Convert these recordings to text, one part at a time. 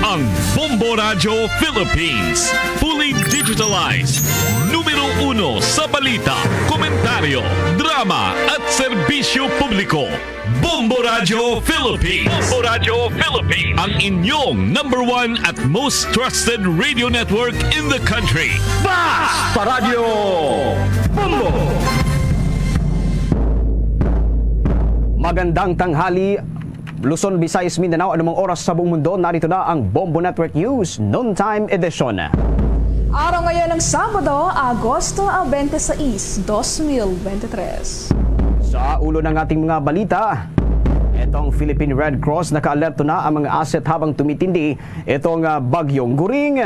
Ang Bombo Radio Philippines. Fully digitalized. Numero 1 sa balita, komentaryo, drama at serbisyo publiko. Bombo Radio Philippines. Bombo Radio Philippines. Ang inyong number 1 at most trusted radio network in the country. Basta Radio Bombo! Magandang tanghali, Luzon, Visayas, Mindanao, anumang oras sa buong mundo, narito na ang Bombo Network News Noontime Edition. Araw ngayon ng Sabado, Agosto 26, 2023. Sa ulo ng ating mga balita, itong Philippine Red Cross nakaalerto na ang mga asset habang tumitindi itong bagyong Guring.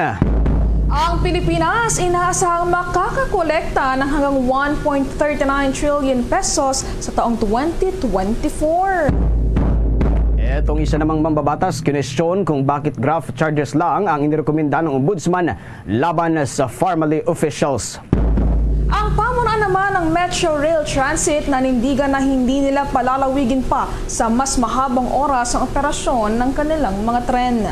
Ang Pilipinas inaasahang makakakolekta ng hanggang 1.39 trillion pesos sa taong 2024. Itong isa namang mambabatas, kinestyon kung bakit graft charges lang ang inirekomenda ng Ombudsman laban sa Pharmaly officials. Ang pamunuan naman ng Metro Rail Transit nanindigan na hindi nila palalawigin pa sa mas mahabang oras ang operasyon ng kanilang mga tren.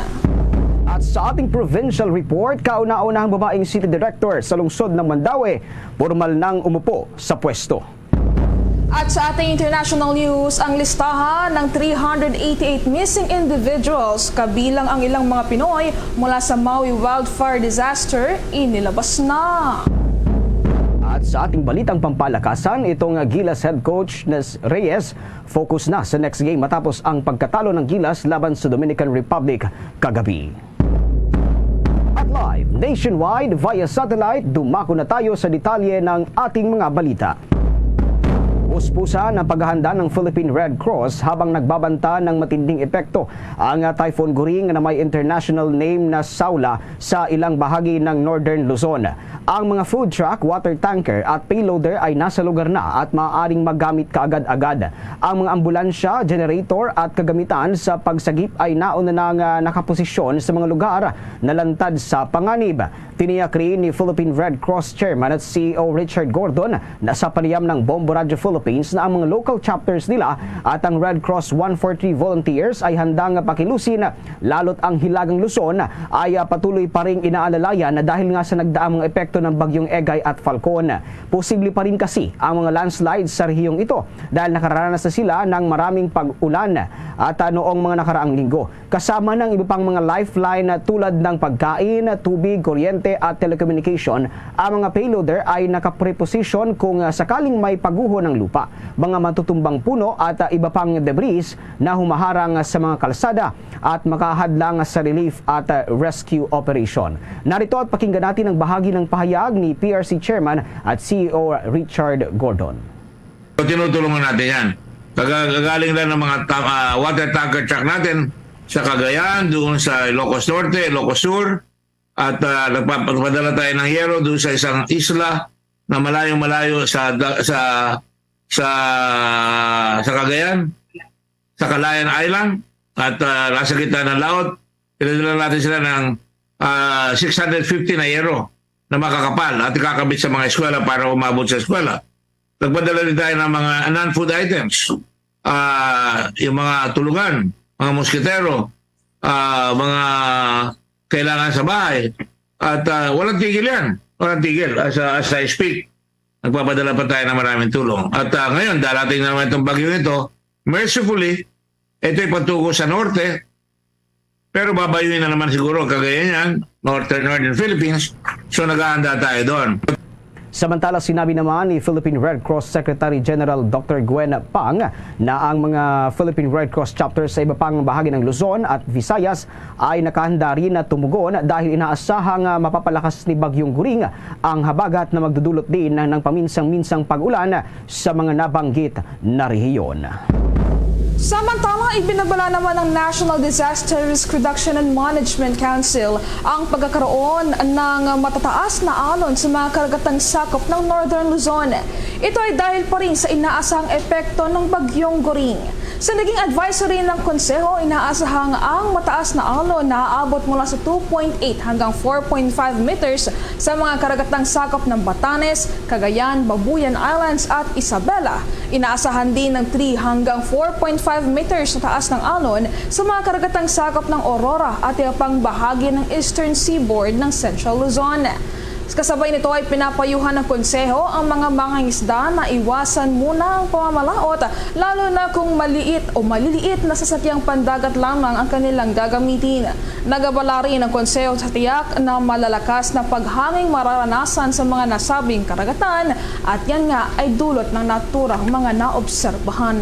At sa ating provincial report, kauna-unahang babaeng city director sa lungsod ng Mandaue, formal nang umupo sa pwesto. At sa ating international news, ang listahan ng 388 missing individuals kabilang ang ilang mga Pinoy mula sa Maui wildfire disaster inilabas na. At sa ating balitang pampalakasan, itong Gilas head coach na Reyes focus na sa next game matapos ang pagkatalo ng Gilas laban sa Dominican Republic kagabi. At live, nationwide, via satellite, dumako na tayo sa detalye ng ating mga balita. Puspusan ang paghahanda ng Philippine Red Cross habang nagbabanta ng matinding epekto ang Typhoon Guring na may international name na Saula sa ilang bahagi ng Northern Luzon. Ang mga food truck, water tanker at payloader ay nasa lugar na at maaaring magamit kaagad-agad. Ang mga ambulansya, generator at kagamitan sa pagsagip ay nauna nang nakaposisyon sa mga lugar na lantad sa panganib. Tiniyak rin ni Philippine Red Cross Chairman at CEO Richard Gordon na sa panayam ng Bombo Radio Philippines na ang mga local chapters nila at ang Red Cross 143 volunteers ay handang pakilusin, lalo't ang Hilagang Luzon ay patuloy pa ring inaalalayan na dahil nga sa nagdaang mga epekto ng bagyong Egay at Falcon. Posible pa rin kasi ang mga landslides sa rehiyong ito dahil nakararanas na sila ng maraming pag-ulan at noong mga nakaraang linggo. Kasama ng iba pang mga lifeline tulad ng pagkain, tubig, kuryente at telecommunication, ang mga payloader ay nakapreposisyon kung sakaling may paguho ng lupa, mga matutumbang puno at iba pang debris na humaharang sa mga kalsada at makahadlang sa relief at rescue operation. Narito at pakinggan natin ang bahagi ng pahayag ni PRC Chairman at CEO Richard Gordon. Tinutulungan natin yan. Kagagaling lang ng mga water tanker truck natin sa Cagayan, doon sa Ilocos Norte, Ilocos Sur, at nagpapadala tayo ng yero doon sa isang isla na malayo-malayo sa Cagayan, sa Calayan Island, at nasa gitna ng laot. Pinadala natin sila ng 650 na yero na makakapal at kakabit sa mga eskwela para umabot sa eskwela. Nagpadala din tayo ng mga non-food items, yung mga tulugan, mga moskitero, mga kailangan sa bahay. At walang tigil yan. Walang tigil. As I speak, nagpapadala pa tayo ng maraming tulong. At ngayon, darating naman itong bagyo nito. Mercifully, ito'y patungo sa norte. Pero babayuin na naman siguro kagaya niyan, Northern Philippines. So naghahanda tayo doon. Samantala, sinabi naman ni Philippine Red Cross Secretary General Dr. Gwen Pang na ang mga Philippine Red Cross chapters sa iba pang bahagi ng Luzon at Visayas ay nakahanda rin na tumugon dahil inaasahang mapapalakas ni Bagyong Guring ang habagat na magdudulot din ng paminsang-minsang pag-ulan sa mga nabanggit na rehiyon. Samantala, ibinabala naman ng National Disaster Risk Reduction and Management Council ang pagkakaroon ng matataas na alon sa mga karagatang sakop ng Northern Luzon. Ito ay dahil pa rin sa inaasahang epekto ng Bagyong Guring. Sa naging advisory ng konseho, inaasahang ang mataas na alon na aabot mula sa 2.8 hanggang 4.5 meters sa mga karagatang sakop ng Batanes, Cagayan, Babuyan Islands at Isabela. Inaasahan din ng 3 hanggang 4.5 meters na taas ng alon sa mga karagatang sakop ng Aurora at iba pang bahagi ng eastern seaboard ng Central Luzon. Kasabay nito ay pinapayuhan ng konseho ang mga mangingisda na iwasan muna ang pamamalaot, lalo na kung maliit o maliliit na sasakyang pandagat lamang ang kanilang gagamitin. Nagabala rin ang konseho sa tiyak na malalakas na paghanging mararanasan sa mga nasabing karagatan at yan nga ay dulot ng naturang mga naobserbahan.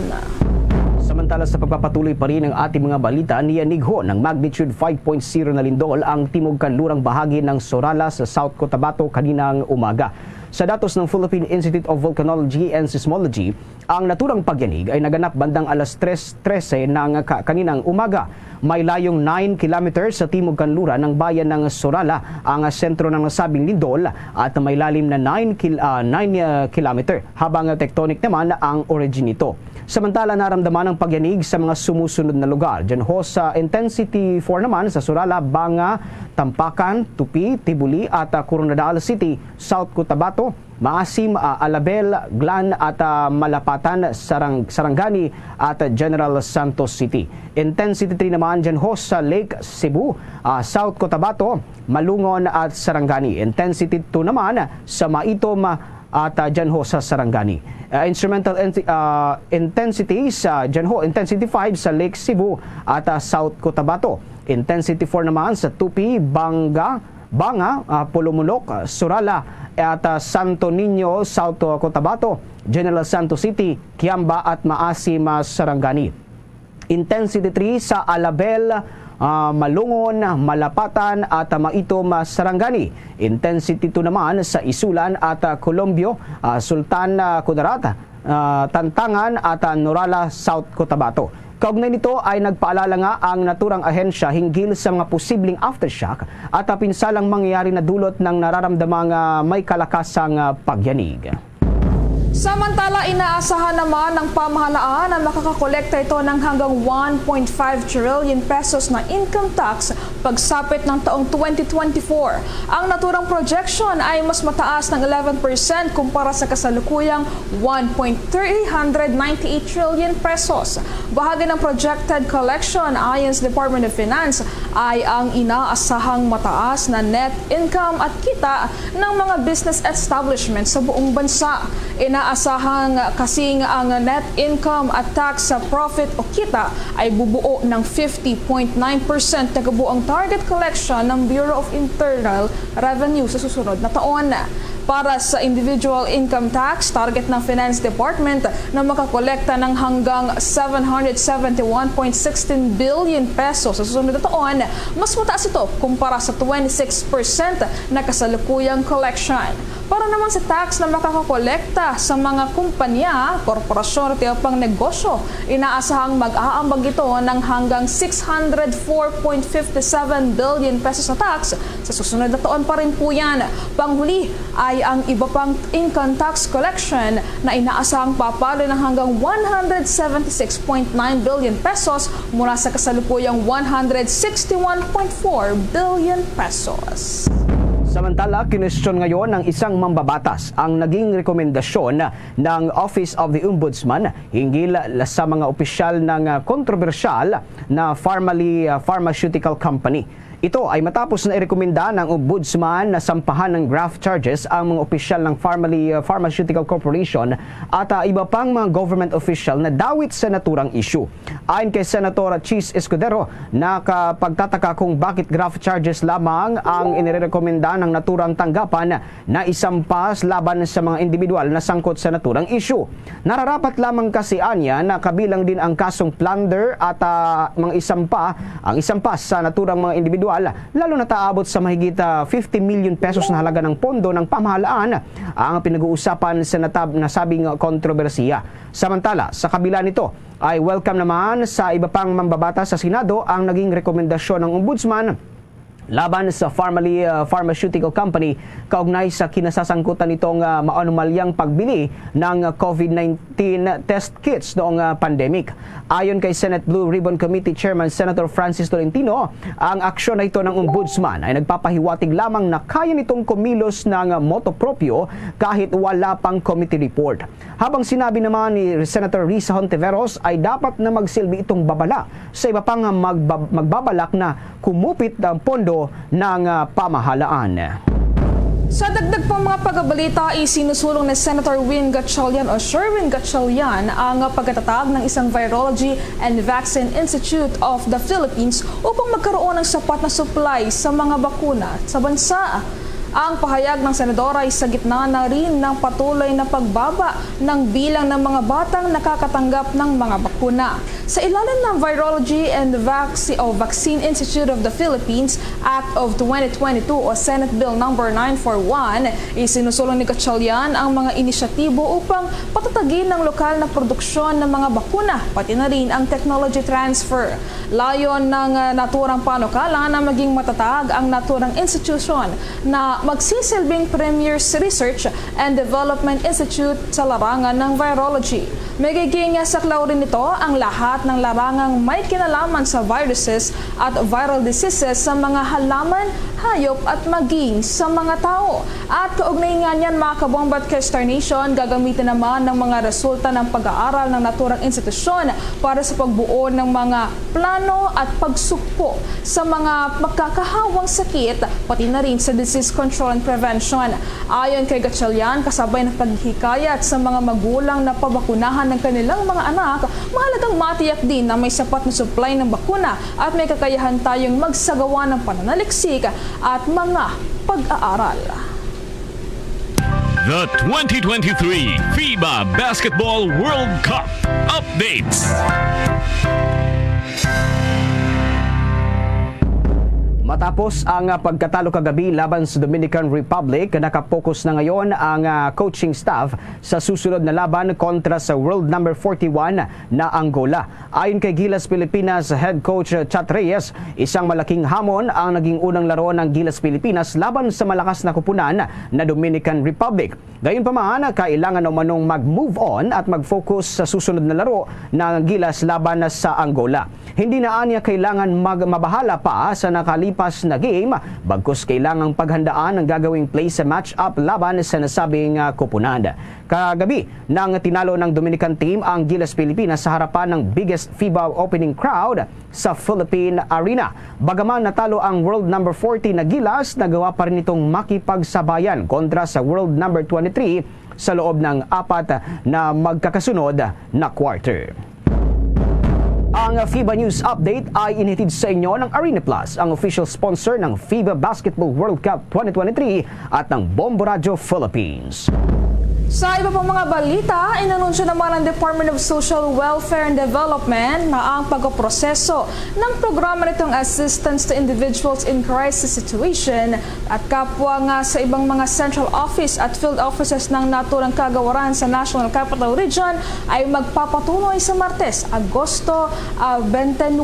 Samantala sa pagpapatuloy pa rin ng ating mga balita, niyanig ho ng magnitude 5.0 na lindol ang timog kanlurang bahagi ng Sorala sa South Cotabato kaninang umaga. Sa datos ng Philippine Institute of Volcanology and Seismology, ang naturang pagyanig ay naganap bandang alas 3:13 ng kaninang umaga. May layong 9 kilometers sa timog kanluran ng bayan ng Sorala ang sentro ng nasabing lindol at may lalim na 9 kilometer habang tectonic naman ang origin nito. Samantala naramdaman ang pagyanig sa mga sumusunod na lugar. Diyan ho sa intensity 4 naman sa Sorala, Banga, Tampakan, Tupi, Tibuli at Coronadal City, South Cotabato, Maasim, Alabel, Glan at Malapatan, Sarangani at General Santos City. Intensity 3 naman dyan ho sa Lake Cebu, South Cotabato, Malungon at Sarangani. Intensity 2 naman sa Maitom at dyan ho sa Sarangani. Instrumental intensities dyan ho, intensity 5 sa Lake Cebu at South Cotabato. Intensity 4 naman sa Tupi, Banga, Pulumulok, Surala at Santo Niño, South Cotabato, General Santos City, Kiamba at Maasim, Sarangani. Intensity 3 sa Alabel, Malungon, Malapatan at Maitom, Sarangani. Intensity 2 naman sa Isulan at Colombio, Sultan Kudarat, Tantangan at Norala, South Cotabato. Kaugnay nito ay nagpaalala nga ang naturang ahensya hinggil sa mga posibleng aftershock at pinsalang mangyayari na dulot ng nararamdamang may kalakasang pagyanig. Samantala, inaasahan naman ng pamahalaan na makakakolekta ito ng hanggang 1.5 trillion pesos na income tax pagsapit ng taong 2024. Ang naturang projection ay mas mataas ng 11% kumpara sa kasalukuyang 1.398 trillion pesos. Bahagi ng projected collection ayon sa Department of Finance ay ang inaasahang mataas na net income at kita ng mga business establishments sa buong bansa. Inaasahan kasing ang net income at tax sa profit o kita ay bubuo ng 50.9% na kabuang target collection ng Bureau of Internal Revenue sa susunod na taon. Para sa individual income tax, target ng Finance Department na makakolekta ng hanggang 771.16 billion pesos sa susunod na taon. Mas mataas ito kumpara sa 26% na kasalukuyang collection. Para naman sa tax na makakakolekta sa mga kumpanya, korporasyon at iba pang negosyo, inaasahang mag-aambag ito ng hanggang 604.57 billion pesos na tax. Sa susunod na taon pa rin po yan. Panghuli ay ang iba pang income tax collection na inaasahang papalo ng hanggang 176.9 billion pesos mula sa kasalukuyang 161.4 billion pesos. Samantala, kinwestiyon ngayon ng isang mambabatas ang naging rekomendasyon ng Office of the Ombudsman hinggil sa mga opisyal ng kontrobersyal na pharmaceutical company. Ito ay matapos na irekomenda ng Ombudsman na sampahan ng graft charges ang mga opisyal ng Pharmaceutical Corporation at iba pang mga government official na dawit sa naturang issue. Ayon kay Senator Chis Escudero, nakapagtataka kung bakit graft charges lamang ang inirekomenda ng naturang tanggapan na isampas laban sa mga individual na sangkot sa naturang issue. Nararapat lamang kasi anya na kabilang din ang kasong plunder at ang isampas sa naturang mga individual, lalo na taabot sa mahigit 50 million pesos na halaga ng pondo ng pamahalaan ang pinag-uusapan sa nasabing kontrobersiya. Samantala, sa kabila nito ay welcome naman sa iba pang mambabatas sa Senado ang naging rekomendasyon ng Ombudsman laban sa pharmaceutical company kaugnay sa kinasasangkutan nitong maanomalyang pagbili ng COVID-19 test kits noong pandemic. Ayon kay Senate Blue Ribbon Committee Chairman Senator Francis Tolentino, ang aksyon na ito ng ombudsman ay nagpapahiwatig lamang na kaya nitong kumilos ng motu proprio kahit wala pang committee report. Habang sinabi naman ni Senator Risa Hontiveros ay dapat na magsilbi itong babala sa iba pang magbabalak na kumupit ng pondo ng pamahalaan. Sa dagdag pang mga pagbabalita, isinusulong ni Senator Win Gatchalian o Sherwin Gatchalian ang pagkatatag ng isang Virology and Vaccine Institute of the Philippines upang magkaroon ng sapat na supply sa mga bakuna sa bansa. Ang pahayag ng senadora ay sa gitna na rin ng patuloy na pagbaba ng bilang ng mga batang nakakatanggap ng mga bakuna. Sa ilalim ng Virology and Vaccine Institute of the Philippines Act of 2022 o Senate Bill No. 941, isinusulong ni Gatchalian ang mga inisyatibo upang patatagin ng lokal na produksyon ng mga bakuna, pati na rin ang technology transfer. Layon ng naturang panukala na maging matatag ang naturang institusyon na magsisilbing Premier Research and Development Institute sa larangan ng virology. Magiging saklaw rin nito ang lahat ng larangang may kinalaman sa viruses at viral diseases sa mga halaman, hayop at maging sa mga tao. At kaugnay nga niyan mga kabomba at K-Star Nation, gagamitin naman ng mga resulta ng pag-aaral ng naturang institusyon para sa pagbuo ng mga plano at pagsukpo sa mga magkakahawang sakit, pati na rin sa disease control and prevention. Ayon kay Gatchalian, kasabay ng paghihikayat sa mga magulang na pabakunahan ng kanilang mga anak, mahalagang matiyak din na may sapat na supply ng bakuna at may kakayahan tayong magsagawa ng pananaliksik at mga pag-aaral. The 2023 FIBA Basketball World Cup updates. Matapos ang pagkatalo kagabi laban sa Dominican Republic, nakapokus na ngayon ang coaching staff sa susunod na laban kontra sa world number 41 na Angola. Ayon kay Gilas Pilipinas head coach Chat Reyes, isang malaking hamon ang naging unang laro ng Gilas Pilipinas laban sa malakas na kupunan na Dominican Republic. Gayunpaman, kailangan umanong mag-move on at mag-focus sa susunod na laro ng Gilas laban sa Angola. Hindi na anya kailangan mabahala pa sa nakalipas na game, bagkus kailangang paghandaan ang gagawing play sa match-up laban sa nasabing kupunan. Kagabi, nang tinalo ng Dominican team ang Gilas Pilipinas sa harapan ng biggest FIBA opening crowd sa Philippine Arena. Bagaman natalo ang world number 40 na Gilas, nagawa pa rin itong makipagsabayan kontra sa world number 23 sa loob ng 4 na magkakasunod na quarter. Ang FIBA News Update ay initid sa inyo ng Arena Plus, ang official sponsor ng FIBA Basketball World Cup 2023 at ng Bombo Radio Philippines. Sa iba pang mga balita, inanunsyo naman ng Department of Social Welfare and Development na ang pagpoproseso ng programa nitong Assistance to Individuals in Crisis Situation at kapwa nga sa ibang mga central office at field offices ng naturang kagawaran sa National Capital Region ay magpapatuloy sa Martes, Agosto 29.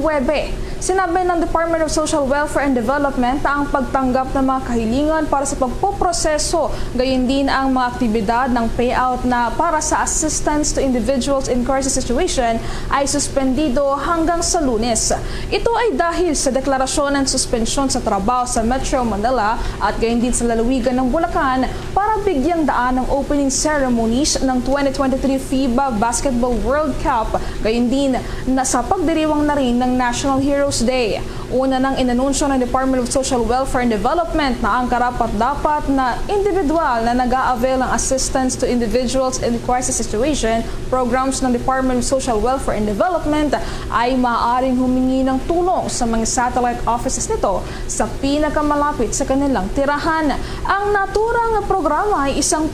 Sinabi ng Department of Social Welfare and Development na ang pagtanggap ng mga kahilingan para sa pagpoproseso, gayon din ang mga aktibidad ng payout na para sa assistance to individuals in crisis situation ay suspendido hanggang sa Lunes. Ito ay dahil sa deklarasyon ng suspensyon sa trabaho sa Metro Manila at gayon din sa lalawigan ng Bulacan para bigyang daan ang opening ceremonies ng 2023 FIBA Basketball World Cup, gayon din na sa pagdiriwang na rin ng National Heroes Day. Una nang inanunsyo ng Department of Social Welfare and Development na ang karapat-dapat na individual na nag-a-avail ng assistance to individuals in crisis situation programs ng Department of Social Welfare and Development ay maaaring humingi ng tulong sa mga satellite offices nito sa pinakamalapit sa kanilang tirahan. Ang naturang programa ay isang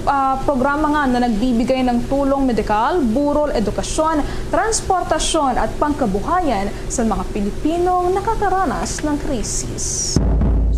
programa nga na nagbibigay ng tulong medikal, burol, edukasyon, transportasyon at pangkabuhayan sa mga Pilipinong nakakaranas ng krisis.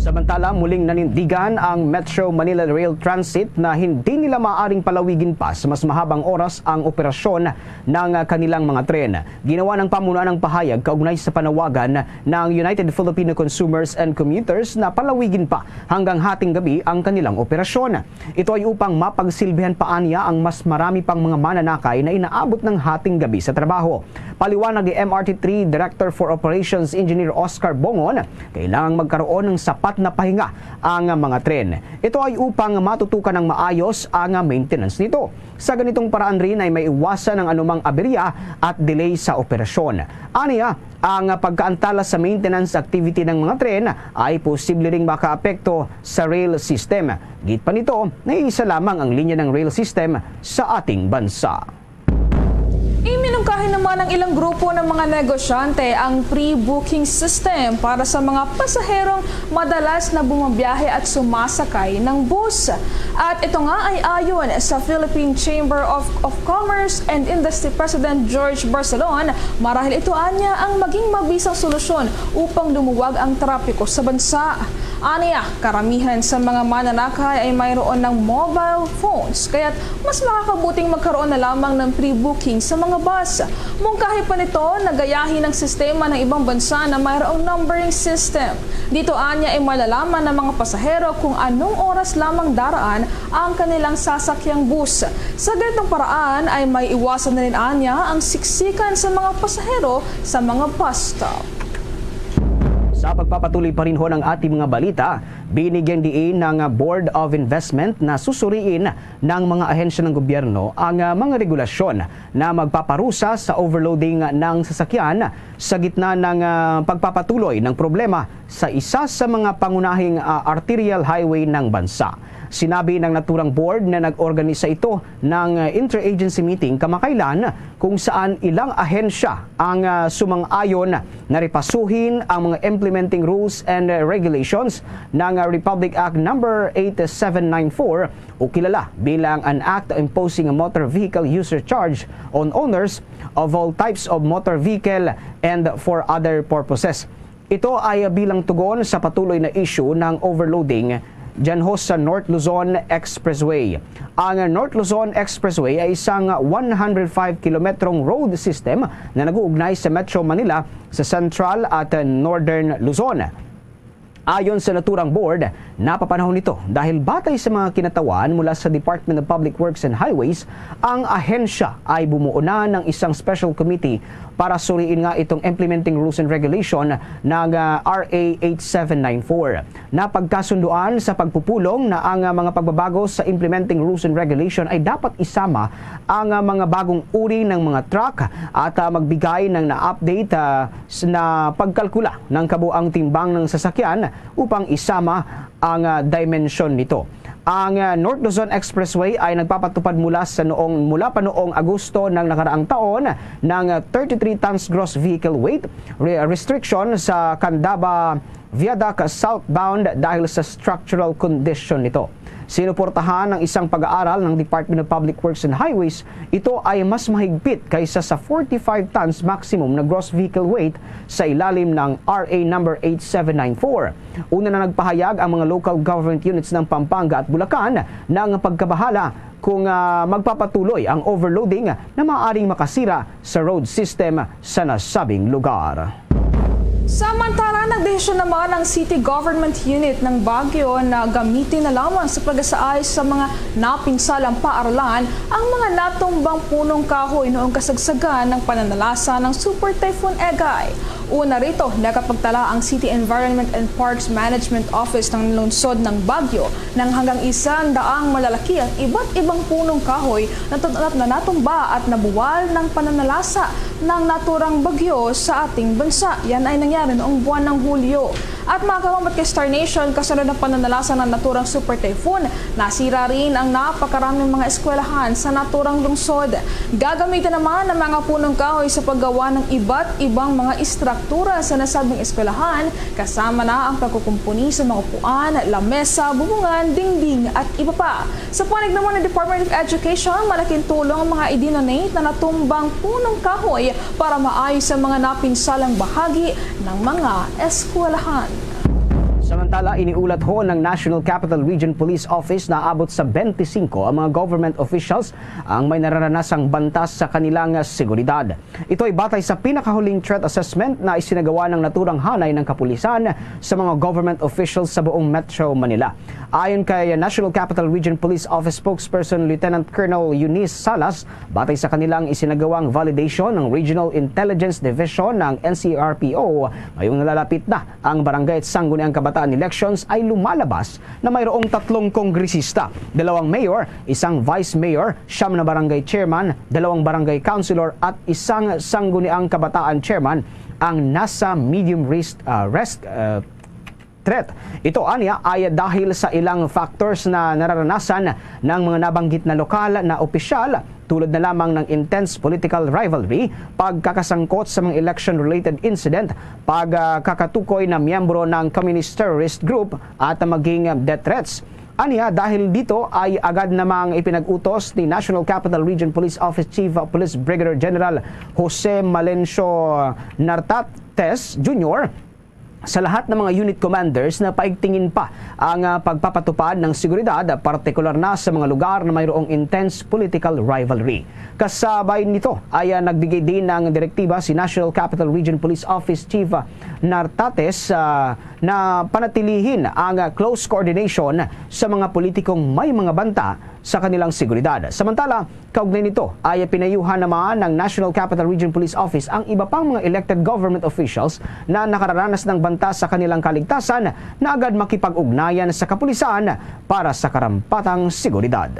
Samantala, muling nanindigan ang Metro Manila Rail Transit na hindi nila maaaring palawigin pa sa mas mahabang oras ang operasyon ng kanilang mga tren. Ginawa ng pamunuan ng pahayag kaugnay sa panawagan ng United Filipino Consumers and Commuters na palawigin pa hanggang hating gabi ang kanilang operasyon. Ito ay upang mapagsilbihan pa anya ang mas marami pang mga mananakay na inaabot ng hating gabi sa trabaho. Paliwanag ni MRT3 Director for Operations Engineer Oscar Bongon, kailangang magkaroon ng sapat na pahinga ang mga tren. Ito ay upang matutukan ng maayos ang maintenance nito. Sa ganitong paraan rin ay may iwasan ng anumang aberya at delay sa operasyon. Aniya, ang pagkaantala sa maintenance activity ng mga tren ay posible ring makaapekto sa rail system. Git pa nito, naiisa lamang ang linya ng rail system sa ating bansa. Iminungkahi naman ng ilang grupo ng mga negosyante ang pre-booking system para sa mga pasaherong madalas na bumabiyahe at sumasakay ng bus. At ito nga ay ayon sa Philippine Chamber of Commerce and Industry President George Barcelon, marahil ito anya ang maging mabisang solusyon upang lumuwag ang trapiko sa bansa. Aniya, karamihan sa mga mananakay ay mayroon ng mobile phones, kaya't mas makakabuting magkaroon na lamang ng pre-booking sa mga bus. Mungkahi pa nito na gayahin ang sistema ng ibang bansa na mayroong numbering system. Dito anya ay malalaman ng mga pasahero kung anong oras lamang daraan ang kanilang sasakyang bus. Sa ganitong paraan ay may iwasan na rin anya ang siksikan sa mga pasahero sa mga bus stop. Sa pagpapatuloy pa rin ho ng ating mga balita, binigyan diin ng Board of Investment na susuriin ng mga ahensya ng gobyerno ang mga regulasyon na magpaparusa sa overloading ng sasakyan sa gitna ng pagpapatuloy ng problema sa isa sa mga pangunahing arterial highway ng bansa. Sinabi ng naturang board na nag-organisa ito ng interagency meeting kamakailan kung saan ilang ahensya ang sumang-ayon na repasuhin ang mga implementing rules and regulations ng Republic Act No. 8794 o kilala bilang an act imposing a motor vehicle user charge on owners of all types of motor vehicle and for other purposes. Ito ay bilang tugon sa patuloy na issue ng overloading dyan ho sa North Luzon Expressway. Ang North Luzon Expressway ay isang 105 kilometrong road system na nag-uugnay sa Metro Manila sa Central at Northern Luzon. Ayon sa naturang board, napapanahon nito dahil batay sa mga kinatawan mula sa Department of Public Works and Highways, ang ahensya ay bumuo na ng isang special committee para suriin nga itong implementing rules and regulation ng RA 8794. Napagkasunduan sa pagpupulong na ang mga pagbabago sa implementing rules and regulation ay dapat isama ang mga bagong uri ng mga truck at magbigay ng na-update na pagkalkula ng kabuang timbang ng sasakyan upang isama ang dimension nito. Ang North Luzon Expressway ay nagpapatupad mula pa noong Agosto ng nakaraang taon ng 33 tons gross vehicle weight restriction sa Candaba Viaduct southbound dahil sa structural condition nito. Sinuportahan ng isang pag-aaral ng Department of Public Works and Highways, ito ay mas mahigpit kaysa sa 45 tons maximum na gross vehicle weight sa ilalim ng RA number 8794. Una na nagpahayag ang mga local government units ng Pampanga at Bulacan ng pagkabahala kung magpapatuloy ang overloading na maaaring makasira sa road system sa nasabing lugar. Samantala, nagdesisyon naman ang City Government Unit ng Baguio na gamitin na lamang sa pag-asaayos sa mga napinsalang paaralan ang mga natumbang punong kahoy noong kasagsagan ng pananalasa ng Super Typhoon Egay. Una rito, nakapagtala ang City Environment and Parks Management Office ng lungsod ng Baguio ng hanggang 100 malalaki at iba't ibang punong kahoy na natumba at nabuwal ng pananalasa ng naturang bagyo sa ating bansa. Yan ay nangyari noong buwan ng Hulyo. At mga kamamot kay Star Nation, kasunod ng pananalasa ng naturang Super Typhoon, nasira rin ang napakaraming mga eskwelahan sa naturang lungsod. Gagamitin naman ng mga punong kahoy sa paggawa ng iba't ibang mga istruktura sa nasabing eskwelahan, kasama na ang pagkukumpuni sa mga upuan, lamesa, bubungan, dingding at iba pa. Sa panig naman ng Department of Education, malaking tulong ang mga i-donate na natumbang punong kahoy para maayos sa mga napinsalang bahagi ng mga eskwelahan. Samantala, Samantala, iniulat ho ng National Capital Region Police Office na abot sa 25 ang mga government officials ang may nararanasang bantas sa kanilang seguridad. Ito ay batay sa pinakahuling threat assessment na isinagawa ng naturang hanay ng kapulisan sa mga government officials sa buong Metro Manila. Ayon kay National Capital Region Police Office spokesperson Lieutenant Colonel Eunice Salas, batay sa kanilang isinagawang validation ng Regional Intelligence Division ng NCRPO, ngayong nalalapit na ang barangay at sangguniang kabataan elections ay lumalabas na mayroong 3 kongresista, 2 mayor, 1 vice mayor, 9 na barangay chairman, 2 barangay councilor at 1 sangguniang kabataan chairman ang nasa medium risk threat. Ito anya ay dahil sa ilang factors na nararanasan ng mga nabanggit na lokal na opisyal tulad na lamang ng intense political rivalry, pagkakasangkot sa mga election-related incident, pagkakatukoy na miyembro ng communist terrorist group at maging death threats. Aniya, dahil dito ay agad namang ipinag-utos ni National Capital Region Police Office Chief of Police Brigadier General Jose Malencio Nartates Jr. sa lahat ng mga unit commanders na paigtingin pa ang pagpapatupad ng seguridad, partikular na sa mga lugar na mayroong intense political rivalry. Kasabay nito ay nagbigay din ng direktiba si National Capital Region Police Office Chief Nartates na panatilihin ang close coordination sa mga politikong may mga banta sa kanilang seguridad. Samantala, kaugnay nito ay pinayuhan naman ng National Capital Region Police Office ang iba pang mga elected government officials na nakararanas ng banta sa kanilang kaligtasan na agad makipag-ugnayan sa kapulisan para sa karampatang seguridad.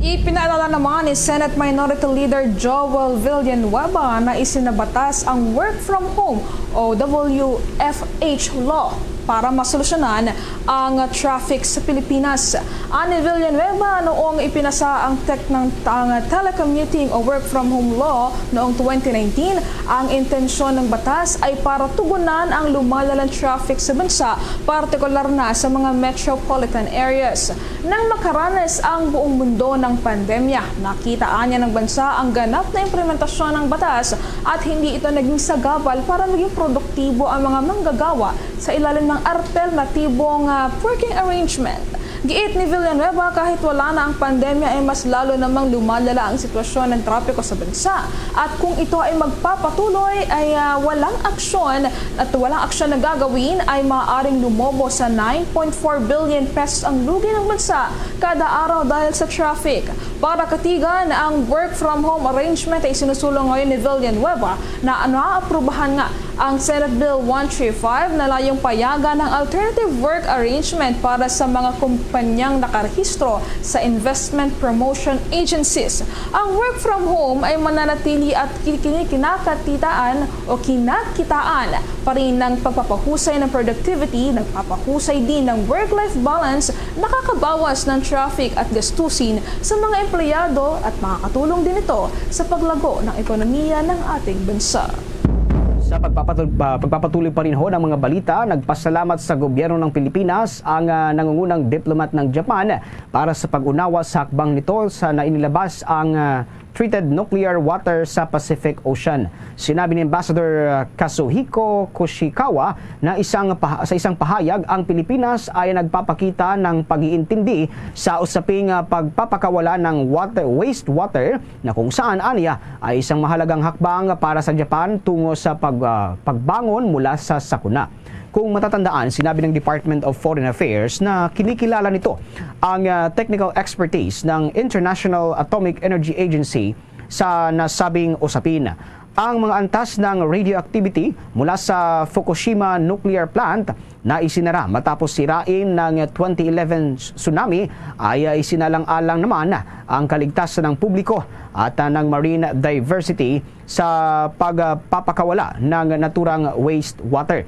Ipinaalala naman ni Senate Minority Leader Joel Villanueva na isinabatas ang Work from Home o WFH law para masolusyonan ang traffic sa Pilipinas. Ani Villanueva, noong ipinasa ang telecommuting o work from home law noong 2019, ang intensyon ng batas ay para tugunan ang lumalalang traffic sa bansa, partikular na sa mga metropolitan areas. Nang makaranas ang buong mundo ng pandemya, nakitaan niya ng bansa ang ganap na implementasyon ng batas at hindi ito naging sagabal para maging produktibo ang mga manggagawa sa ilalim ng alternatibong working arrangement. Giit ni Villanueva, kahit wala na ang pandemya ay mas lalo namang lumalala ang sitwasyon ng trapiko sa bansa. At kung ito ay magpapatuloy ay walang aksyon na gagawin ay maaaring lumobo sa 9.4 billion pesos ang lugi ng bansa kada araw dahil sa traffic. Para katigan, ang work from home arrangement ay sinusulong ngayon ni Villanueva na naaprubahan nga ang Senate Bill 135 na layong payagan ng alternative work arrangement para sa mga kumpanyang nakarehistro sa investment promotion agencies. Ang work from home ay mananatili at kinakakitaan pa rin ng pagpapahusay ng productivity, nagpapahusay din ng work-life balance, nakakabawas ng traffic at gastusin sa mga empleyado at makakatulong din ito sa paglago ng ekonomiya ng ating bansa. Sa pagpapatuloy pa rin ho ng mga balita, nagpasalamat sa gobyerno ng Pilipinas ang nangungunang diplomat ng Japan para sa pag-unawa sa hakbang nito sa nainilabas ang treated nuclear water sa Pacific Ocean. Sinabi ni Ambassador Kazuhiko Koshikawa na sa isang pahayag, ang Pilipinas ay nagpapakita ng pag-iintindi sa usaping pagpapakawala ng wastewater na kung saan aniya ay isang mahalagang hakbang para sa Japan tungo sa pagbangon mula sa sakuna. Kung matatandaan, sinabi ng Department of Foreign Affairs na kinikilala nito ang technical expertise ng International Atomic Energy Agency sa nasabing usapin. Ang mga antas ng radioactivity mula sa Fukushima Nuclear Plant na isinara matapos sirain ng 2011 tsunami ay isinalang-alang naman ang kaligtasan ng publiko at ng marine diversity sa pagpapakawala ng naturang wastewater.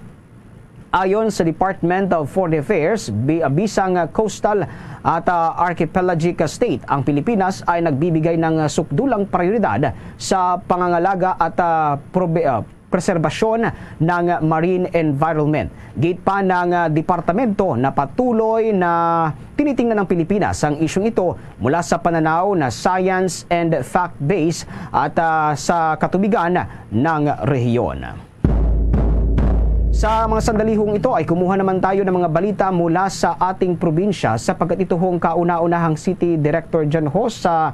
Ayon sa Department of Foreign Affairs, bisang coastal at archipelagic state, ang Pilipinas ay nagbibigay ng sukdulang prioridad sa pangangalaga at preserbasyon ng marine environment. Gate pa ng departamento na patuloy na tinitingnan ng Pilipinas ang isyong ito mula sa pananaw na science and fact-based at sa katubigan ng rehiyon. Sa mga sandalihong ito ay kumuha naman tayo ng mga balita mula sa ating probinsya sapagkat ito hong kauna-unahang City Director John Ho sa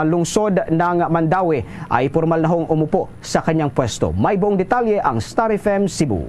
lungsod ng Mandaue ay formal na hong umupo sa kanyang pwesto. May buong detalye ang Star FM Cebu.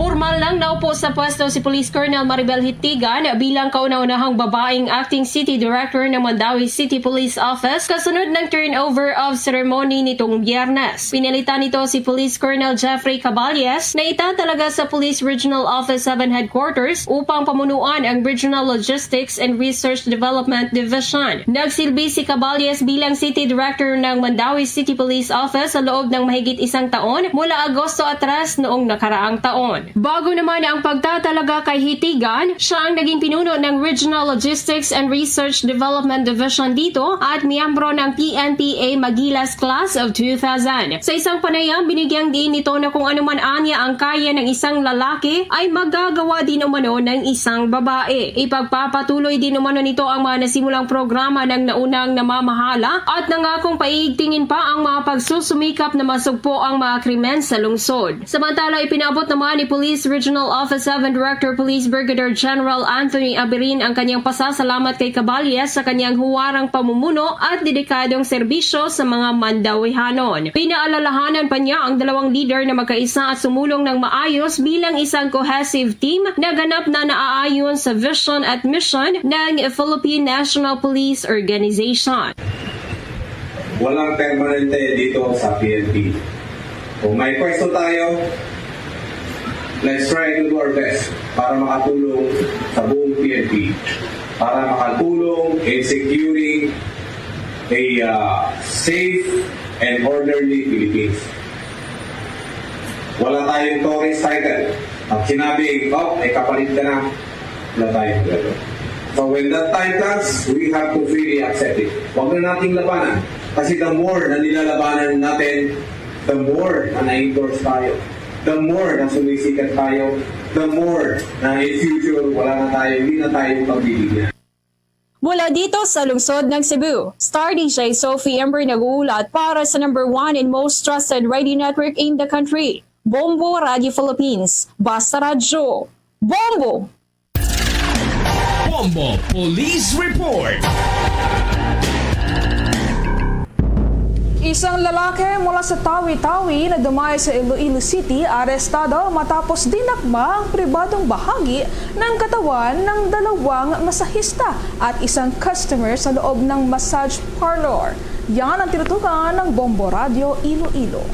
Formal lang naupo sa pwesto si Police Colonel Maribel Hitigan bilang kauna-unahang babaeng acting City Director ng Mandaue City Police Office kasunod ng turnover of ceremony nitong Biyernes. Pinalitan nito si Police Colonel Jeffrey Caballes na itatalaga sa Police Regional Office 7 Headquarters upang pamunuan ang Regional Logistics and Research Development Division. Nagsilbi si Caballes bilang City Director ng Mandaue City Police Office sa loob ng mahigit isang taon mula Agosto 3 noong nakaraang taon. Bago naman ang pagtatalaga kay Hitigan, siya ang naging pinuno ng Regional Logistics and Research Development Division dito at miyembro ng PNPA Magilas Class of 2000. Sa isang panayam, binigyang diin nito na kung anuman anya ang kaya ng isang lalaki ay magagawa din umano ng isang babae. Ipagpapatuloy din umano nito ang mga nasimulang programa ng naunang namamahala at nangakong paigtingin pa ang mga pagsusumikap na masugpo ang mga krimen sa lungsod. Samantala, ipinabot naman ni Police Regional Office 7 Director Police Brigadier General Anthony Aberin ang kanyang pasasalamat kay Caballes sa kanyang huwarang pamumuno at dedikadong serbisyo sa mga Mandauehanon. Pinaalalahanan pa niya ang dalawang leader na magkaisa at sumulong ng maayos bilang isang cohesive team na ganap na naaayon sa vision at mission ng Philippine National Police Organization. Walang permanente dito sa PNP. Kung may pwesto tayo, let's try to do our best para makatulong sa buong PNP, para makatulong in securing a safe and orderly Philippines. Wala tayong tourist title. Pag sinabing, may kapalit ka na, wala tayong gano'n. So when that time comes, we have to freely accept it. Huwag na nating labanan. Kasi the more na nilalabanan natin, the more na na-endorse tayo. The more na sumisikat tayo, the more na in future wala na tayo, hindi na tayo pagbibigyan. Mula dito sa lungsod ng Cebu, Star DJ Sophie Ember nag-uulat para sa number 1 and most trusted radio network in the country, Bombo Radio Philippines. Basta Radyo. Bombo! Bombo Police Report. Isang lalaki mula sa Tawi-Tawi na dumay sa Iloilo City arestado matapos dinakma ang pribadong bahagi ng katawan ng dalawang masahista at isang customer sa loob ng massage parlor. Yan ang tinutukan ng Bombo Radio Iloilo.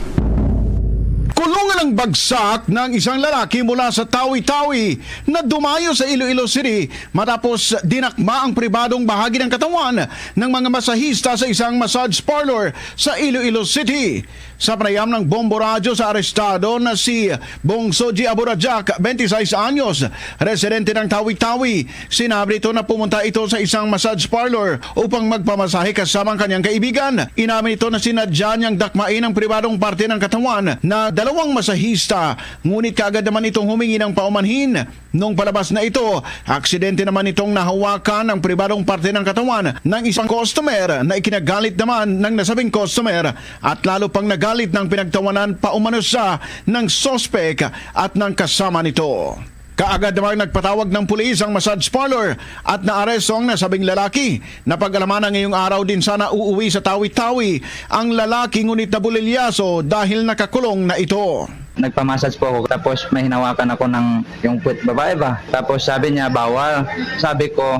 Kulungan ang bagsak ng isang lalaki mula sa Tawi-Tawi na dumayo sa Iloilo City matapos dinakma ang pribadong bahagi ng katawan ng mga masahista sa isang massage parlor sa Iloilo City. Sa panayam ng Bombo Radio sa arestado na si Bongsoji Aburajak, 26 anyos, residente ng Tawi-Tawi, sinabi ito na pumunta ito sa isang massage parlor upang magpamasahe kasama ang kanyang kaibigan. Inamin ito na sinadya niyang dakmain ang pribadong parte ng katawan na dalawang masahista, ngunit kaagad naman itong humingi ng paumanhin. Nung palabas na ito, aksidente naman itong nahawakan ang pribadong parte ng katawan ng isang customer na ikinagalit naman ng nasabing customer at lalo pang nagalit ng pinagtawanan paumano siya ng sospek at ng kasama nito. Kaagad naman nagpatawag ng pulis ang massage parlor at naaresto ang nasabing lalaki. Napag-alaman na ngayong araw din sana uuwi sa Tawi-Tawi ang lalaki ngunit nabulilyaso dahil nakakulong na ito. Nagpamassage po ako tapos may hinawakan ako ng yung puwet babae ba. Tapos sabi niya bawal. Sabi ko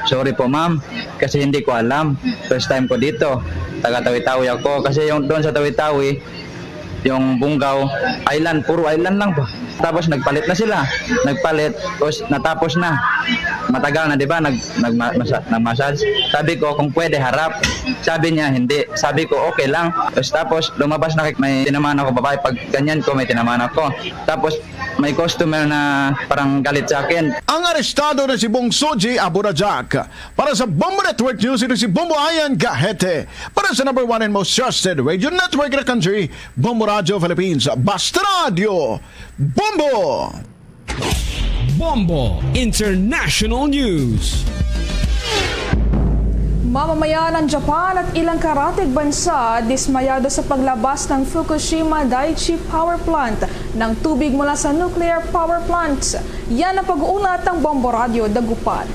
sorry po ma'am kasi hindi ko alam. First time ko dito. Taga Tawi-Tawi ako kasi yung doon sa Tawi-Tawi yung Bungaw Island, puro island lang po. Tapos nagpalit na sila. Nagpalit, tapos natapos na. Matagal na, di ba? Nag-massage. Sabi ko, kung pwede, harap. Sabi niya, hindi. Sabi ko, okay lang. Tapos lumabas na, may tinamaan ako babae. Pag ganyan ko, may tinamaan ako. Tapos may customer na parang galit sa akin. Ang arestado na si Bongsoji Aburajak. Para sa Bombo Network News, ito si Bombo Ayan Gahete. Para sa number 1 and most trusted radio network in the country, Bombo Radio Philippines. Basta Radio. Bombo! Bombo International News. Mamamayan ng Japan at ilang karatig bansa dismayado sa paglabas ng Fukushima Daiichi Power Plant ng tubig mula sa nuclear power plants. Yan ang pag-uulat ng Bombo Radio Dagupan.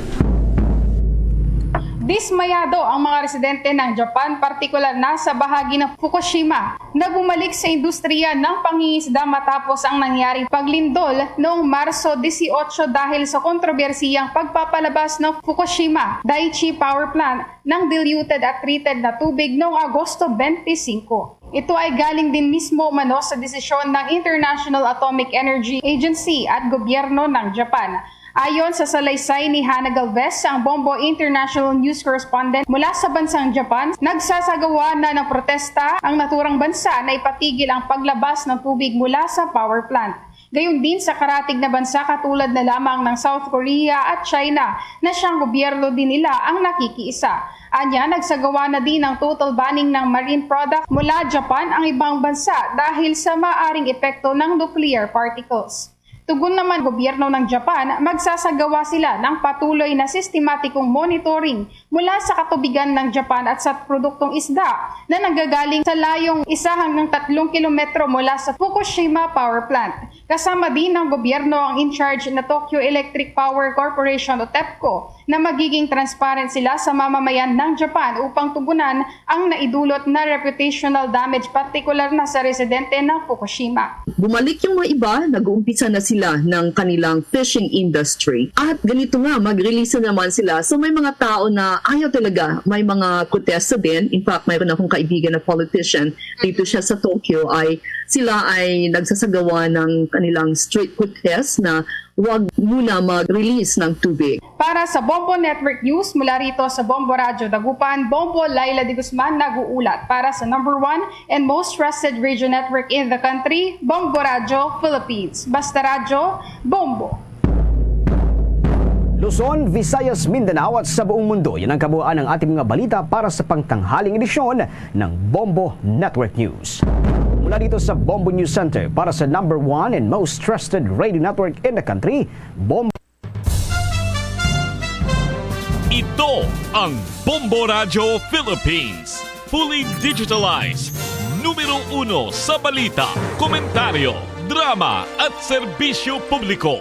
Dismayado ang mga residente ng Japan, partikular na sa bahagi ng Fukushima, na bumalik sa industriya ng pangingisda matapos ang nangyaring paglindol noong Marso 18 dahil sa kontrobersiyang pagpapalabas ng Fukushima Daiichi Power Plant ng diluted at treated na tubig noong Agosto 25. Ito ay galing din mismo umano sa desisyon ng International Atomic Energy Agency at gobyerno ng Japan. Ayon sa salaysay ni Hannah Galvez, ang Bombo International News Correspondent mula sa bansang Japan, nagsasagawa na ng protesta ang naturang bansa na ipatigil ang paglabas ng tubig mula sa power plant. Gayon din sa karatig na bansa katulad na lamang ng South Korea at China na siyang gobyerno din nila ang nakikiisa. Anya, nagsagawa na din ng total banning ng marine product mula Japan ang ibang bansa dahil sa maaring epekto ng nuclear particles. Tugon naman gobyerno ng Japan, magsasagawa sila ng patuloy na sistematikong monitoring mula sa katubigan ng Japan at sa produktong isda na nanggagaling sa layong 1 hanggang 3 kilometro mula sa Fukushima Power Plant. Kasama din ng gobyerno ang in-charge na Tokyo Electric Power Corporation o TEPCO na magiging transparent sila sa mamamayan ng Japan upang tugunan ang naidulot na reputational damage, partikular na sa residente ng Fukushima. Bumalik yung mga iba, nag-uumpisa na sila ng kanilang fishing industry. At ganito nga, mag-release na naman sila. So may mga tao na ayaw talaga, may mga kutesa din. In fact, mayroon akong kaibigan na politician, dito siya sa Tokyo, sila ay nagsasagawa ng kanilang street protest na huwag muna mag-release ng tubig. Para sa Bombo Network News, mula rito sa Bombo Radio Dagupan, Bombo Laila de Guzman nag-uulat para sa number 1 and most trusted radio network in the country, Bombo Radio Philippines. Basta Radio, Bombo. Luzon, Visayas, Mindanao at sa buong mundo. Yan ang kabuuan ng ating mga balita para sa pangtanghaling edisyon ng Bombo Network News. Mula dito sa Bombo News Center para sa number 1 and most trusted radio network in the country, Bombo. Ito ang Bombo Radio Philippines. Fully digitalized. Numero 1 sa balita, komentaryo, drama at serbisyo publiko.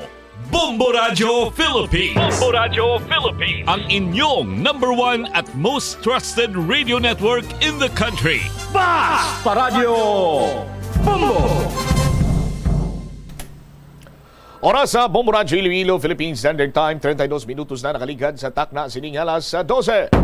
Bombo Radio Philippines. Bombo Radio Philippines. Ang inyong number 1 at most trusted radio network in the country. Basta Radio Bombo! Oras sa Bombo Radio Iloilo, Philippine Standard Time, 32 minutos na nakaligad sa takna siningalas sa 12.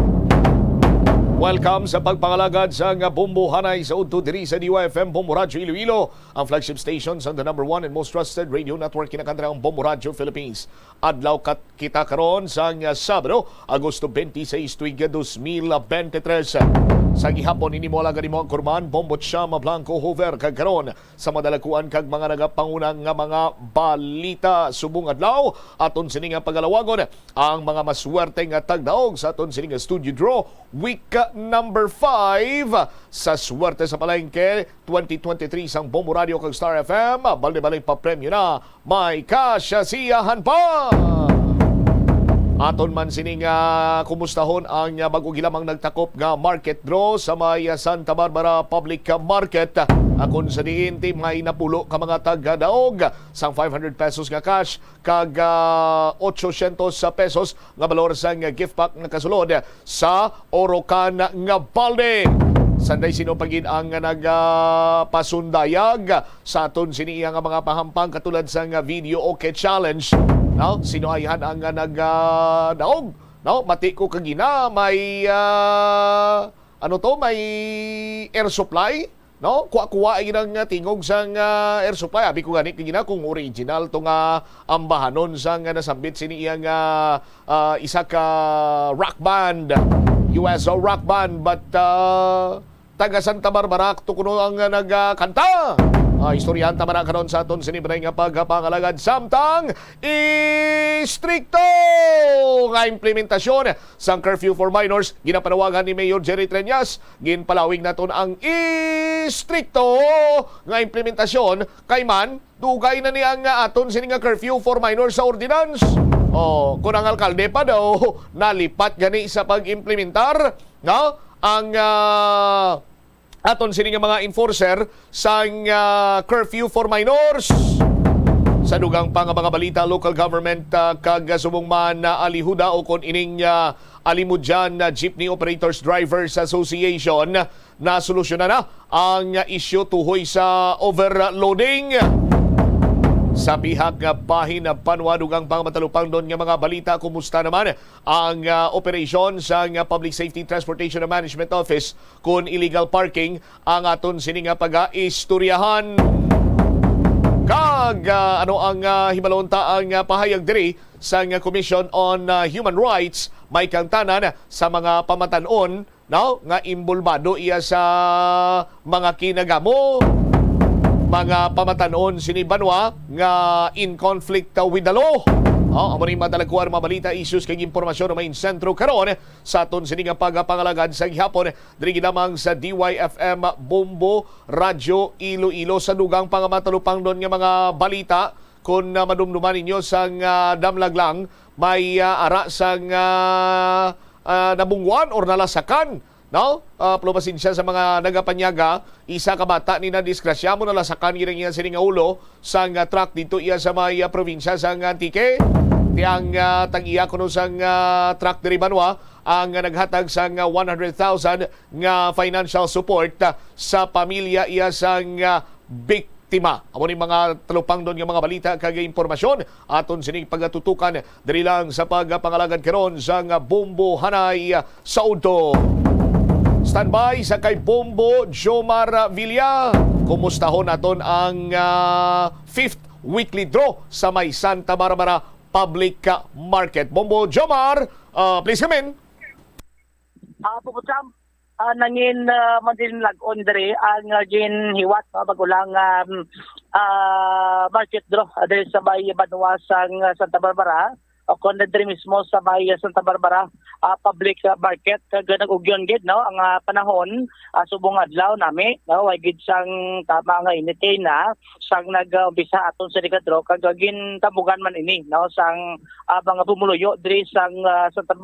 Welcome sa pagpangalagad sa Bombo Hanay sa Udto diri sa DYFM Bombo Radio Iloilo, ang flagship station sa the number 1 and most trusted radio network kinakantara ang Bombo Radio Philippines. Adlaw kita karon sa Sabado, Agosto 26, tuiga 2023. Sa gihapon ini mo alaga nimo ang kurman Bombo Chama Blanco Hover kag karon sa madalakuan kag mga nagapangunang nga mga balita subong adlaw aton sini nga pagalawagon ang mga maswerte nga tagdaog sa aton sini nga studio draw week number 5 sa Swerte sa Palengke 2023 sang Bombo Radio kag Star FM. Balde-balay pa premyo na may kasyasiyahan pa. Aton man sining kumustahon ang bago gilamang nagtakop nga market draw sa may Santa Barbara Public Market. Akon sa diin team may napulo ka mga taga-daog sang 500 pesos nga cash kag 800 pesos nga balor sang gift pack nga kasulod sa Orocan nga balde. Sanday sino pagin ang nagpasundayag sa aton siniya nga mga pahampang katulad sa video okay challenge. No, sino ayhan ang nagdaog? No, mati ko kagina may may air supply, no? Kuha ay nang tingog sang air supply. Abi ko gani kagina kung original to nga ambahanon sang nasambit siniya nga isa ka rock band, USO rock band, but taga Santa Barbara to kuno ang nagkanta. Istoryahan tama na karon sa aton sinibray nga pagpangalagad samtang istrikto nga implementasyon sang curfew for minors ginapanawagan ni Mayor Jerry Treñas. Ginpalawig naton ang istrikto nga implementasyon kay man dugay na niya nga aton sini nga curfew for minors sa ordinance. Kung ang alkalde pa daw nalipat gani sa pag-implementar, no? Ang aton sini nga mga enforcer sang curfew for minors. Sa dugang pa nga mga balita, local government kag sumungman na alihuda o kon ining alimudyan na Jeepney Operators Drivers Association na solusyonan na ang issue tuhoy sa overloading. Sa pihak nga bahin na panwadugang pangmatalupang doon nga mga balita, kumusta naman ang operasyon sa Public Safety Transportation and Management Office kung illegal parking ang aton sining pag-istoryahan. Kag ano ang himalonta ang pahayag diri sa Commission on Human Rights, may kangtanan sa mga pamatanon nga imbulbado iya sa mga kinagamo, mga pamatanon sini Banwa nga in conflict with the law. Amo rin madalakuan mga balita, issues kay impormasyon na may sentro karon sa aton sini nga pagpangalagad sa gihapon diri ginamang sa DYFM Bombo Radyo Iloilo. Sa dugang pangamatalupang doon nga mga balita, kung madumduman ninyo sang damlag lang, may ara sang nabungwan or nalasakan. No? Plumasin siya sa mga nagapanyaga, isa ka bata ni na disgrasya mo nalasakan giring iya sining ulo sang truck dito iya sa may probinsya sang Antique. Tiyang tag-iya kuno sang truck diri Banwa ang naghatag sang 100,000 nga financial support sa pamilya iya sang biktima. Amo ni mga talupang doon nga mga balita kag impormasyon aton sining pagatutukan diri lang sa pagpangalagad karon sang Bombo Hanay sa Udto. Standby sa kay Bombo Jomar Villa. Kumustahon naton ang 5th weekly draw sa may Santa Barbara Public Market. Bombo Jomar, please come in. Puputsam, nangin mandin lag-on dere ang gin hiwat bagulang market draw dere sa may Banwa sang Santa Barbara. O kung nadiri mismo sa may Santa Barbara public market, kaganag ugyon gid no ang panahon subong adlaw nami no way gid sang tama nga inite na sang nag-umpisa aton sa ligadro kag gin tabugan man ini no sang mga bumuluyo diri sang Santa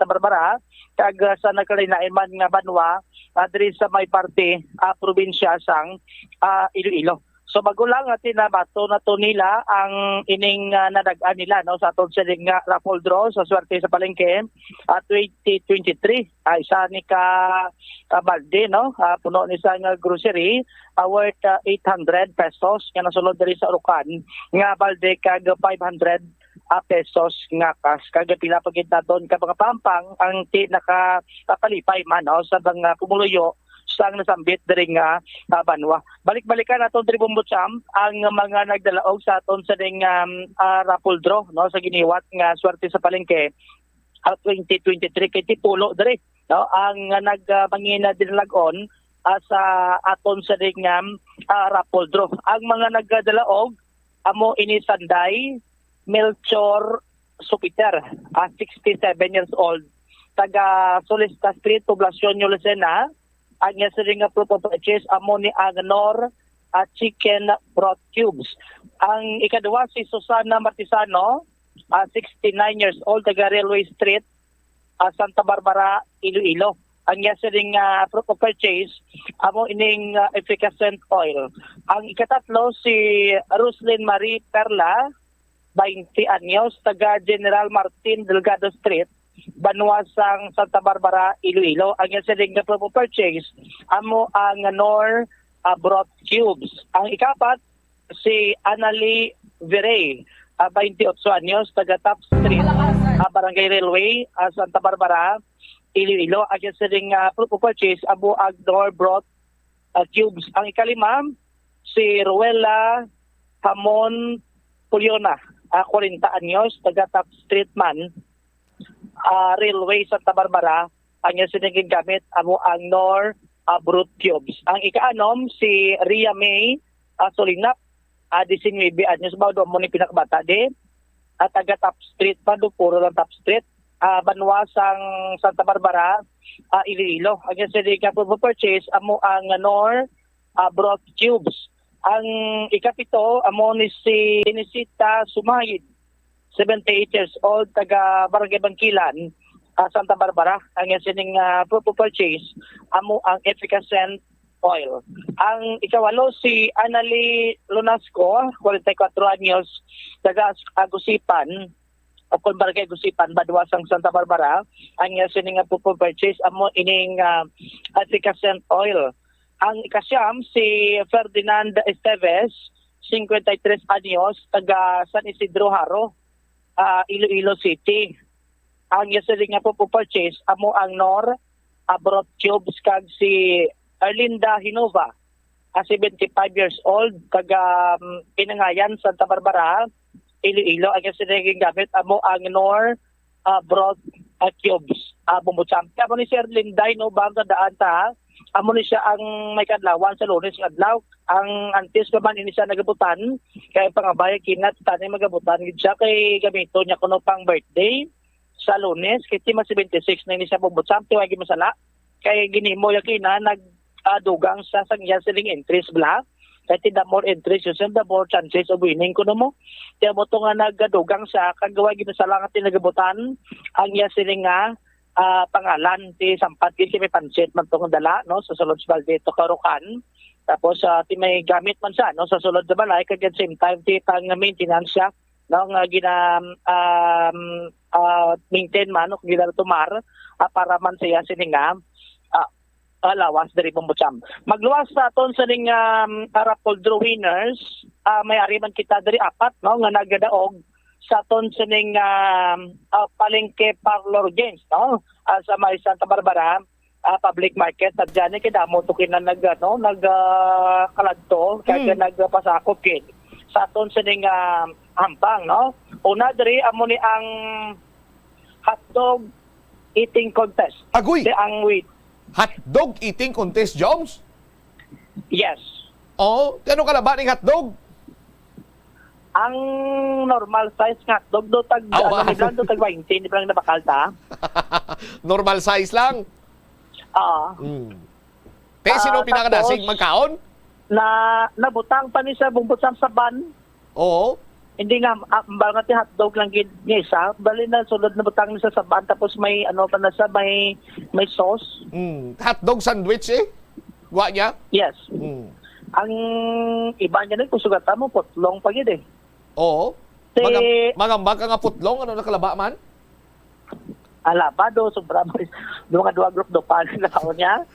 Barbara kag sa nagkalain man nga Banwa diri sa may parte probinsya sang Iloilo. So bagulang atin na bato na to nila ang ining nadagaan nila no sa atong siling raffle draw sa swerte sa palengke 2023 isa ni ka balde no puno ni sa grocery worth 800 pesos nga nasulod diri sa Urukan nga balde kag 500 pesos nga cash kag pila pagit naton ka mga pampang ang nakapalipay man no sa mga pumuluyo sang nasambit diri nga Banwa. Balik-balikan aton diri Bombotsam ang mga nagdalaog sa aton sa ding raffle draw no sa giniwat nga swerte sa palengke 2023 kay tipulo diri no ang nagmangina dinalagon sa aton sa ding raffle draw. Ang mga nagdalaog amo ini Sanday Melchor Supiter 67 years old, taga Solista Street, Poblacion Lucena. Ang siling proof of purchase amo ni Agnor chicken broth cubes. Ang ikaduwa si Susana Martisano 69 years old, taga Railway Street, Santa Barbara, Iloilo. Ang siling proof of purchase amo ining efficacent oil. Ang ikatatlo si Roslyn Marie Perla 20 anyos, taga General Martin Delgado Street, Banwa sang Santa Barbara, Iloilo. Ang siling na proof of purchase amo ang Nor broth cubes. Ang ikapat si Anali Virey 28 anyos, taga Top Street, Barangay Railway, Santa Barbara, Iloilo. Ang siling proof of purchase amo ang Nor broth cubes. Ang ikalima si Ruela Hamon Puliona 40 anyos, taga Top Street man, Railway Santa Barbara. Ang siniging gamit amo ang Nor broth cubes. Ang ikaanom si Ria May Solinap 19 anyos, bawdo mo ni pinakabata di at taga Top Street pa do puro lang Top Street, Banwa sang Santa Barbara, Iloilo. Ang siniging purchase amo ang Nor broth cubes. Ang ikapito amo ni si Inisita Sumayid 78 years old, taga Barangay Bangkilan, Santa Barbara. Ang sining proof of purchase amo ang efficacent Oil. Ang ikawalo si Annalie Lunasco, 44 anyos, taga Agusipan, o kung barangay Agusipan, Badwasang Santa Barbara. Ang sining purchase amo ining efficacent oil. Ang ikasyam si Ferdinand Esteves, 53 anyos, taga San Isidro Haro, Iloilo City. Ang sining purchase amo ang Nor Abrot Cubes kag si Erlinda Hinova, 75 years old, taga Pinangayan, Santa Barbara, Iloilo. Ang siniging gamit amo ang Nor Broad Cubes. Bumutsamp. Amo ni Sir Erlinda Hinova ang daan ta. Amo ni siya ang may kadlawan sa Lunes ng adlaw. Ang antes naman ini siya nagabutan kay pangabay kinat tanay magabutan gid siya kay gamito niya kuno pang birthday sa Lunes kay tima 76 na ini siya bumutsamp tiwagi masala kay ginimo yakina dugang sa sangya siling entries bla kaya the more entries yun the more chances of winning kuno mo kaya mo to nga nagdugang sa kagawa gina sa lang at nagabutan ang ya siling nga pangalan ti sampat kasi may pansit man tong dala no sa sulod sa balde to Karukan tapos ti may gamit man siya no sa sulod sa balay kag at same time ti pang maintenance siya no nga gina maintain man no gina tumar para man siya sininga lawas dari pembucam. Magluwas sa aton sa ning Rapol Draw winners, may ari man kita dari apat no nga nagadaog sa aton sa ning palengke parlor games no sa may Santa Barbara public market at dyan kay damo to kinan kaladto kaya nagpasakop kid sa aton sa ning hampang no. Una dari amo ni ang hotdog eating contest. Agoy. Ang wait. Hotdog eating contest, Joms? Yes. Oo. Ano kalaban ng hotdog? Ang normal size nga hotdog do tag do tag 20 di ba lang nabakalta? Normal size lang. Sino pinakadasig magkaon? Nabutang pa ni sa bumbutsam sa ban. Oo. Hindi nga bangat yung hotdog lang gid niya isa. Bali na sulod na butang niya sa ban tapos may pa na sa may sauce. Hotdog sandwich Wa niya? Yes. Ang iba niya rin kung sugatan mo putlong pa gid Oo. Magambag ka nga putlong ano nakalaba man? Alaba do sobra mo. Mga duwa group do pa na kaon niya.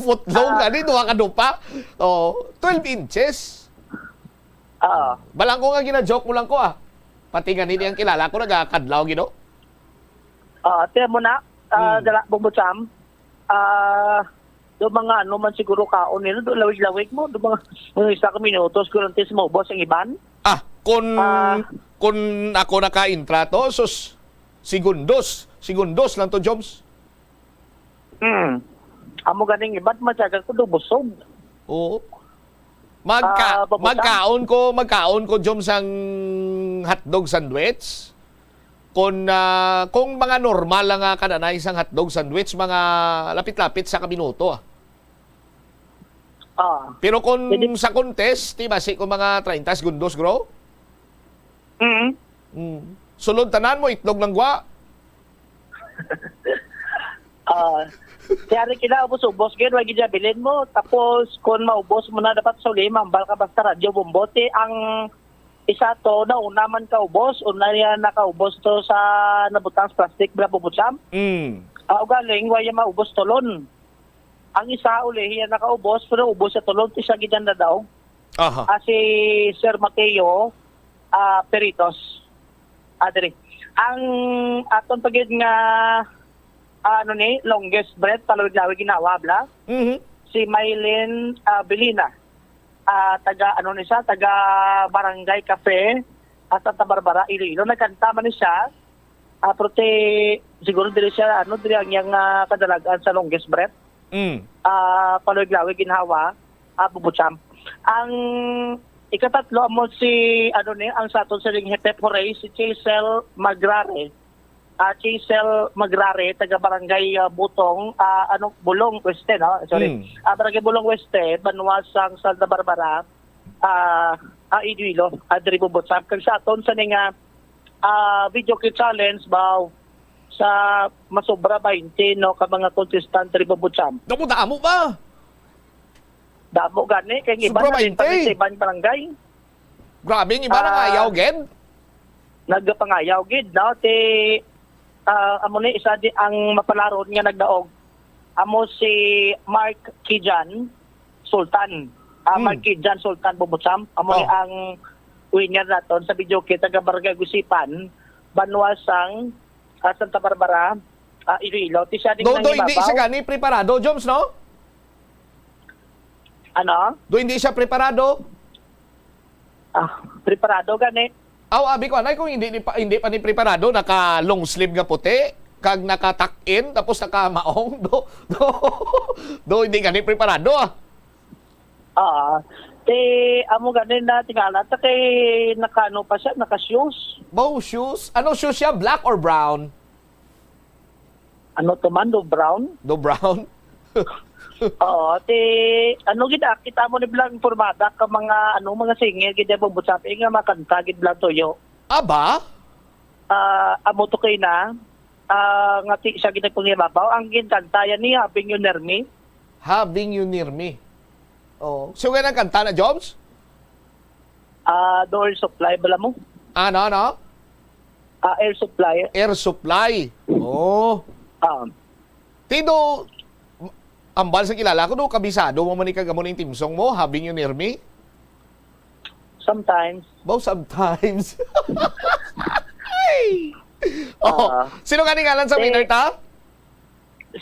Putlong duwa ka do pa. 12 inches. Balang ko nga gina-joke mo lang ko Pati nga nini ang kilala ko nagkakadlaw gino. Tiyan mo na, dala bumbutsam. Do mga ano man siguro kaon nila, do lawig-lawig mo, do mga isa ka minutos, kurantis mo, boss, ang iban. Kung ako naka-intra to, sus, segundos lang to, Joms. Amo ganing iban, matyagal ko do busog. Oo. Magkaon ko Joms ang hotdog sandwich. Kung mga normal lang kananay isang hotdog sandwich, mga lapit-lapit sa kaminuto. Pero kung sa contest, basi ko mga 30 segundos, bro. Sulod tanan mo, itlog lang gwa. Kaya rin kinaubos-ubos gid wag gid bilin mo tapos kung maubos mo na dapat sa lima ambal ka basta radyo bombote ang isa to na una man kaubos una niya nakaubos to sa nabutang plastic bla bubutsam galing waya maubos tolon ang isa uli hiya nakaubos pero ubos sa tolon ti sa gidan na daw si Sir Mateo Peritos adre ang aton pagid nga longest bread, talawig-lawig ginawa, bla. Si Maylin Belina. Taga Barangay Cafe, Santa Barbara, Iloilo. Nagkanta man siya. Pero siguro dili siya, dili ang yang kadalagan sa longest bread. Talawig-lawig ginawa, bubutsam. Ang ikatatlo mo si, ang saton sa ring Hepep Horay, si Chisel Magrare. Chisel Magrare, taga Barangay Butong, Bulong Weste, no? Barangay Bulong Weste, Banwasang Santa Barbara, Iloilo, Adri Bubutsam. Kag sa aton sa nga video kit challenge, sa masobra 20 no ka mga contestant ri Bambutsam. Damo ba? Damo gani kay iba Sobra na rin 20? sa ibang barangay. Grabe, yung iba na ayaw, Ged. Nagpangayaw gid no ti amo ni isa di ang mapalaron nga nagdaog. Amo si Mark Kijan Sultan. Mark Kijan Sultan Bambutsam. Amo ni ang winner naton sa video kita taga Barangay Gusipan, Banwasang Santa Barbara, Iloilo. Ti siya ding Hindi siya gani preparado, Joms, no? Ano? Hindi siya preparado. Preparado gani. Abi ko anay kung hindi pa ni preparado, naka long sleeve nga puti, kag naka tuck-in tapos naka maong do hindi gani preparado Amo ganin na tingala ta kay nakano pa siya, naka-shoes. Shoes? Ano shoes siya? Black or brown? Ano to man, do brown? Do brown? Ano gid kita mo ni blang formada ka mga mga singer gid Bambutsam nga makanta gid blang toyo. Aba? Amo to kay na nga ti siya gid pangibabaw ang ginkantayan niya Having You Near Me. Having You Near Me. Oh, so ganang kanta na, Jobs? Door Supply bala mo. Ano? Air Supply. Air Supply. Oh. Tido, ambal sa kilala ko, kabisado mo manikag mo ng timsong mo, Having You Near Me? Sometimes. Sometimes. Sino nga ngalan sa winner ta?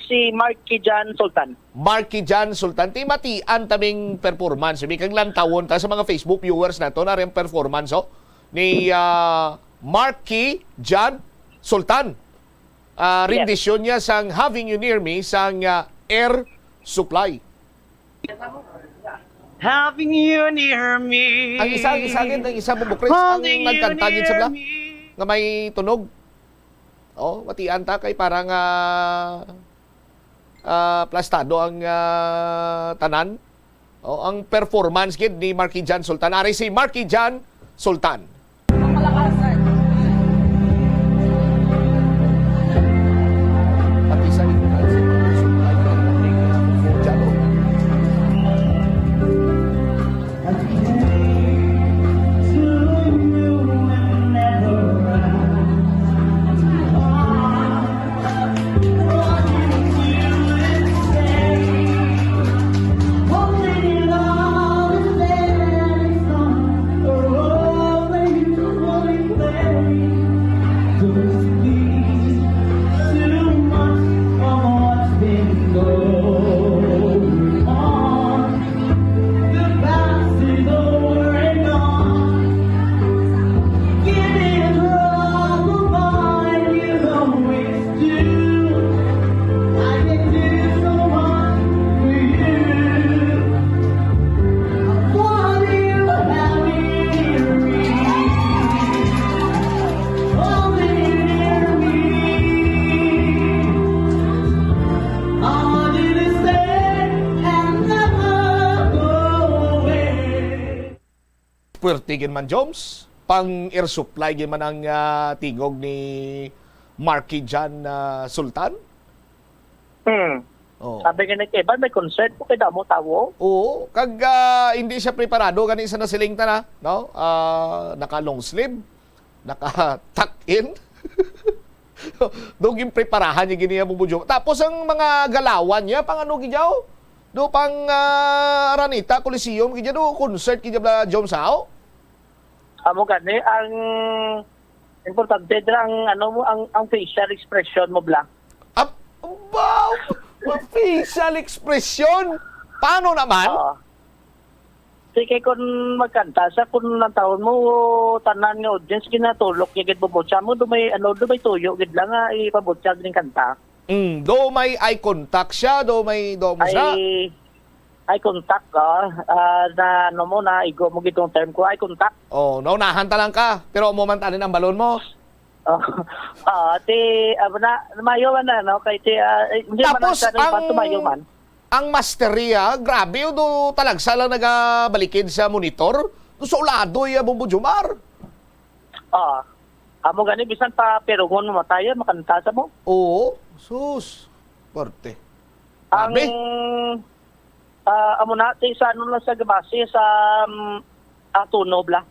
Si Mark Kijan Sultan. Mark Kijan Sultan. Timatian taming performance. Bikang lantawon ta sa mga Facebook viewers na to na rin performance ni Mark Kijan Sultan. Rendition niya sang Having You Near Me sang Air Supply. Having you near me. Ang isa bubukris ang nagkantagin sa bla nga may tunog. Matian ta kay parang plastado ang tanan. Ang performance gid ni Marky Jan Sultan. Ari si Marky Jan Sultan. Pati sa puwertigin man, Joms. Pang air supply gin man ang tingog ni Marky Jan Sultan. Sabi nga nag-iba, may concert po kay damo tawo. Oo. Kag hindi siya preparado, gani sa nasilingta na. No? Naka long sleeve. Naka tuck-in. Duging preparahan niya giniya mo budyo. Tapos ang mga galawan niya, pang ano gijaw? Do pang Araneta Coliseum kaya do concert kaya bla Jomsao. Amo gani ang importante dira ang facial expression mo bla. Wow! Facial expression. Paano naman? Sige kung magkanta sa kung ng taon mo tanan nga audience ginatulok gid bobotsa mo do may tuyo gid lang nga ipabotsa din kanta. Do may eye contact siya, do mo siya. Eye contact na na igo mo gitong term ko eye contact. Naunahan ta lang ka, pero momentan ang balon mo. Mayo na no kay hindi tapos man ang masteria, grabe do talagsa lang nagabalikid sa monitor. Do sa ulado ya Bombo Jumar. Amo gani bisan pa perungon mo matayo makanta sa mo. Oo. Sus. Porte. Ang Grabe. amo na sa ano lang sa gabase sa tunog la.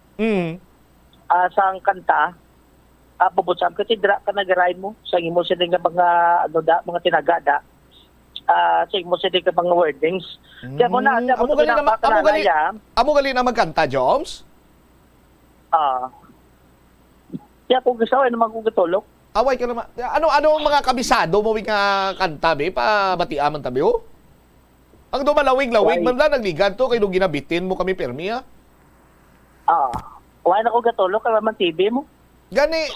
Sa ang kanta. Pabutsam kasi dira ka nagaray mo sa imo sila nga mga mga tinagada. Sa imo sila nga mga wordings. Kaya mo na Amo gali na magkanta, Joms? Kaya kung gusto ay naman kong gitulok. Away ka naman. Ano ang mga kabisado mo nga kanta, be? Pabatiaman tabi, oh? Ang dumalawig-lawig, man lang, nagligan to, kayo nung ginabitin mo kami permi, ha? Wala na kong gitulok, kaya man TV mo. Gani,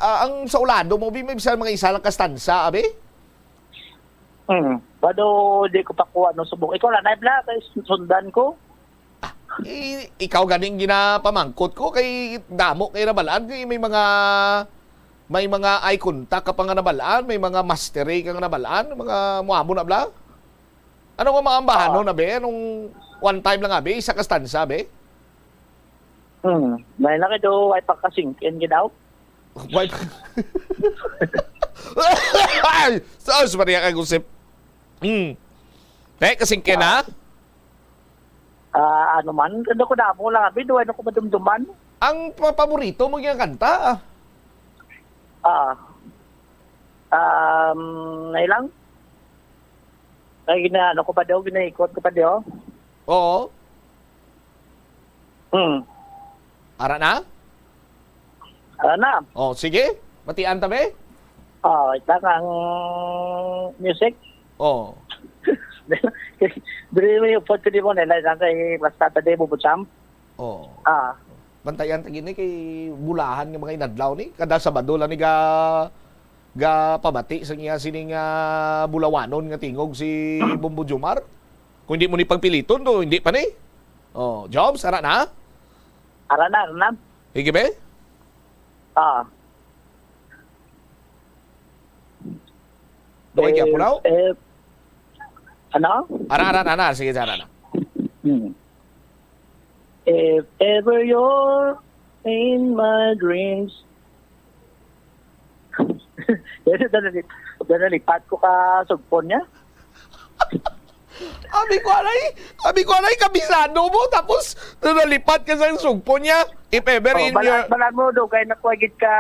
ang sa ulado mo, may bisa mga isa lang kastansa, abe? Bado, di ko pa kuha no subok. Ikaw na, naibla, kay sundan ko. Ikaw ganing ginapamangkot ko kay damo kay nabalaan kay may mga eye contact ka pa nga nabalaan, may mga mastery ka nga nabalaan, mga muamo na bla. Ano nga mga ambahan no na be nung one time lang abe isa ka stanza be? May laki do ay pagkasingkin gidaw. Why? Sos Maria kay gusip. Kasingkin na? Ano man, ganda ko na mo lang abi, do ano ko madumduman. Ang paborito mo yung kanta? Nailang? Ay, ano ko pa daw, ginaikot ko pa daw. Oo. Ara na? Ara na. Oh, sige. Matian tabi? Ito ang music. Oh. Dili mo yung photo di mo nila kay basta tadi bubutsam. Oh. Bantayan tagini kay bulahan nga mga inadlaw ni kada Sabado lang ni ga pabati sa niya sining bulawanon nga tingog si Bombo Jomar. Kung hindi mo ni pagpiliton do, hindi pa ni. Oh, Jobs, ara na? Ara na. Sige be? Doy kaya po raw? Ano? Ara. Sige, ara na. If ever you're in my dreams. Nalipat ko ka sugpon niya. Abi ko alay kabisado mo tapos nalipat ka sa sugpon niya. If ever in your Balaan mo do kay nakuwagid ka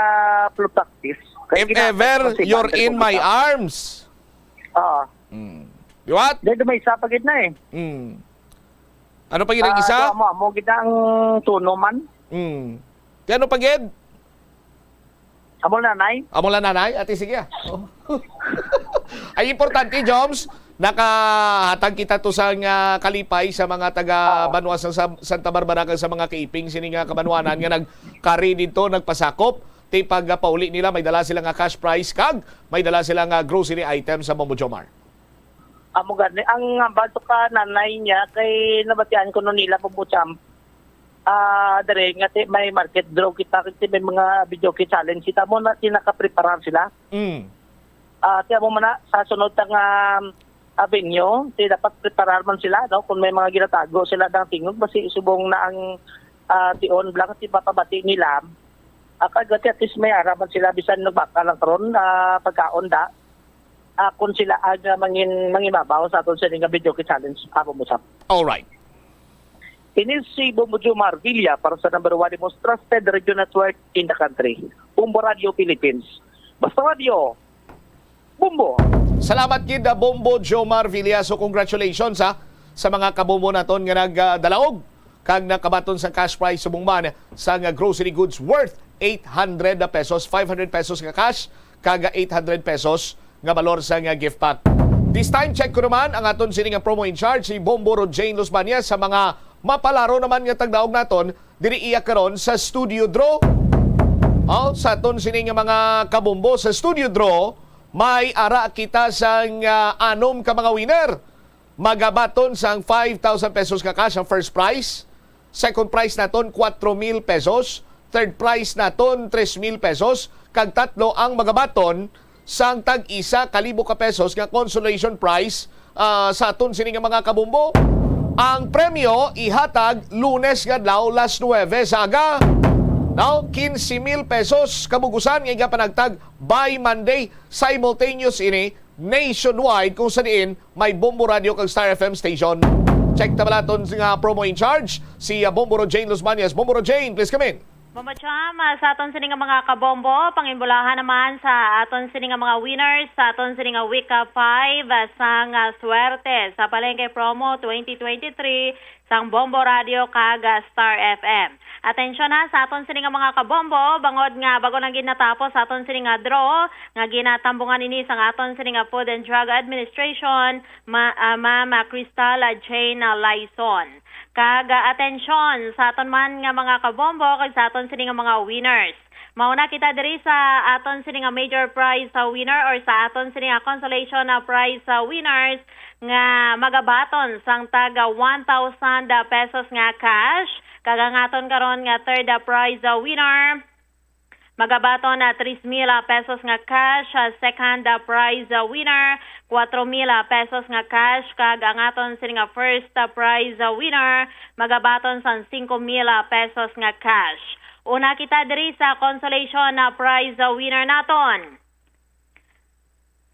flu practice. If ever you're in my arms. What? Dito may isa pa gid na Ano pa gid ang isa? Mo gid ang tuno man. Kano pa gid? Amo nanay. Amo la nanay, ati sige. Ay importante, Joms, nakahatag kita to sa kalipay sa mga taga Banuas ng Santa Barbara kag sa mga kaiping sini nga kabanwanan nga nagkari dito, nagpasakop. Ti pag pauli nila may dala sila nga cash prize kag may dala sila nga grocery item sa Bombo Jomar. Amo gani ang bato ka nanay niya kay nabatian ko no nila pabutsam. Dere nga may market draw kita kasi may mga video kit challenge kita mo na tinaka-prepare sila. Tiya mo man sa sunod nga avenue, dapat prepare man sila no kung may mga ginatago sila ng tingog basi subong na ang tion blank ti papabati nila. Kagati at least may araman sila bisan nagbaka lang karon pagkaon da. Kung sila aga mangibabaw sa aton sa nga video kit challenge amo mo sa. All right. Ini si Bombo Jomar Villa para sa number 1 most trusted radio network in the country. Bombo Radio Philippines. Basta Radio. Bombo. Salamat kid Bombo Jomar Villa. So congratulations sa mga kabombo naton nga nagdalaog kag nakabaton sa cash prize subong man sa nga grocery goods worth 800 pesos, 500 pesos nga cash kag 800 pesos nga balor sa nga gift pack. This time check ko naman ang aton sini nga promo in charge si Bombo Jane Luzmania sa mga mapalaro naman nga tagdaog naton diri iya karon sa studio draw. Sa aton sini nga mga kabombo sa studio draw may ara kita sang anom ka mga winner. Magabaton sang 5,000 pesos ka cash ang first prize. Second prize naton 4,000 pesos. Third prize naton 3,000 pesos. Kag tatlo ang magabaton sang tag-isa kalibo ka pesos nga consolation prize sa aton sini nga mga kabombo. Ang premyo ihatag Lunes nga adlaw las 9 sa aga. Now, 15,000 pesos kabugusan nga panagtag by Monday simultaneous ini nationwide kung saan may Bombo Radio kag Star FM station. Check tabalaton nga promo in charge si Bomboro Jane Luzmanias. Bomboro Jane, please come in. Bombo Cham, sa aton sini nga mga kabombo, pangimbulahan naman sa aton sini nga mga winners, sa aton sini nga week 5 sang swerte sa Palengke Promo 2023 sang Bombo Radio kag Star FM. Atensyon ha, sa aton sini nga mga kabombo, bangod nga bago nang ginatapos sa aton sini nga draw, nga ginatambungan ini sang aton sini nga Food and Drug Administration, Ma'am Crystal Jane Lyson. Kaga atensyon sa aton man nga mga kabombo kag sa aton sini nga mga winners. Mauna kita diri sa aton sini nga major prize sa winner or sa aton sini nga consolation prize sa winners nga magabaton sang taga 1,000 pesos nga cash. Kagangaton karon nga third prize winner magabaton na 3,000 pesos nga cash. Second prize winner 4,000 pesos nga cash. Kag ang aton sini nga first prize winner magabaton sa 5,000 pesos nga cash. Una kita diri sa consolation prize winner naton.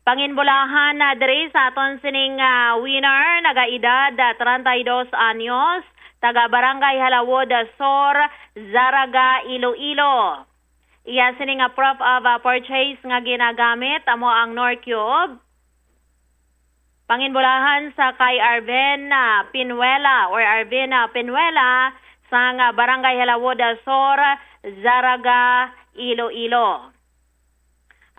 Panginbulahan na diri sa aton sining winner nagaedad 32 anyos, taga Barangay Halawod Sur, Zaraga, Iloilo. Iya sini nga proof of purchase nga ginagamit amo ang Norcube. Panginbulahan sa kay Arvin Pinuela or Arvin Pinuela sa nga Barangay Halawod Sur, Zaraga, Iloilo.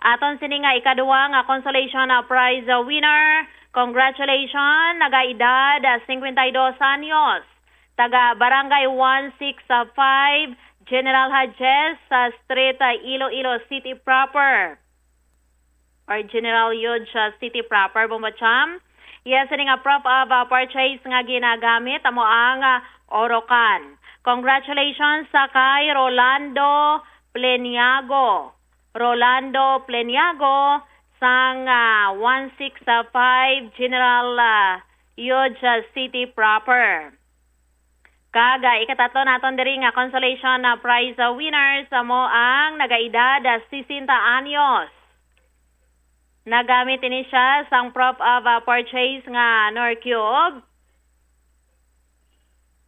Aton sini nga ikaduwa nga consolation prize winner. Congratulations, nagaedad 52 anyos. Taga Barangay 165 General Hodges sa Street Iloilo City proper. Or General Hodges City proper, Bombo Cham. Yes, ini nga proof of purchase nga ginagamit amo ang Orocan. Congratulations sa kay Rolando Pleniago. Rolando Pleniago sang 165 General Hodges City proper. Kaga ikatatlo naton diri nga consolation prize winners mo ang nagaedad 60 anyos. Nagamit ini siya sang proof of purchase nga Norcube.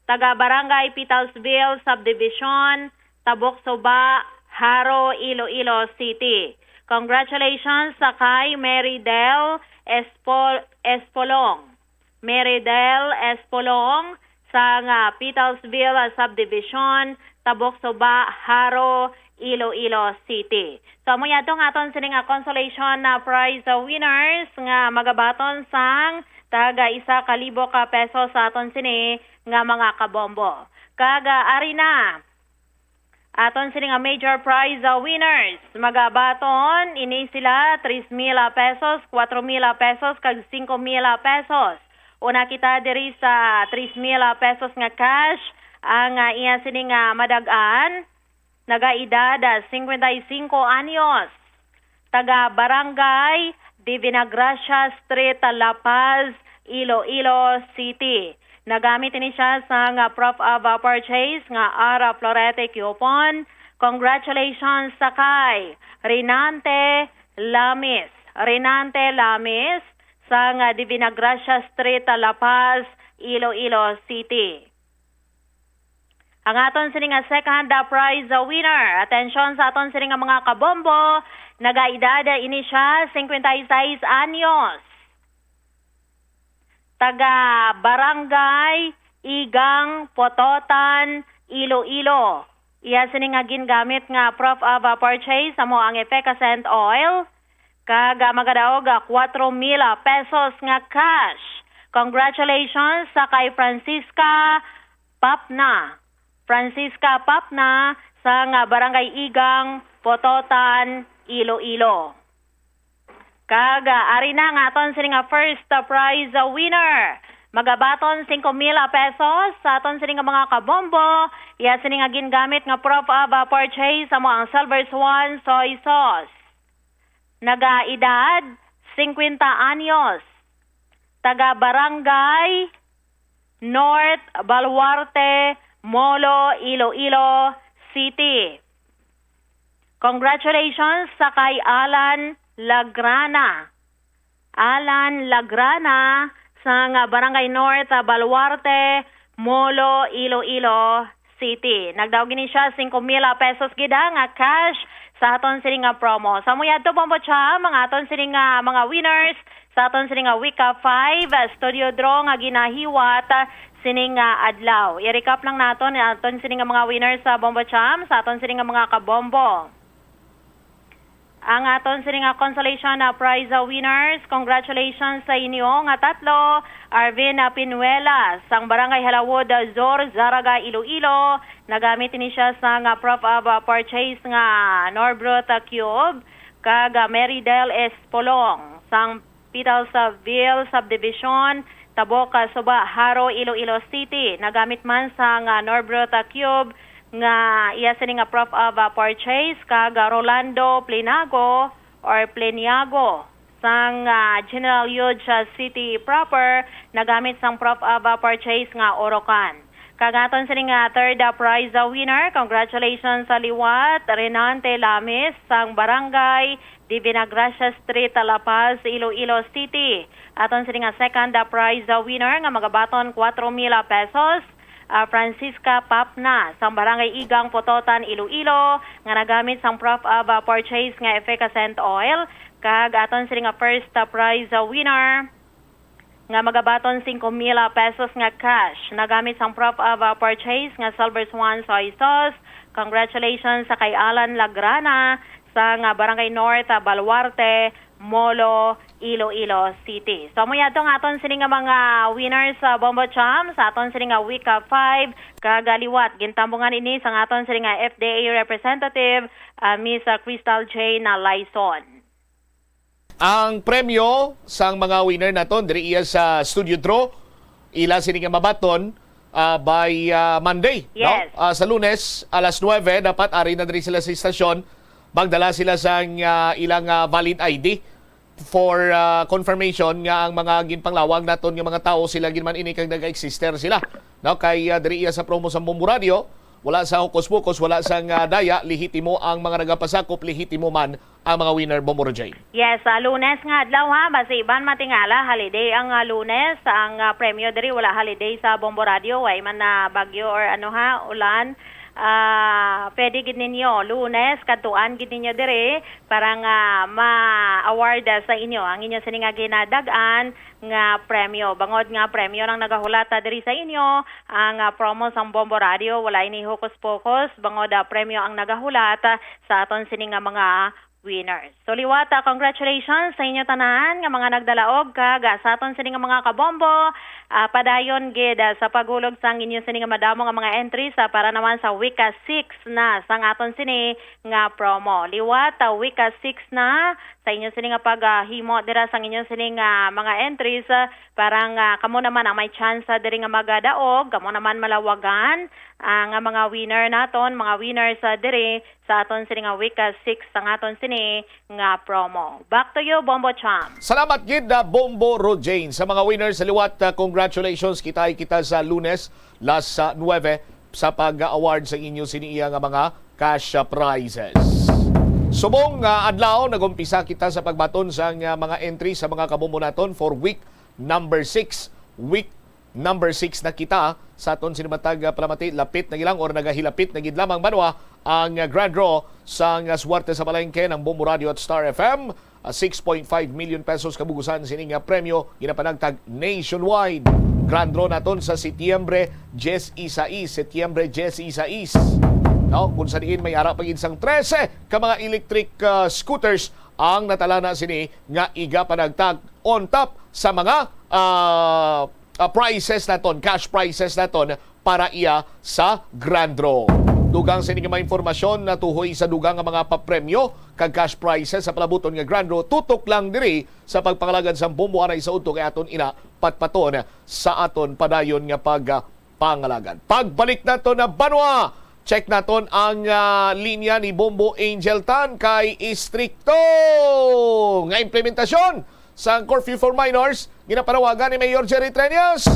Taga Barangay Pitalsville Subdivision, Tabok Suba, Haro, Iloilo City. Congratulations sa kay Marydel Espolong. Marydel Espolong sa Pitalsville Subdivision, Tabok Suba, Haro, Iloilo City. So mo yadtong aton sini nga consolation prize winners nga magabaton sang taga 1,000 ka pesos sa aton sini nga mga kabombo. Kaga ari na aton sini nga major prize winners magabaton ini sila 3,000 pesos, 4,000 pesos kag 5,000 pesos. Una kita diri sa 3,000 pesos nga cash ang iya sini nga madagan nagaedad 55 anyos. Taga Barangay Divina Gracia Street, La Paz, Iloilo City. Nagamit ini siya sa nga proof of purchase nga Ara Florete Coupon. Congratulations sa kay Renante Lamis. Renante Lamis sa nga Divina Gracia Street, La Paz, Iloilo City. Ang aton sini nga second prize winner. Atensyon sa aton sini nga mga kabombo. Nagaedad ini siya 56 anyos. Taga Barangay Igang, Pototan, Iloilo. Iya sini nga gingamit nga proof of purchase amo ang effervescent oil. Kaga magadaog 4,000 pesos nga cash. Congratulations sa kay Francisca Papna. Francisca Papna sa nga Barangay Igang, Pototan, Iloilo. Kaga ari na nga aton sini nga first prize winner. Magabaton 5,000 pesos sa aton sini nga mga kabombo. Iya sini nga gingamit nga proof of purchase amo ang Silver Swan soy sauce. Nagaedad 50 anyos. Taga Barangay North Baluarte, Molo, Iloilo City. Congratulations sa kay Alan Lagrana. Alan Lagrana sa Barangay North, Baluarte, Molo, Iloilo City. Nagdawgin siya 5,000 pesos gida nga cash sa aton sini nga promo. Sa muya to bombo cha mga aton sini nga mga winners sa aton sini nga Wika 5 studio draw nga ginahiwat sini nga adlaw. I-recap lang naton aton sini nga mga winners sa Bombo Cham sa aton sini nga mga kabombo. Ang aton sini nga consolation prize winners, congratulations sa inyo nga tatlo. Arvin Pinuela sang Barangay Halawod, Zor, Zaraga, Iloilo. Nagamit ni siya sa nga proof of purchase nga Norbrot Cube. Kag Marydel Espolong sang Petalsville Subdivision, Tabok, Suba, Haro, Iloilo City. Nagamit man sa nga Norbrot Cube nga iya sini nga proof of purchase kag Rolando Plinago or Pleniago sang General Yuge City proper. Nagamit sang proof of purchase nga Orocan. Kagaton sini nga third prize winner, congratulations sa liwat Renante Lamis sang Barangay Divina Gracia Street, La Paz, Iloilo City. Aton sini nga second prize winner nga magabaton 4,000 pesos. Francisca Papna sa Barangay Igang, Pototan, Iloilo nga nagamit sang proof of purchase nga efficacent oil. Kag aton sila nga first prize winner nga magabaton 5,000 pesos nga cash. Nagamit sang proof of purchase nga Silver Swan soy sauce. Congratulations sa kay Alan Lagrana sa nga Barangay North, Baluarte, Molo, Iloilo City. So mo yadtong aton sini nga mga winners sa Bombo Cham sa aton sini nga Wika 5 kagaliwat gintambungan ini sa aton sini nga FDA representative Miss Crystal J. Laison. Ang premyo sang mga winner naton diri iya sa studio draw ila sini nga mabaton by Monday. Yes. No? Sa Lunes alas 9 dapat ari na diri sila sa istasyon. Magdala sila sa ilang valid ID for confirmation nga ang mga ginpanglawag naton nga mga tao sila ginman ini kag naga-exister sila. No, kay diri iya sa promo sa Bombo Radio, wala sa hokus-pokus, wala sa daya, lehitimo ang mga nagapasakop, lehitimo man ang mga winner Bombo Jane. Yes, Lunes nga adlaw ha, basi iban matingala holiday ang Lunes, ang premyo diri wala holiday sa Bombo Radio, way man na bagyo or ano ha, ulan. Pwede gid ninyo Lunes katuan gid ninyo dire para nga ma-award sa inyo ang inyo sini nga ginadagan nga premyo. Bangod nga premyo nang nagahulata diri sa inyo ang promo sang Bombo Radio, wala ini hokus-pokus, bangod premyo ang nagahulata sa aton sini nga mga winners. So liwata, congratulations sa inyo tanan nga mga nagdalaog kag sa aton sini nga mga kabombo. Padayon gid sa paghulog sang inyo sini nga madamo nga mga entries para naman sa Wika 6 na sang aton sini nga promo. Liwata, Wika 6 na sa inyo sini nga paghimo dira sang inyo sini nga mga entries para nga kamo naman ang may chance diri nga magadaog, kamo naman malawagan nga mga winner naton, mga winners diri sa aton sini nga Wika 6 sang aton sini nga promo. Back to you, Bombo Cham. Salamat gid Bombo Jane sa mga winners sa liwat. Congratulations kita sa Lunes las 9 sa pag-award sa inyo siniya nga mga cash prizes. Subong adlaw nagumpisa kita sa pagbaton sa mga entry sa mga kabombo naton for week number 6. Week number 6 na kita sa aton sinimatag palamati lapit na gilang or nagahilapit na gid lamang banwa ang grand draw sa swerte sa palengke ng Bombo Radio at Star FM. 6.5 million pesos kabugusan sining premyo ginapanagtag nationwide. Grand draw naton sa Setyembre 10 Setyembre 10 no, kung sa diin may ara pagin sang 13 ka mga electric scooters ang natalana sini nga iga panagtag on top sa mga prizes naton, cash prizes naton para iya sa grand draw. Dugang sa mga informasyon na tuhoy sa dugang nga mga papremyo kag cash prizes sa palabuton nga grand draw, tutok lang diri sa pagpangalagad sa Bombo Anay sa udto kay aton ina patpaton sa aton padayon nga pagpangalagad. Pagbalik nato na Banwa, check naton ang linya ni Bombo Angel Tan kay istrikto nga implementasyon sa curfew for minors ginapanawagan ni Mayor Jerry Treñas.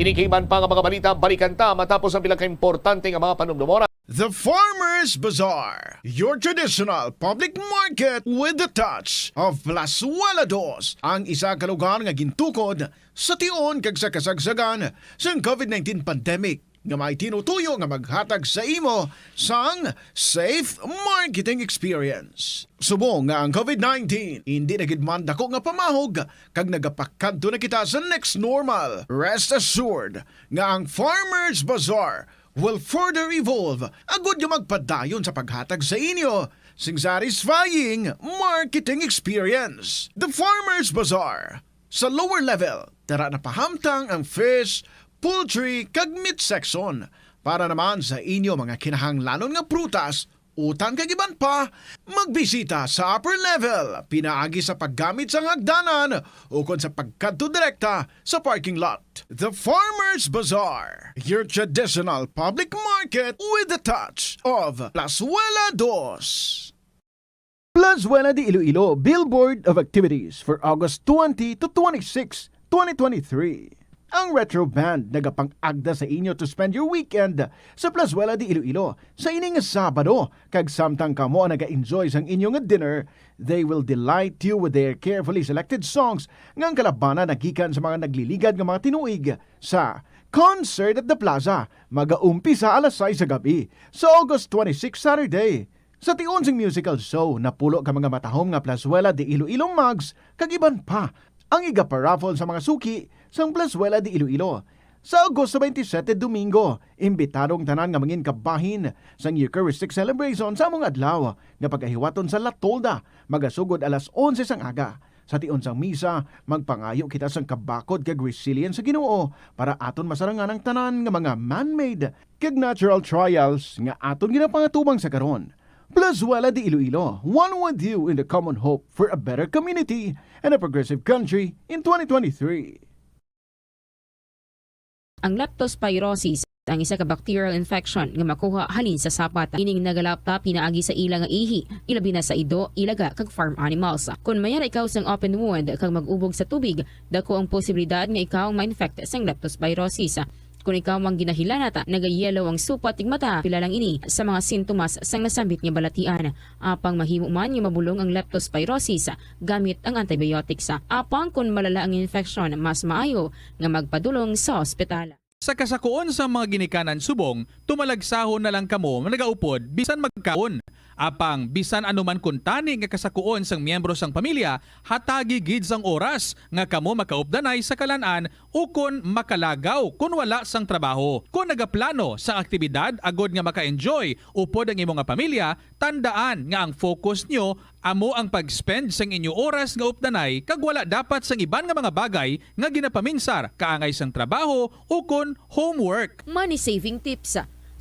Inikiman pa nga mga balita, balikan ta matapos ang pilang ka-importante nga mga panumdumora. The Farmer's Bazaar, your traditional public market with the touch of Plazuela Dos, ang isa ka lugar nga gintukod sa tion kag sa kasagsagan sa COVID-19 pandemic nga may tinutuyo nga maghatag sa imo sang safe marketing experience. Subong nga ang COVID-19 hindi na gid man dako nga pamahog kag nagapakadto na kita sa next normal. Rest assured nga ang Farmer's Bazaar will further evolve agud nga magpadayon sa paghatag sa inyo sing satisfying marketing experience. The Farmer's Bazaar. Sa lower level, tara na pahamtang ang fish, poultry, kag meat section para naman sa inyo mga kinahanglanon nga prutas, utang kag iban pa, magbisita sa upper level, pinaagi sa paggamit sa hagdanan o kon sa pagkadto direkta sa parking lot. The Farmer's Bazaar, your traditional public market with the touch of Plazuela Dos. Plazuela de Iloilo Billboard of Activities for August 20 to 26, 2023. Ang Retro Band nagapang-agda sa inyo to spend your weekend sa Plazuela de Iloilo sa ining Sabado. Kag samtang kamo naga-enjoy sang inyong dinner, they will delight you with their carefully selected songs ngang kalabana nagikan sa mga nagliligad nga mga tinuig sa Concert at the Plaza. Mag-aumpisa alas 6 sa gabi sa August 26 Saturday. Sa tionsing musical show, napulo ka mga matahom nga Plazuela de Iloilo mugs kag iban pa ang iga-paraffle sa mga suki sang Plazuela de Iloilo. Sa Agosto 27 Domingo, imbitadong tanan nga mangin kabahin sang Eucharistic celebration sa among adlaw nga pagahiwaton sa La Tolda, magasugod alas 11 sang aga. Sa tion sang misa, magpangayo kita sang kabakod kag resilience sa Ginoo para aton masarangan ang tanan nga mga man-made kag natural trials nga aton ginapangatubang sa karon. Plazuela de Iloilo, one with you in the common hope for a better community and a progressive country in 2023. Ang leptospirosis ang isa ka bacterial infection nga makuha halin sa sapat. Ining nagalapta pinaagi sa ila nga ihi, ilabi na sa ido, ilaga kag farm animals. Kung mayara ikaw sang open wound kag mag-ubog sa tubig, dako ang posibilidad nga ikaw ma-infect sang leptospirosis. Kung ikaw mang ginahilanata, nagayelo ang supa tig mata, pila lang ini sa mga sintomas sang nasambit nga balatian. Apang mahimo man nga mabulong ang leptospirosis gamit ang antibiotics. Apang kung malala ang infection, mas maayo nga magpadulong sa ospital. Sa kasakuon sa mga ginikanan subong, tumalagsahon na lang kamo nagaupod bisan magkaon. Apang bisan anuman kuntani nga kasakuon sang miyembro sang pamilya, hatagi gid sang oras nga kamo makaupdanay sa kalan-an o kon makalagaw kun wala sang trabaho. Kung nagaplano sa aktibidad agod nga maka-enjoy upod ang imong pamilya, tandaan nga ang focus nyo amo ang pag-spend sang inyo oras nga updanay kag wala dapat sang iban nga mga bagay nga ginapaminsar kaangay sang trabaho o kon homework. Money saving tips.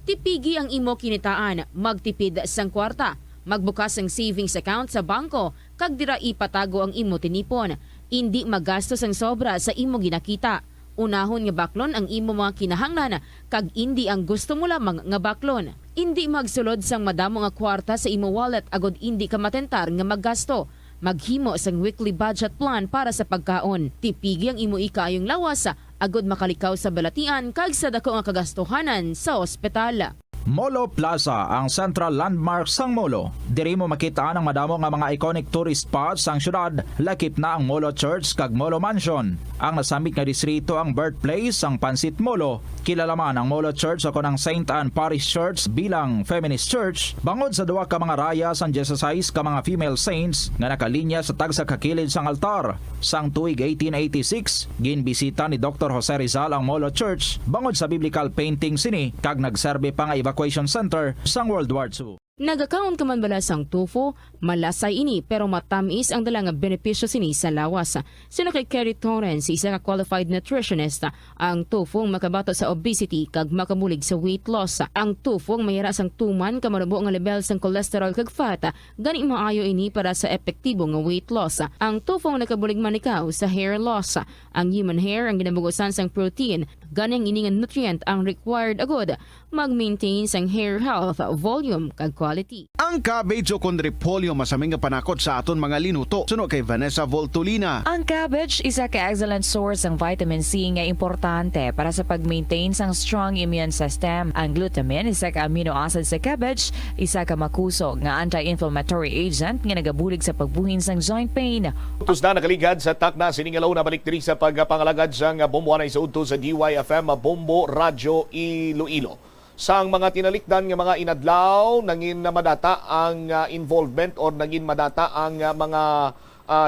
Tipigi ang imo kinitaan, magtipid sang kwarta, magbukas ang savings account sa bangko, kag dira ipatago ang imo tinipon. Hindi magastos ang sobra sa imo ginakita. Unahon nga baklon ang imo mga kinahanglan, kag hindi ang gusto mo lamang nga baklon. Hindi magsulod sang madamo nga kwarta sa imo wallet agod hindi ka matentar nga maggasto. Maghimo sang weekly budget plan para sa pagkaon. Tipigi ang imo ikayong lawas agod makalikaw sa balatian kag sa dako nga kagastuhanan sa ospital. Molo Plaza, ang central landmark sang Molo. Diri mo makita ang madamo nga mga iconic tourist spots sang syudad. Lakip na ang Molo Church kag Molo Mansion. Ang nasambit nga distrito ang birthplace sang Pansit Molo. Kilala man ang Molo Church o ang St. Anne Parish Church bilang feminist church. Bangod sa duwa ka mga raya sang 16 ka mga female saints nga nakalinya sa tagsa kakilid sang altar. Sang tuig 1886, ginbisita ni Dr. Jose Rizal ang Molo Church bangod sa biblical painting sini kag nagserbe pa nga evacuation center sang World War II. Nagakaon ka man bala sang tofu, malasay ini pero matamis ang dalang benepisyo sini sa lawas. Sino kay Kerry Torrens, isa ka qualified nutritionist, ang tofu makabato sa obesity kag makabulig sa weight loss. Ang tofu mayara sang tuman ka marubo nga level sang cholesterol kag fat, gani maayo ini para sa epektibo nga weight loss. Ang tofu nakabulig man ikaw sa hair loss. Ang human hair ang ginabugusan sang protein Ganang iningan nutrient ang required agod mag-maintain sang hair health, volume, kag quality. Ang cabbage o kon repolyo masaming nga panakot sa aton mga linuto. Suno kay Vanessa Voltolina. Ang cabbage isa ka excellent source ng vitamin C nga importante para sa pag-maintain sang strong immune system. Ang glutamine isa ka amino acid sa cabbage, isa ka makusog nga anti-inflammatory agent nga nagabulig sa pagbuhin sang joint pain. Utos na nakaligad sa takna siningalaw na balik diri sa pagpangalagad sang bomboanay sa udto sa DYFM Bombo Radyo Iloilo. Sang mga tinalikdan nga mga inadlaw nangin na madata ang involvement or nangin madata ang mga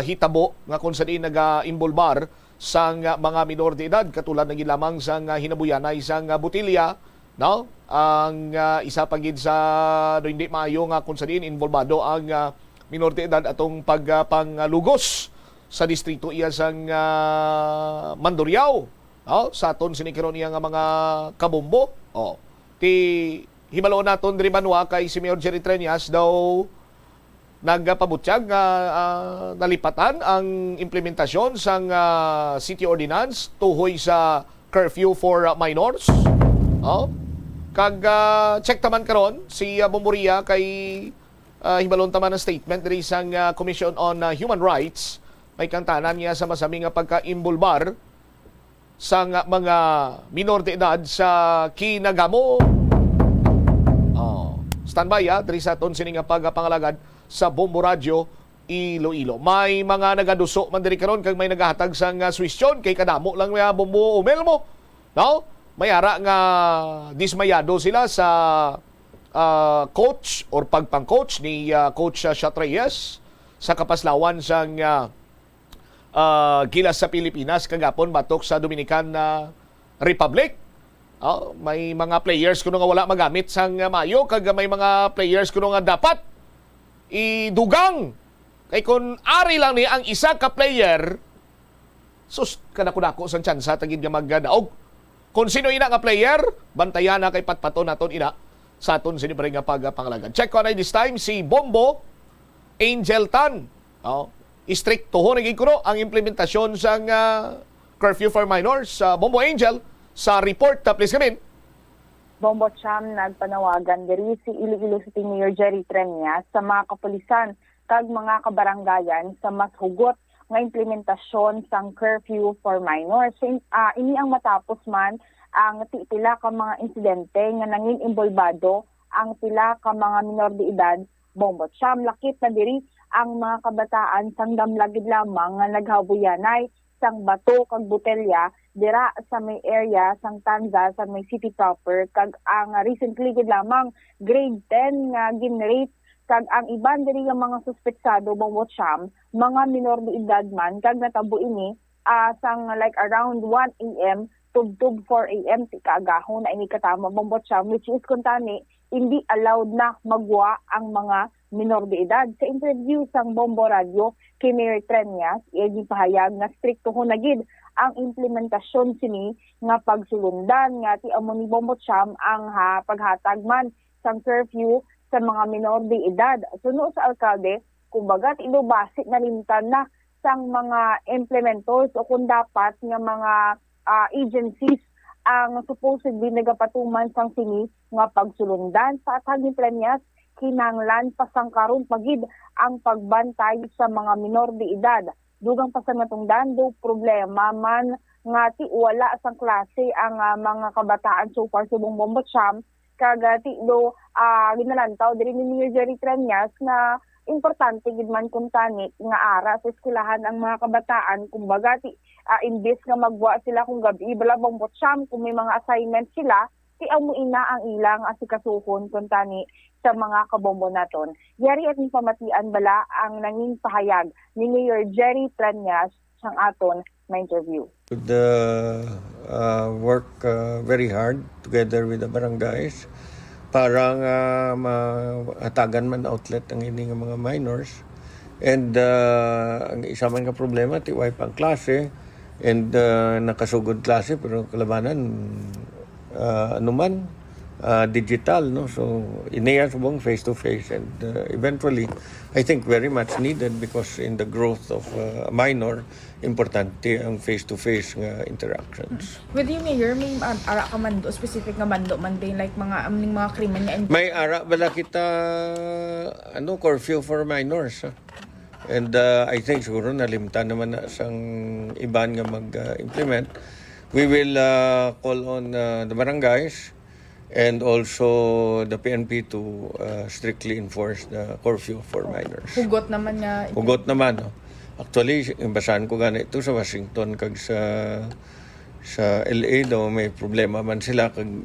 hitabo nga kung saan naga-imbolbar sang mga minor de edad katulad nangin lamang sang hinabuyanay sang butilya, no? Ang isa pagid sa hindi maayo nga kung saan involvado ang minor de edad atong pagpanglugos sa distrito iya sang Mandurriao, no? Sa aton sinikaron iya nga mga kabombo. Ti hibalo naton diri banwa kay si Mayor Jerry Treñas daw nagpabutyag nga nalipatan ang implementasyon sang city ordinance tuhoy sa curfew for minors. Kag check taman karon si Bomboria kay hibalon taman ang statement diri sang Commission on Human Rights. May kantanan niya sa masaming pagka-imbulbar sang mga minor de edad sa kinagamo. Standby diri sa aton sining pagpangalagad sa Bombo Radyo Iloilo. May mga nagaduso man diri karon kag may nagahatag sang suwisyon kay kadamo lang may Bombo Umel mo. No? May ara nga dismayado sila sa coach or pagpang-coach ni Coach Shat Reyes sa kapaslawan sang gilas sa Pilipinas kagapon batok sa Dominican Republic. May mga players kuno nga wala magamit sang mayo kag may mga players kuno nga dapat idugang kay kun ari lang ni ang isa ka player sus kanako-dako sang tsansa tagid nga magdaog. Kung sino ina nga player bantayan na kay patpaton naton ina sa aton sinipre nga pagpangalagad. Check ko na this time si Bombo Angel Tan. Istriktohon naging kuno ang implementasyon sang curfew for minors. Bombo Angel, sa report, please come in. Bombo Cham, nagpanawagan diri si Iloilo City Mayor Jerry Treñas sa mga kapulisan kag mga kabarangayan sa mas hugot nga implementasyon sang curfew for minors. Ini ang matapos man ang pila ka mga insidente nga nangin imbolbado ang pila ka mga minor de edad. Bombo Cham, lakip na diri ang mga kabataan sang damlagid lamang nga naghabuyanay sang bato kag botelya dira sa may area sang Tanza sa may city proper kag ang recently gid lamang grade 10 nga ginrate kag ang iban diri nga mga suspetsado Bombo Cham mga minor de edad man kag natabo ini sang like around 1 AM tub 4 AM ti kaagahon na ini katama Bombo Cham, which is kuntani hindi allowed na magwa ang mga minor de edad. Sa interview sang Bombo Radio kay Mayor Treñas, iyang pahayag na strikto na gid ang implementasyon sini nga pagsulundan nga ti amo ni Bombo Cham ang paghatag man sang curfew sa mga minor de edad. Suno sa alkalde, kumbaga ilubasi na limtan na sang mga implementors o kung dapat nga mga agencies ang supposedly nagapatuman sang sini nga pagsulundan sa atag ni Treñas kinanglan pasangkaron pagid ang pagbantay sa mga minor de edad. Dugang pasangatungdan do problema man nga ti wala sang klase ang mga kabataan so far sa Bombo Cham kag ti do ginalantaw diri ni Mayor Jerry Treñas na importante gid man kun tani nga ara sa eskwelahan ang mga kabataan kumbaga ti imbes nga magwa sila kung gabi bala Bombo Cham kung may mga assignment sila ti amo ina ang ilang asikasuhon kun tani sa mga kabombo naton. Yari ating pamatian bala ang nanging pahayag ni Mayor Jerry Treñas sang aton na interview. The work very hard together with the barangays para mahatagan man outlet ang ini nga mga minors. And ang isa man ka problema ti way pang klase and nakasugod klase pero kalabanan anuman digital, no? So iniya subong face to face, and eventually I think very much needed because in the growth of a minor, importante ang face to face nga interactions. With you, Mayor, may ara ka man do, specific nga mando man din, like mga amning mga krimen nga May ara bala kita curfew for minors. And I think siguro nalimtan naman na sang iban nga mag-implement. We will call on the barangays and also the PNP to strictly enforce the curfew for minors. Hugot naman nga. Hugot naman, no? Actually, basahan ko gani ito sa Washington kag sa LA daw may problema man sila kag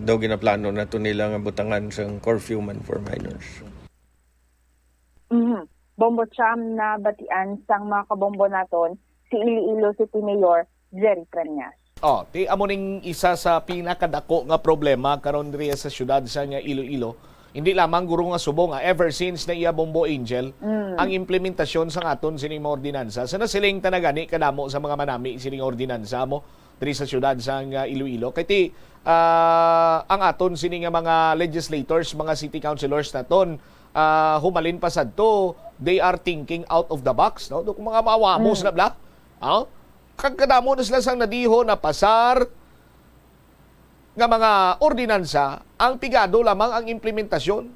daw ginaplano na to nila nga butangan sang curfew man for minors. Bombo Cham na batian sang mga kabombo naton si Iloilo City Mayor Jerry Treñas. Ti amo ning isa sa pinakadako nga problema karon diri sa syudad sa nga Iloilo. Hindi lamang guro nga subong ever since na iya Bombo Angel ang implementasyon sa aton sining mga ordinansa. Sa nasiling tanagani kadamo sa mga manami sining ordinansa mo diri sa syudad sa nga Iloilo. Kay ang aton sining mga legislators, mga city councilors naton humalin pa sadto, they are thinking out of the box, no? Kung mga mawamos na bla. Kagkadamo na sila sang nadiho na pasar nga mga ordinansa, ang pigado lamang ang implementasyon.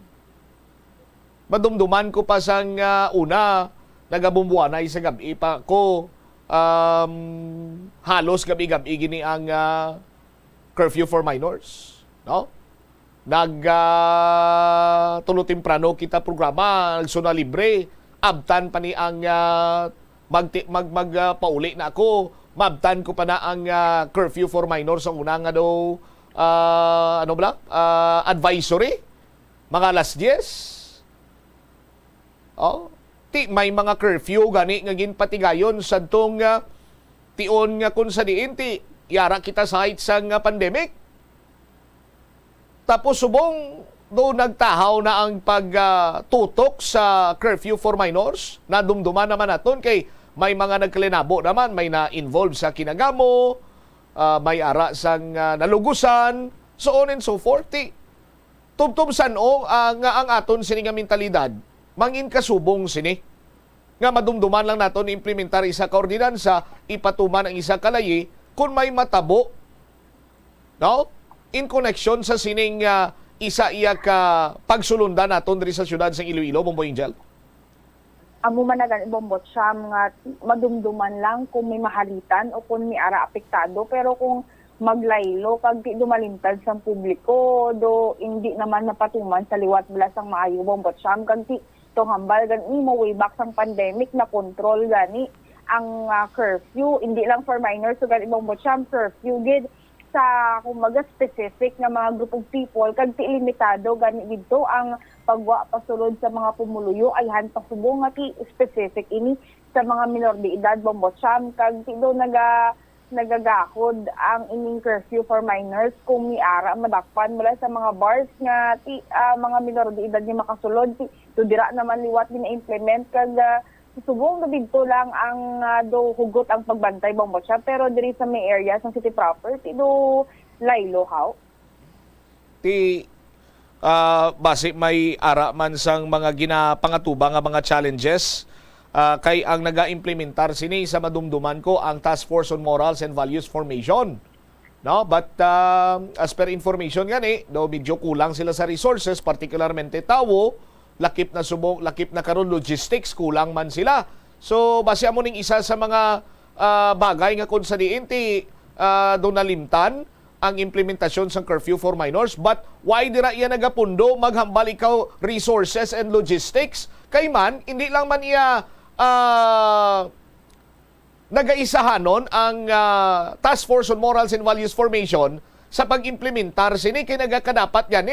Madumduman ko pa sang una, nagabumbuanay sa gabi pa ko, halos gabi-gabi gini ang curfew for minors. No? Tulo temprano kita programa, so na libre, abtan pa ni ang magpauli na ako, mabtan ko pa na ang curfew for minors ang una nga daw advisory mga alas 10. May mga curfew gani nga ginpatigayon sadtong tion nga kun sa diin yara kita sa height sang pandemic. Tapos subong do nagtahaw na ang pagtutok sa curfew for minors, nadumduman naman naton kay may mga nagklinabo naman, may na-involve sa kinagamo, may ara sang nalugusan, so on and so forth. Tubtob sano nga ang aton sini nga mentalidad, mangin kasubong sini. Nga madumduman lang naton implementar isa ka ordinansa, ipatuman ang isa kalayi, kung may matabo, no? In connection sa sining isa iya ka pagsulundan naton diri sa syudad sa Iloilo, Bombo Angel. Amo man na Bombo Cham nga madumduman lang kung may mahalitan o kung may ara apektado, pero kung maglaylo kag di dumalintad sa publiko do hindi naman napatuman sa liwat bala sang maayo Bombo Cham kag ti tong hambal gani mo way back sang pandemic na control gani ang curfew hindi lang for minors so gani Bombo Cham curfew gid sa kumaga specific na mga group of people kag ti limitado gani didto ang pagwa pasulod sa mga pumuluyo ay hanta subong nga ti specific ini sa mga minor de edad Bombo Cham kag ti do nagagahod ang ining curfew for minors kung miara madakpan mula sa mga bars nga ti mga minor de edad nga makasulod ti to dira naman liwat din na-implement kag subong na dito lang ang do hugot ang pagbantay Bombo Cham pero diri sa may area sa city proper ti do laylo how ti base may ara man sang mga ginapangatuba nga mga challenges kay ang naga-implementar sini sa madumduman ko ang Task Force on Morals and Values Formation, no? But as per information gani do medyo kulang sila sa resources, particularmente tawo, lakip na karon logistics, kulang man sila. So base amo ning isa sa mga bagay nga kun sa diin ti do nalimtan ang implementasyon sa curfew for minors, but why dira iya nagapundo maghambal ikaw resources and logistics kay man hindi lang man iya nagaisahanon ang Task Force on Morals and Values Formation sa pag-implementar sini kay nagakadapat yan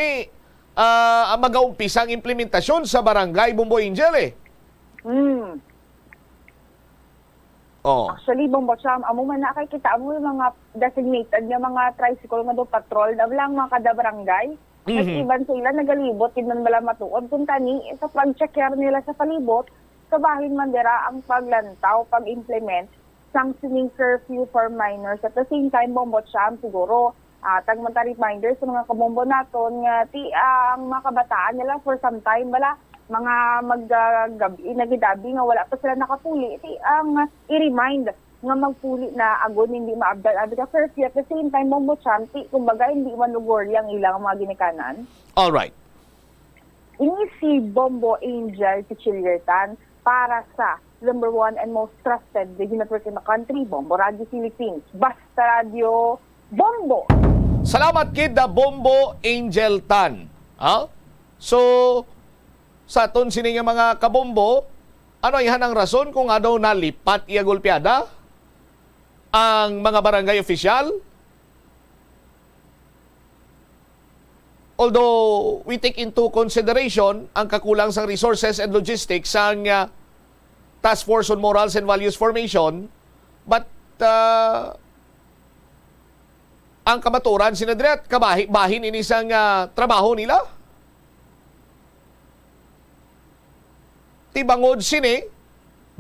mag-aumpisa ang implementasyon sa barangay Bombo Angel Actually, Bombo Cham, amo man nakikita mo yung mga designated nga mga tricycle nga do patrol na lang mga kada barangay. Iban sila nagalibot, kinman bala matuod. Kung tani, sa pag-checker nila sa palibot, kabahin man dira ang paglantaw, pag-implement sanctioning curfew for minors. At the same time, Bombo Cham, siguro, tagmanta reminder sa mga kabombo naton nga ti ang mga kabataan nila for some time bala mga maggabi nagidabi nga wala pa sila nakapuli ti ang i-remind nga magpuli na agon hindi maabdan abi ka curfew at the same time Bombo Cham ti kumbaga hindi manugorli ang ilang mga ginikanan. All right. Ini si Bombo Angel Pichiliertan para sa number 1 and most trusted radio network in the country, Bombo Radio Philippines. Basta Radio Bombo! Salamat kid da Bombo Angel Tan. So, sa aton sini nga mga kabombo, ano ihan ang rason kung daw nalipat iya golpeada ang mga barangay official? Although we take into consideration ang kakulang sang resources and logistics sang Task Force on Morals and Values Formation, but ang kamaturan sinadret kabahin ini sang trabaho nila. Ti bangod sini,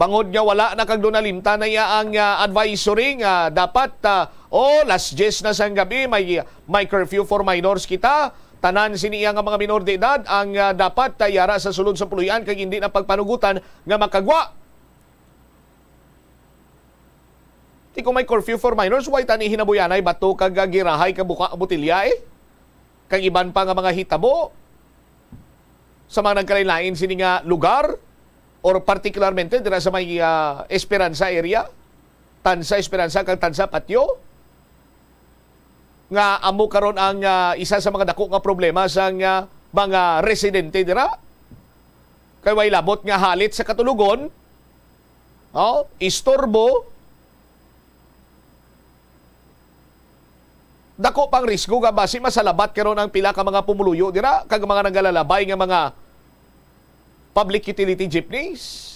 bangod nga wala na kag nalimta na iya ang advisory nga dapat last 10 na sang gabi may curfew for minors kita. Tanan sini iya nga mga minor de edad ang dapat yara sa sulod sa puluyan kag hindi na pagpanugutan nga makagwa. Ti kung may curfew for minors, why tani hinabuyanay bato kag girahay ka buka butilya kag iban pa nga mga hitabo sa mga nagkalain-lain sini nga lugar or particularmente dira sa may Esperanza area, Tansa Esperanza kag Tansa Patio, nga amo karon ang isa sa mga dako nga problema sa mga residente dira. Kay way labot nga halit sa katulugon, istorbo, dako pang risgo nga basi masalabat karon ang pila ka mga pumuluyo dira kag mga nagalalabay nga mga public utility jeepneys.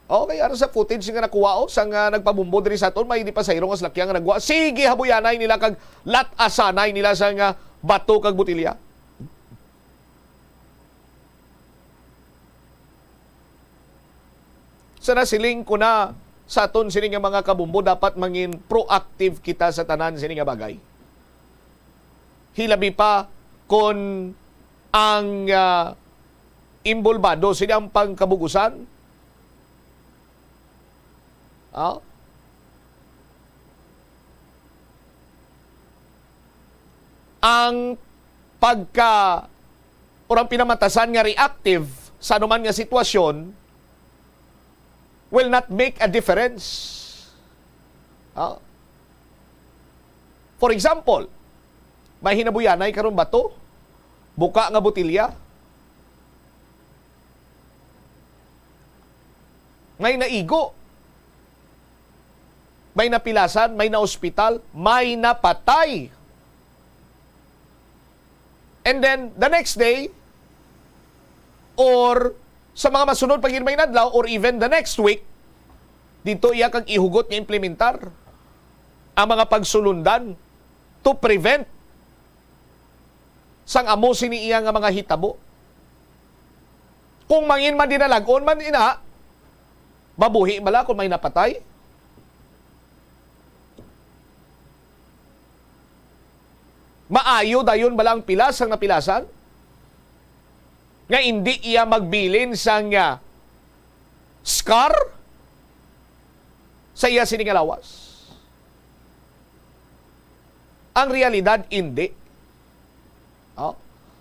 Okay, ano sa footage nga nakuha sang nagpabumbo diri sa aton, may di pa sayro nga salakyan nga nagwa. Sige, habuyanay nila kag latasanay nila sa nga bato kag butilya. Sa nasiling ko na sa aton sini nga mga kabumbo, dapat mangin proactive kita sa tanan sini nga bagay. Hilabi pa kung ang imbolbado sila ang pangkabugusan. Ang pagka orang pinamatasan nga reactive sa anuman nga sitwasyon will not make a difference. For example, may hinabuyanay karon bato, buka nga botilya, may naigo, may napilasan, may na-ospital, may napatay. And then, the next day, or sa mga masunod pag may nadlaw, or even the next week, dito iya kang ihugot nga implementar ang mga pagsulundan to prevent sang amo sini iya nga mga hitabo. Kung mangin man dinalagon man ina, mabuhi bala kung may napatay? Maayo dayon balang pilas ang napilasan? Nga hindi iya magbilin sang scar sa iya siningalawas. Ang realidad, hindi.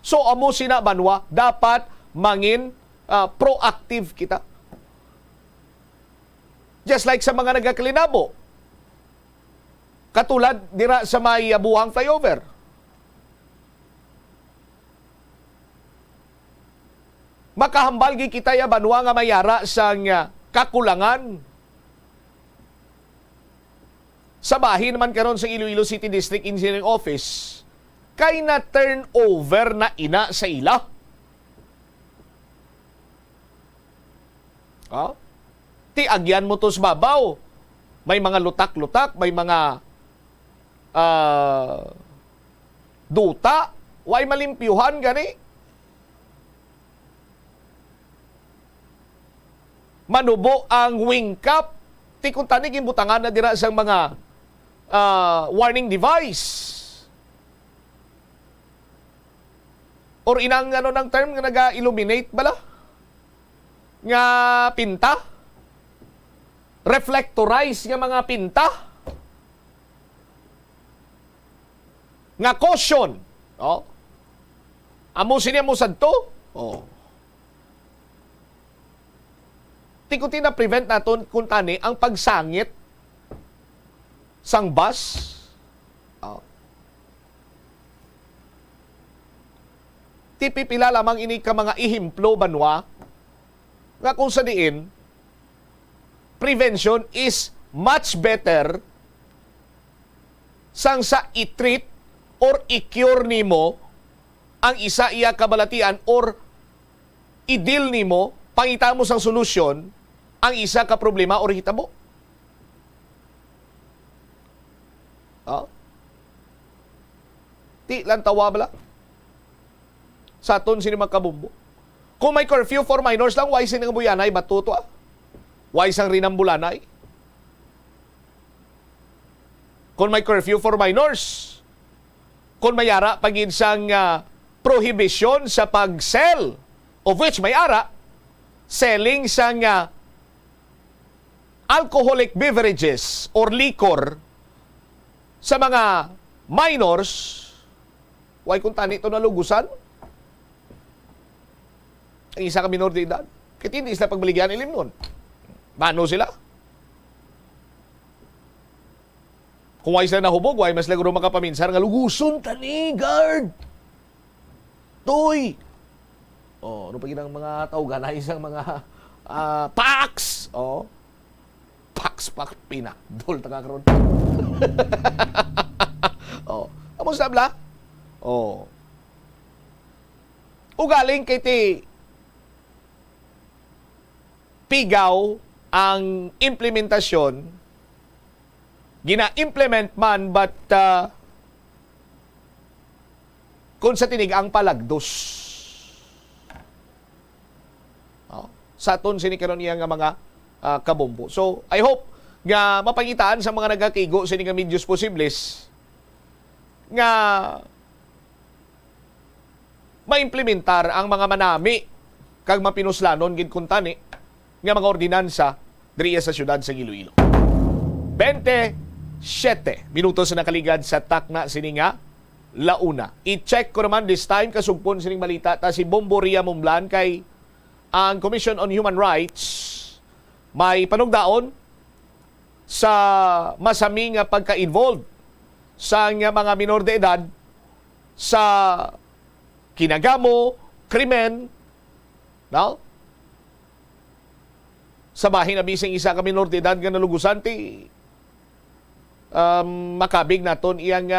So, amo sina banwa, dapat mangin proactive kita. Just like sa mga nagakalinabo. Katulad dira sa may buhang flyover. Makahambal gi kita ya banwa nga mayara sang kakulangan. Sa bahin naman karon sa Iloilo City District Engineering Office, kay na turnover na ina sa ila. Ti agyan mo to sa babaw. May mga lutak-lutak, may mga duta, way malimpyuhan gani. Manubo ang wing cap, ti kung tanig imbutangan na dira sa mga warning device. Or inang ano ng term nga naga-illuminate bala? Nga pinta? Reflectorize nga mga pinta? Nga caution. Oh. Amo siya mo sadto? Oh. Tikuti na prevent naton kung tani ang pagsangit sang bus. Oh. Tipipila lamang ini ka mga ihimplo banwa nga kung sa diin prevention is much better sang sa i-treat or i-cure nimo ang isa iya kabalatian or i-deal nimo pangita mo sang solusyon ang isa ka problema or hitabo. Oh. Ti lang tawa bala. Sa aton sini magkabumbo. Kung may curfew for minors lang, why sining buyanay batuto ah? Why sang rinambulanay? Kung may curfew for minors, kung may ara pagin sang prohibition sa pag-sell, of which may ara, selling sang alcoholic beverages or liquor sa mga minors, why kung tani ito nalugusan? Ang isa ka minor de edad. Kaya hindi sila pagbaligyan ilim nun. Mano sila? Kung why sila nahubog, why mas laguro makapaminsar nga luguson tani, guard! Toy! Oh, ano pa ginang mga taugan ay isang mga packs! Oh. Packs, pina. Dol, taga karon. Oh. Amos na bla? Oh. Ugaling kay ti pigaw ang implementasyon, gina-implement man but kung sa tinig ang palagdos. Oh, sa aton sinikaron niya nga mga kabombo. So, I hope nga mapangitaan sa mga nagkakigo sa nga medios posibles nga maimplementar ang mga manami kag mapinuslanon gid kun tani nga mga ordinansa diri sa syudad sa Iloilo. 27 minutos na nakaligad sa takna sini nga launa. I-check ko naman this time kasugpon sining balita ta si Bombo Ria Mumlan kay ang Commission on Human Rights may panugdaon sa masami nga pagka-involved sa nga mga minor de edad sa kinagamo, krimen, no? Sa bahin na bising isa ka minor de edad nga nalugusan ti makabig naton iyang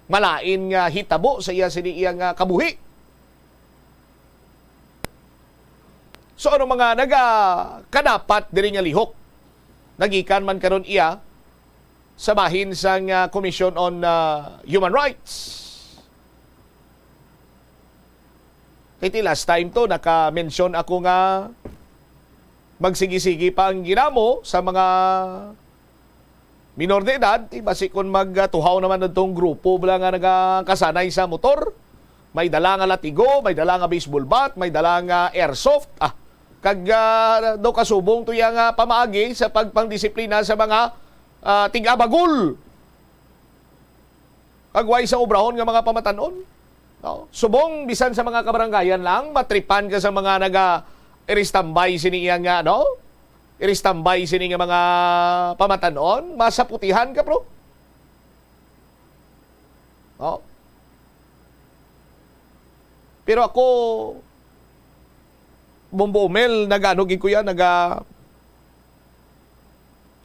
malain nga hitabo sa iya sini iyang kabuhi. So ano mga kadapat diri nga lihok nagikan man karon iya sa bahin sa Commission on Human Rights. Kaya last time to naka-mention ako nga magsigi-sigi pa ang ginamo sa mga minor de edad, basi kung magtuhaw naman itong grupo bala nga nagkasanay sa motor, may dala nga latigo, may dala nga baseball bat, may dala nga airsoft, kag daw kasubong to yung pamaagi sa pagpangdisiplina sa mga tig-abagul. Kagway sa obrahon nga mga pamatanon. No? Subong, bisan sa mga kabaranggayan lang, matripan ka sa mga iristambay sini nga, no? Iristambay sini nga mga pamatanon, masaputihan ka, bro. No? Pero ako, Bombo Mel, nag-anogin ko yan,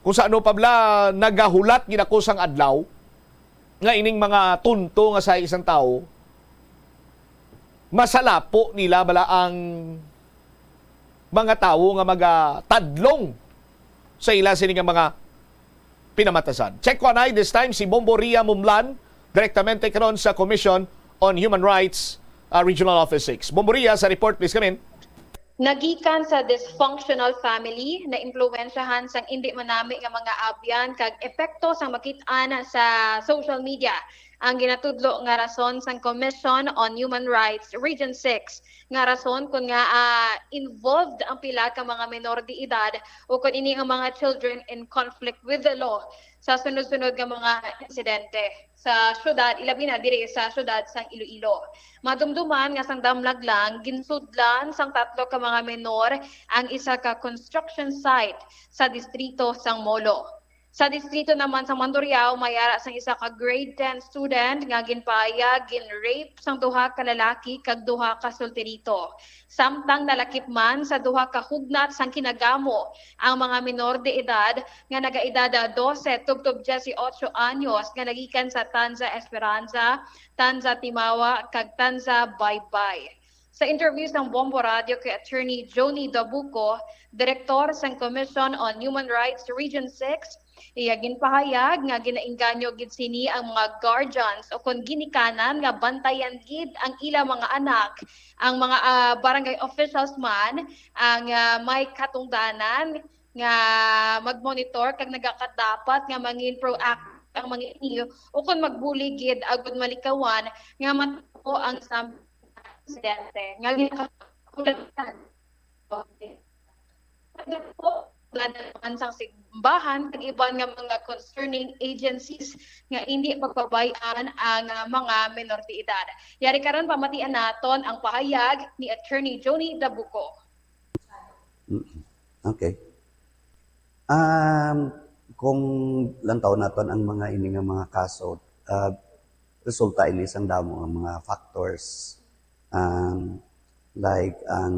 kung sa ano pa bla, nagahulat ginako sang adlaw, nga ining mga tunto nga sa isang tao, masalapo nila bala ang mga tao nga magatadlong sa ila sini nga mga pinamatasan. Check ko na this time si Bombo Ria Mumlan, direktamente karon sa Commission on Human Rights Regional Office 6. Bombo Ria, sa report please come in. Nagikan sa dysfunctional family na impluwensyahan sang hindi manami nga mga abyan kag epekto sang makit-an sa social media ang ginatudlo nga rason sang Commission on Human Rights Region 6 nga rason kun nga involved ang pila ka mga menor de edad o kun ini ang mga children in conflict with the law sa sunod-sunod nga mga insidente sa syudad, ilabi na diri sa syudad sang Iloilo. Madumduman nga sang damlag lang, ginsudlan sang 3 ka mga menor ang isa ka construction site sa distrito sang Molo. Sa distrito naman sa Mandurriao, mayara sang isa ka grade 10 student nga ginpayag, gin-rape sang 2 ka lalaki kag 2 ka solterito. Samtang nalakip man sa 2 ka hugnat sang kinagamo ang mga menor de edad nga nagaedad 12 tubtob 18 anyos nga nagikan sa Tanza Esperanza, Tanza Timawa kag Tanza Baybay. Sa interview ng Bombo Radio kay Attorney Joni Dabuco, Direktor sa Commission on Human Rights Region 6, iya ginpahayag nga ginainganyo gid sini ang mga guardians o kon ginikanan nga bantayan gid ang ila mga anak, ang mga barangay officials man ang may katungdanan nga magmonitor kag nagakadapat nga mangin proactive ang mga inyo o kon magbuli gid agud malikawan nga matuo ang insidente nga ginakakulatan. Naman sang simbahan kag iban nga mga concerning agencies nga hindi pagpabayaan ang mga menor de edad. Yari karon pamatian naton ang pahayag ni Attorney Joni Dabuco. Okay. Kung lantaw naton ang mga ini nga mga kaso, resulta ini sang damo ang mga factors like ang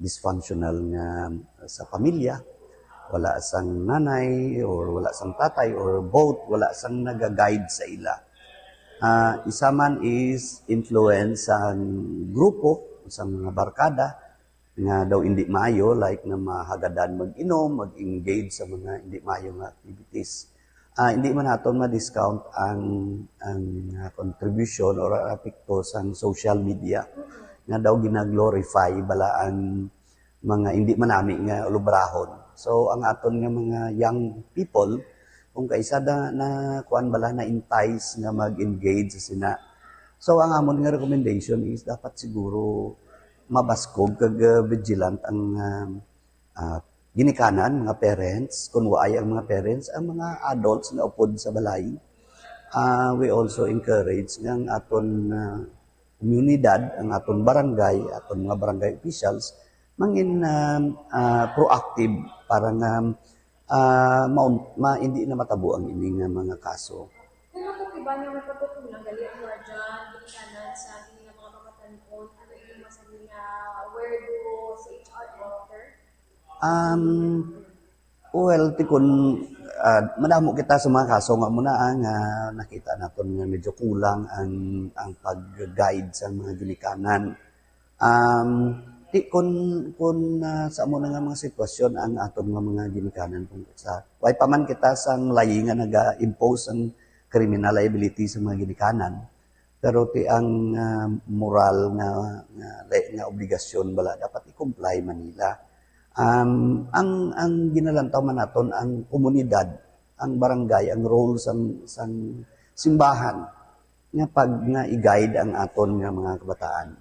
dysfunctional nga sa pamilya, wala sang nanay or wala sang tatay or both, wala sang naga-guide sa ila. Isa man is influence ang grupo, sa mga barkada, nga daw hindi maayo, like na mahagadan mag-inom, mag-engage sa mga hindi maayo nga activities. Hindi man natin ma-discount ang contribution or apekto sa social media nga daw gina-glorify bala ang mga hindi manami nga ulubrahon. So ang aton nga mga young people kung kaisa na kuan bala na entice nga mag-engage sa sina. So ang amon nga recommendation is dapat siguro mabaskog kag vigilant ang ginikanan mga parents, kung waay ang mga parents, ang mga adults nga upod sa balay. We also encourage nga ang aton komunidad, ang aton barangay, aton mga barangay officials, mangin proactive para nga hindi na matabo ang ini nga mga kaso. Kung ako iba nga magpatutulang gali ang mga dyan, ginikanan sa ating mga pamatanon, ano yung masabi nga where do sa HR offer? Well, tikon madamo kita sa mga kaso nga muna nga nakita naton nga medyo kulang ang pag-guide sa mga ginikanan. Kung sa muna nga mga sitwasyon ang aton nga mga ginikanan kung sa way pa man kita sang layi nga naga-impose ang criminal liability sa mga ginikanan, pero ti ang moral nga obligasyon bala dapat i-comply man nila. Ang ginalantaw man naton ang komunidad, ang barangay, ang role sang simbahan nga pag nga i-guide ang aton nga mga kabataan.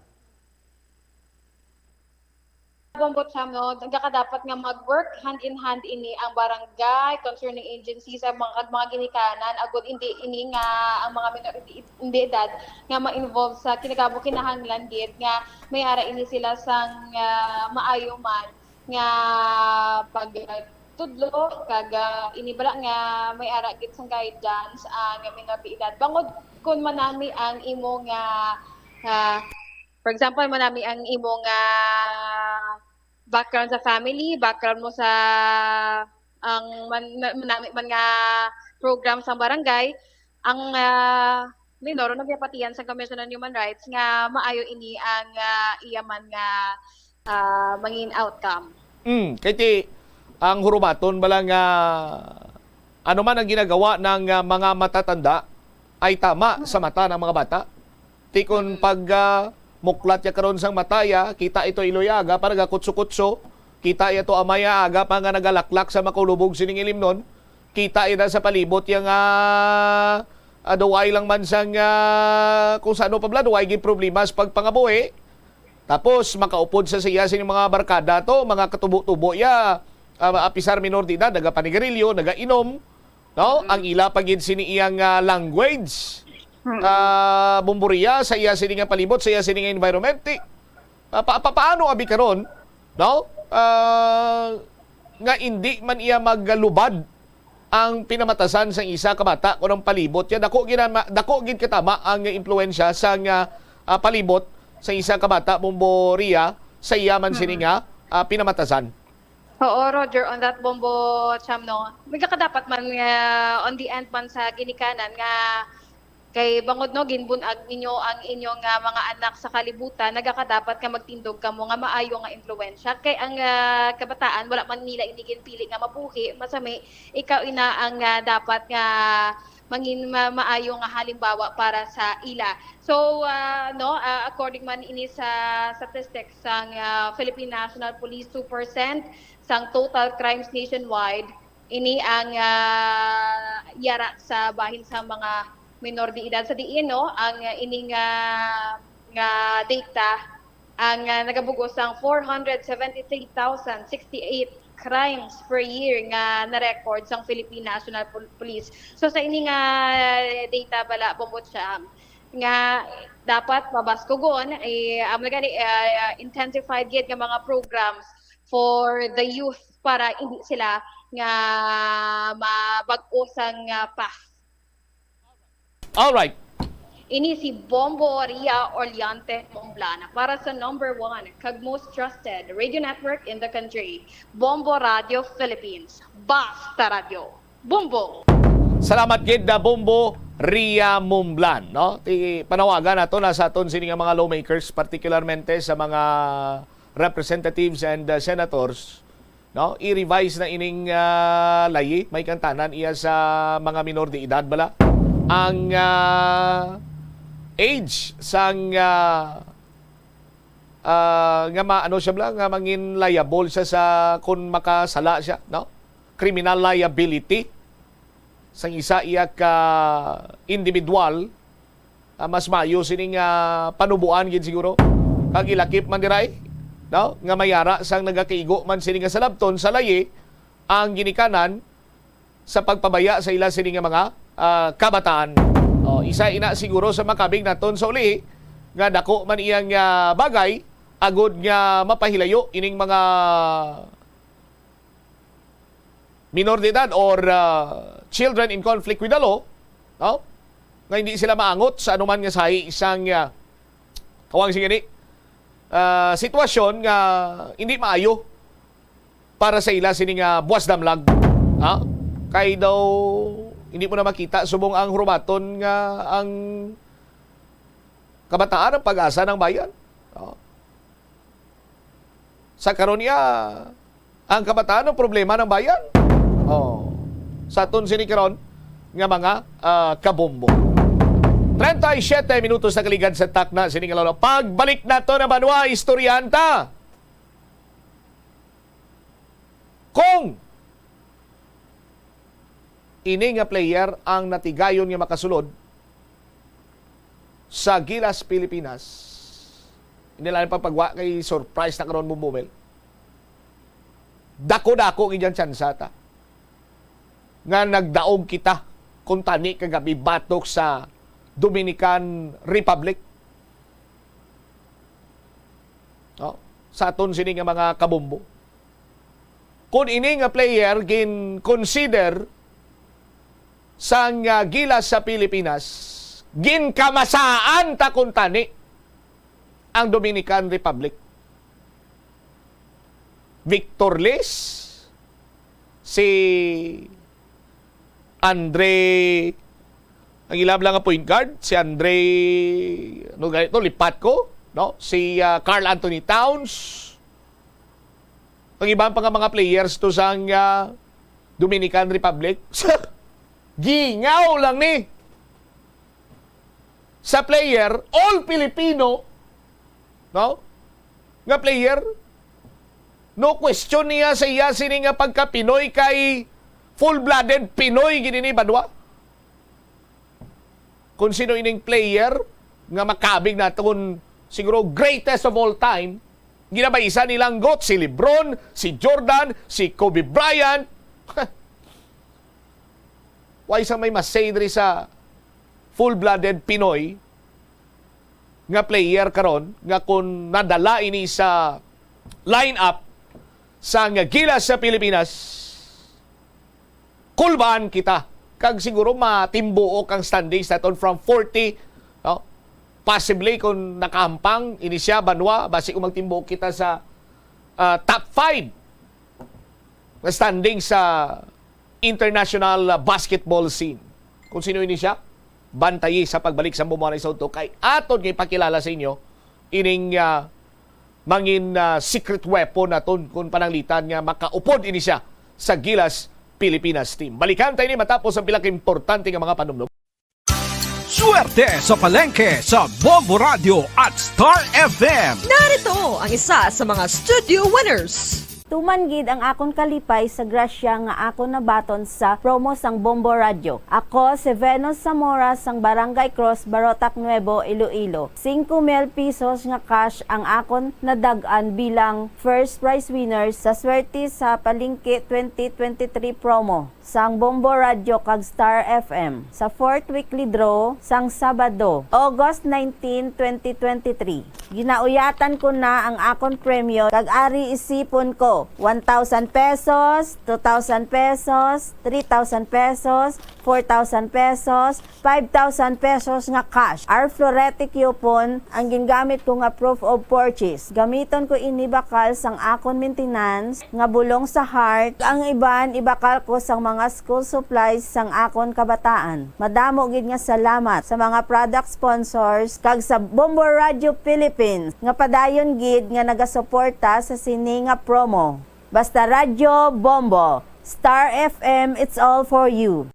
Bombo Chamo, dapat nga mag-work hand in hand ini ang barangay, concerning agencies, ang mga ginikanan, agud hindi ini nga ang mga menor de edad nga ma-involve sa kinahanglan gid nga may ara ini sila sang maayo man nga pag tudlo kag inibala nga may ara gid sang guidance ang menor de edad. Bangod kun manami ang imo nga for example, manami ang imong background sa family, background mo sa ang manami man nga program sa barangay, ang minoro nagyapatiyan sa Commission on Human Rights nga maayo ini ang iyaman nga mangin outcome. Kaya ang hurumaton bala nga ano man ang ginagawa ng mga matatanda ay tama sa mata ng mga bata. Tikon pag muklat ya karon sang mataya, kita ito iloyaga para nagakutso-kutso, kita ito amaya aga pa nga nagalaklak sa makulubog sining ilimnon, kita ina sa palibot yung Duway lang man sang kung saan pa bla, duway gid problema sa pagpangabuhi. Tapos makaupod sa siya sa mga barkada to, mga katubo-tubo ya, apisar minor de edad, nagapanigarilyo, nagainom, no? Ang ila pagid sini iyang language. Bumburiya sa iya sini nga palibot, sa iya sini nga environment. Paano abi karon, no? Nga hindi man iya maggalubad ang pinamatasan sa isa ka bata kunang palibot ya dako gid katama ang impluwensya sa palibot sa isa ka bata Bomboriya sa iya man sini nga pinamatasan. Oo, Roger, on that Bombo Cham, no? Dapat man on the end man sa ginikanan nga kay bangod no ginbunag ninyo ang inyong mga anak sa kalibutan, nagakadapat ka magtindog kamo nga maayo nga impluwensya kay ang kabataan wala man nila inigin pili nga mabuhi masami ikaw ina ang dapat nga mangin maayo nga halimbawa para sa ila. So according man ini sa statistics sang Philippine National Police 2% sang total crimes nationwide, ini ang yara sa bahin sa mga minor de edad sa diin, no? Ang ining nga data ang nagabugos ang 473,068 crimes per year nga na-record sa Philippine National Police. So sa ining data bala Bombot siya nga dapat mabaskugon intensified gid nga mga programs for the youth para hindi sila nga mabag-o sang path. Alright. Ini si Bombo Ria Orliante Momblana para sa number 1 kag most trusted radio network in the country, Bombo Radio Philippines. Basta Radio. Bombo! Salamat gid na Bombo Ria Momblan, no? Ti panawagan nato na sa aton sini nga mga lawmakers, particularmente sa mga representatives and senators, no? I-revise na ining layi, may kantanan iya sa mga minor de edad bala. Ang age sang nga siya bla nga mangin liable siya sa kung makasala siya, no? Criminal liability sang isa iya ka individual, mas maayo sining panubuan gid siguro kag ilakip man diray, no? Nga mayara sang nagakaigo man sining nga salabton sa layi ang ginikanan sa pagpabaya sa ila sining nga mga kabataan. Isa ina siguro sa makabig naton sa uli nga dako man iyang bagay agud nga mapahilayo ining mga minor de edad or children in conflict with the law, no? Nga hindi sila maangot sa anuman nga sahi isang kawang sige sitwasyon nga hindi maayo para sa ila sining buwas damlag, kay daw hindi mo na makita subong ang hurumaton nga ang kabataan ang pag-asa ng bayan. Sa karon niya ang kabataan ang problema ng bayan. Sa aton sini karon nga mga kabombo. 37 minutos na kaligad sa takna sini nga lolo. Pagbalik nato na banwa istoryanta. Kung ini nga player ang natigayon nga makasulod sa Gilas, Pilipinas. Hindi lang pagpagwa kay surprise na karon bumubel. Dako-dako gidyan tsansata. Nga nagdaog kita kung tani kagabi batok sa Dominican Republic. Sa aton sini nga mga kabombo. Kung ini nga player gin consider sang Gilas sa Pilipinas, ginkamasaan ta kung tani ang Dominican Republic. Victor Liz, si Andre, ang ilab lang nga point guard, si Andre, lipat ko, no? Si Carl Anthony Towns, ang ibang pa nga mga players to sang Dominican Republic. Gingaw lang ni sa player, all Filipino, no? Nga player, no question niya sa iya sini nga pagka Pinoy kay full-blooded Pinoy gini ni Badwa. kung sino ining player nga makabig naton siguro greatest of all time, ginabaysa nilang got si LeBron, si Jordan, si Kobe Bryant. Why sa may masay diri sa full-blooded Pinoy nga player karon nga kung nadala ini sa lineup sa nga Gilas sa Pilipinas, kulbaan kita. Kag siguro matimbuok ang standings naton from 40, no? Possibly kung nakahampang ini siya banwa basi kung magtimbuok kita sa top 5 na standing sa international basketball scene. Kung sino ini siya, bantayi sa pagbalik sa Bumbuhanay sa Udto kay aton kay pakilala sa inyo ining mangin secret weapon naton kung pananglitan nga makaupod ini siya sa Gilas Pilipinas team. Balikan tayo ni matapos ang pila ka importante nga mga panumdum. Swerte sa palengke sa Bombo Radio at Star FM. Narito ang isa sa mga studio winners. Tuman gid ang akon kalipay sa grasya nga akon nabaton sa promo sang Bombo Radio. Ako si Venus Zamora sang Barangay Cross, Barotac Nuevo, Iloilo. 5,000 pesos nga cash ang akon nadagan bilang first prize winner sa swerte sa Palengke 2023 promo sang Bombo Radio kag Star FM sa 4th weekly draw sang Sabado, August 19, 2023. Ginauyatan ko na ang akon premyo kag ari isipon ko 1,000 pesos, 2,000 pesos, 3,000 pesos, 4,000 pesos, 5,000 pesos nga cash. Our floretic coupon ang gingamit ko nga proof of purchase. Gamiton ko ini bakal sang akon maintenance nga bulong sa heart. Ang iban ibakal ko sang mga school supplies sang akon kabataan. Madamo gid nga salamat sa mga product sponsors kag sa Bombo Radio Philippines nga padayon gid nga nagasuporta sa sini nga promo. Basta Radio Bombo, Star FM, it's all for you.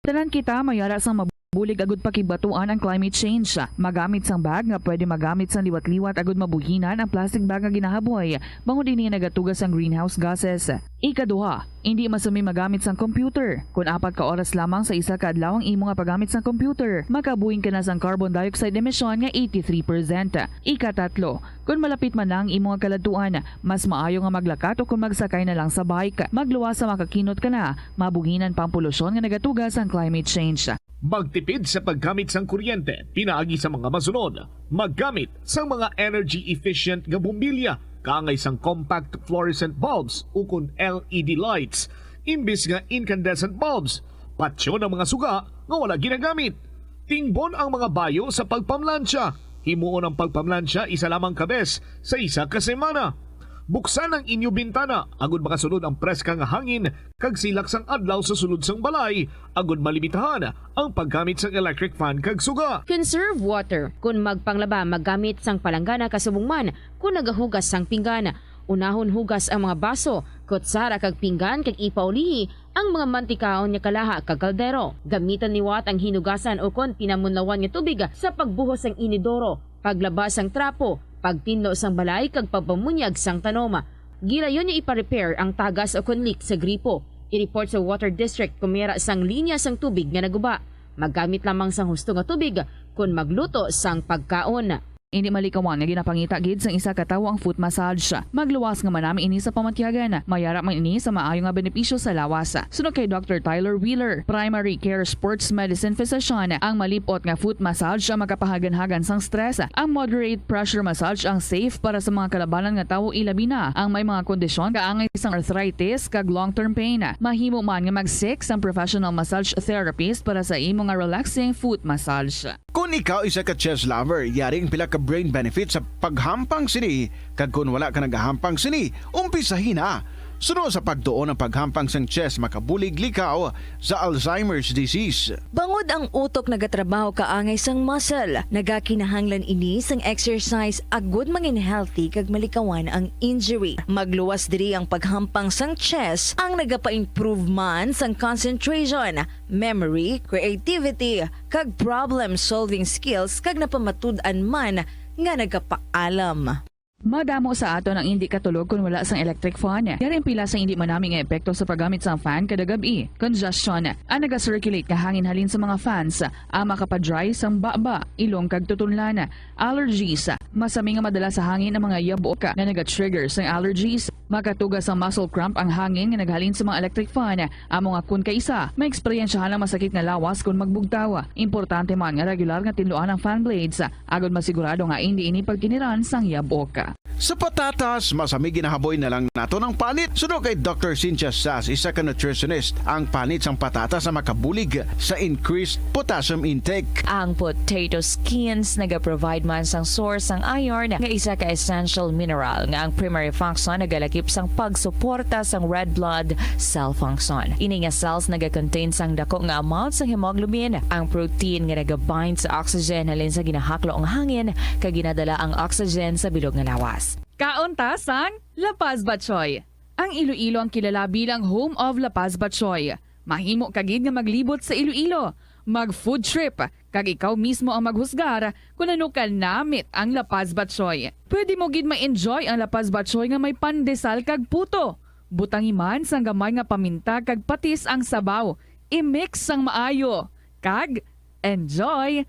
Tanan kita mayara sang mabulig agud pakibatuan ang climate change. Magamit sang bag nga pwede magamit sang liwat-liwat agud mabuhinan ang plastic bag nga ginahaboy. Bangod dinhi nagatugas ang greenhouse gases. Ikaduha, hindi masumi magamit sang computer. Kung 4 ka oras lamang sa isa ka adlaw ang imo nga paggamit sang computer, makabuhin ka na sang carbon dioxide emission nga 83%. Ikatatlo, kung malapit man lang imo nga kaladuan, mas maayo nga maglakat o kung magsakay na lang sa bike. Magluwas sa makakinot ka na, mabuhinan pang polusyon nga nagatugas ang climate change. Magtipid sa paggamit sang kuryente, pinaagi sa mga masunod. Maggamit sa mga energy-efficient nga bumbilya, kaangay sang compact fluorescent bulbs ukon LED lights, imbis nga incandescent bulbs. Patsyo ng mga suga nga wala ginagamit. Tingbon ang mga bayo sa pagpamlansya. Himuon ang pagpamlansya isa lamang kabes sa isa ka semana. Buksan ang inyo bintana, agud makasunod ang preskang hangin kag silak sang adlaw sa sulod sang balay, agud malimitahan ang paggamit sang electric fan kag suga. Conserve water. Kung magpanglaba, maggamit sang palanggana kasubong man kung nagahugas sang pinggan. Unahon hugas ang mga baso, kutsara kag pinggan kag ipaulihi ang mga mantikaon nga kalaha kag kaldero. Gamitan liwat ang hinugasan o kon pinamunlawan nga tubig sa pagbuhos sang inidoro, paglabas sang trapo, pagtinlo sang balay kag pagpamunyag sang tanoma. Gilayon niya ipa-repair ang tagas o kon leak sa gripo. I-report sa Water District kung mayara sang linya sang tubig nga naguba. Maggamit lamang sang husto nga tubig kung magluto sang pagkaon. Hindi malikawan nga ginapangita gid sang isa ka tawo ang foot massage. Magluwas nga manami ini sa pamatyagan. Mayara man ini sa maayo nga benepisyo sa lawas. Sunod kay Dr. Tyler Wheeler, Primary Care Sports Medicine Physician, ang malipot nga foot massage ang makapahagan-hagan sang stress. Ang moderate pressure massage ang safe para sa mga kalabanan nga tawo ilabi na ang may mga kondisyon kaangay sang arthritis kag long-term pain. Mahimo man nga mag-seek sang professional massage therapist para sa imo nga relaxing foot massage. Kung ikaw isa ka chess lover, yaring pila ka brain benefit sa paghampang sini. Kag kung wala ka nagahampang sini, umpisahin na. Sunod sa pagtuon ng paghampang sang chess, makabulig likaw sa Alzheimer's disease. Bangod ang utok nagatrabaho kaangay sang muscle, nagakinahanglan ini sang exercise agud mangin healthy kag malikawan ang injury. Magluwas diri ang paghampang sang chess ang nagapa-improve man sang concentration, memory, creativity kag problem solving skills kag napamatud-an man nga nagapaalam. Madamo sa ato ang hindi katulog kung wala sang electric fan. Yari ang pila sa hindi manaming epekto sa paggamit sa fan kada gabi. Congestion, ang naga-circulate na hangin halin sa mga fans, ang makapadry sang baba, ilong kag tutunlan. Allergies, masami nga madala sa hangin ang mga yabok na naga-trigger sang allergies. Makatugas ang muscle cramp ang hangin nga naghalin sa mga electric fan. Amo nga kun kaisa, may eksperyensyahan ang masakit nga lawas kung magbugtaw. Importante man nga regular nga tinluan ang fan blades, agad masigurado nga hindi ini pagkiniran sang yabok. Sa patatas, masami ginahaboy na lang nato ng panit. Suno kay Dr. Cynthia Sass, isa ka nutritionist, ang panit sang patatas na makabulig sa increased potassium intake. Ang potato skins naga-provide man sang source sang iron nga isa ka essential mineral nga ang primary function nagalakip sang pagsuporta sang red blood cell function. Ini nga cells naga-contain sang dako nga amount sang hemoglobin, ang protein nga naga-bind sa oxygen halin sa ginahaklo ang hangin kag ginadala ang oxygen sa bilog nga lawas. Kaunta sang La Paz Batchoy. Ang Iloilo ang kilala bilang home of La Paz Batchoy. Mahimo kagid nga maglibot sa Iloilo, mag-food trip, kag ikaw mismo ang maghusgar kung ano ka namit ang La Paz Batchoy. Pwede mo gid ma-enjoy ang La Paz Batchoy nga may pandesal kag puto. Butangi man sang gamay nga paminta kag patis ang sabaw. I-mix sang maayo. Kag enjoy.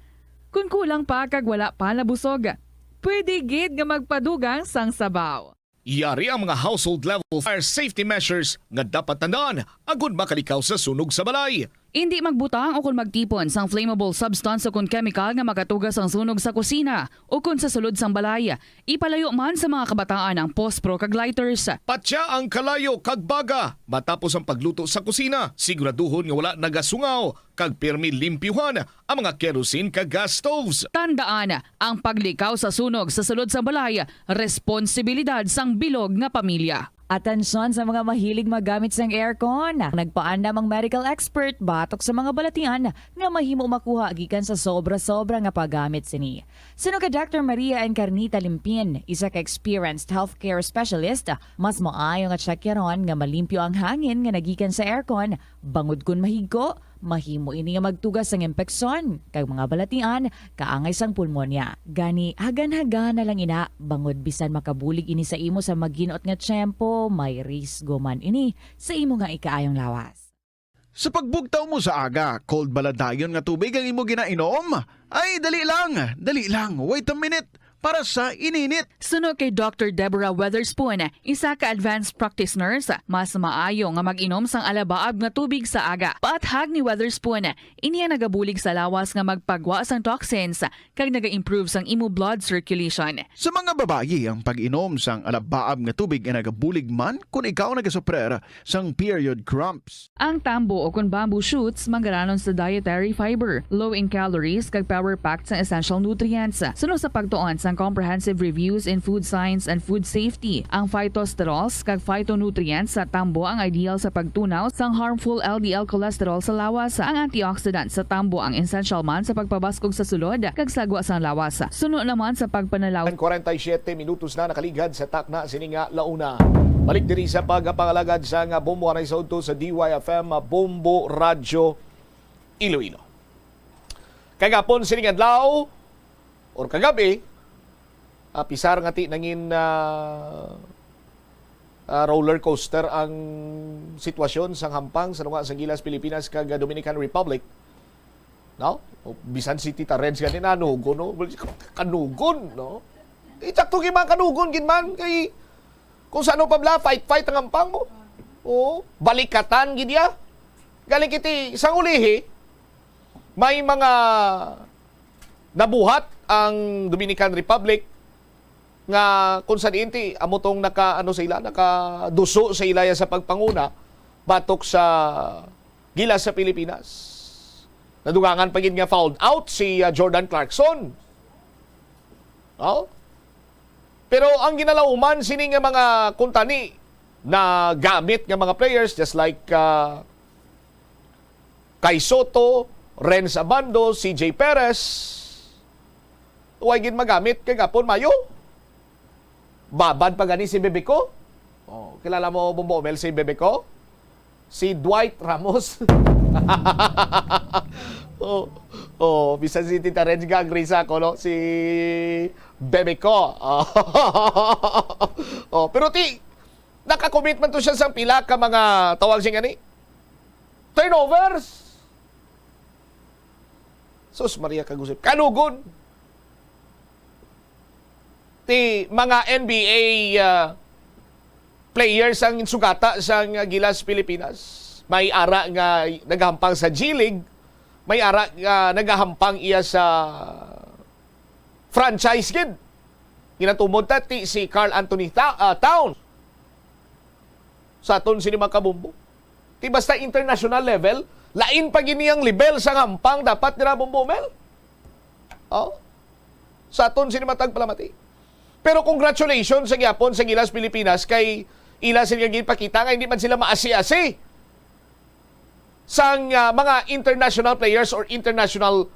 Kung kulang pa kag wala pa nabusog, pwede gid nga magpadugang sang sabaw. Yari ang mga household level fire safety measures nga dapat tandaan agud makalikaw sa sunog sa balay. Hindi magbutang o kung magtipon sang flammable substance o kung chemical nga makatugas ang sunog sa kusina o kung sa sulod sang balay. Ipalayo man sa mga kabataan ang pospro kag lighters. Patya ang kalayo kag baga matapos ang pagluto sa kusina. Siguraduhon nga wala nagasungaw kag pirmi limpyuhan ang mga kerosene kag gas stoves. Tandaan, ang paglikaw sa sunog sa sulod sa balay, responsibilidad sang bilog nga pamilya. Atensyon sa mga mahilig magamit sang aircon. Nagpaandam ang medical expert batok sa mga balatian nga mahimo makuha gikan sa sobra-sobra nga paggamit sini. Sino ka Dr. Maria Encarnita Limpin, isa ka experienced healthcare specialist, mas maayo nga tsakyaron nga malimpyo ang hangin nga nagikan sa aircon, bangod kun mahigko, mahimo ini nga magtugas sang impeksyon kay mga balatian kaangay sang pulmonya. Gani hagan-hagan na lang ina bangod bisan makabulig ini sa imo sa maginot nga tiyempo, may risgo man ini sa imo nga ikaayong lawas. Sa pagbugtaw mo sa aga, cold baladayon nga tubig ang imo ginainom? Ay, dali lang, wait a minute. Para sa ininit. Suno kay Dr. Deborah Weatherspoon, isa ka advanced practice nurse, mas maayo nga mag-inom sang alabaab nga tubig sa aga. Paathag ni Weatherspoon, iniya nagabulig sa lawas nga magpagwa sang toxins kag naga-improve sang imo blood circulation. Sa mga babayi, ang pag-inom sang alabaab nga tubig ay nagabulig man kung ikaw nagasuprer sang period cramps. Ang tambo o kung bamboo shoots manggaranon sa dietary fiber, low in calories kag power-packed sa essential nutrients. Suno sa pagtuon sang comprehensive reviews in food science and food safety. Ang phytosterols kag phytonutrients sa tambo ang ideal sa pagtunaw sang harmful LDL cholesterol sa lawas. Ang antioxidant sa tambo ang essential man sa pagpabaskog sa sulod kag sagwa sang lawas. Suno naman sa pagpanalaw. 47 minutos na nakaligad sa takna sininga launa. Balik diri sa pagpangalagad sa nga Bombo Hanay sa udto sa DYFM Bombo Radio Iloilo. Kagapon sining adlaw or kagabi pisar nga ti nangin roller coaster ang sitwasyon sang hampang sa nga sa Gilas, Pilipinas kag Dominican Republic. No? Bisan si Tita Reds ganin anugon, no? Kanugon, no? Itakto gi man kanugon gin man kay kung sano pa bla fight ang hampang mo. Oh, balikatan gid ya. Galing kiti sang ulihi may mga nabuhat ang Dominican Republic nga kung saan inti amotong nakaduso sa ilaya sa pagpanguna batok sa Gilas sa Pilipinas. Nadugangan pa gid nga fouled out si Jordan Clarkson. No? Pero ang ginalauman sini nga mga kuntani na gamit nga mga players just like Kai Soto, Renz Abando, CJ Perez, huwag gid magamit kay gapon mayo. Babad pa gani si Bebeko. Oh, kilala mo Bombo Mel si Bebeko? Si Dwight Ramos. bisan si Tita Reg gagri sa ako, no? Si bebe ko. Oh, pero naka-commitment to siya sa pila ka mga tawag siya gani. Turnovers. Sus Maria kagusip. Kanugod. Ti mga NBA players ang sugata sa Gilas Pilipinas. May ara nga nagahampang sa G-League, may ara nga nagahampang iya sa franchise gid. Ginatumod ti si Carl Anthony Towns. Sa aton sini makabumbo. Ti basta international level, lain pa gini ang level sa hampang dapat nila bumbumel. Oh. Sa aton sini matagpalamati. Pero congratulations sa gyapon sa Gilas Pilipinas kay ila sila gipakita nga hindi man sila maasi-asi sang mga international players or international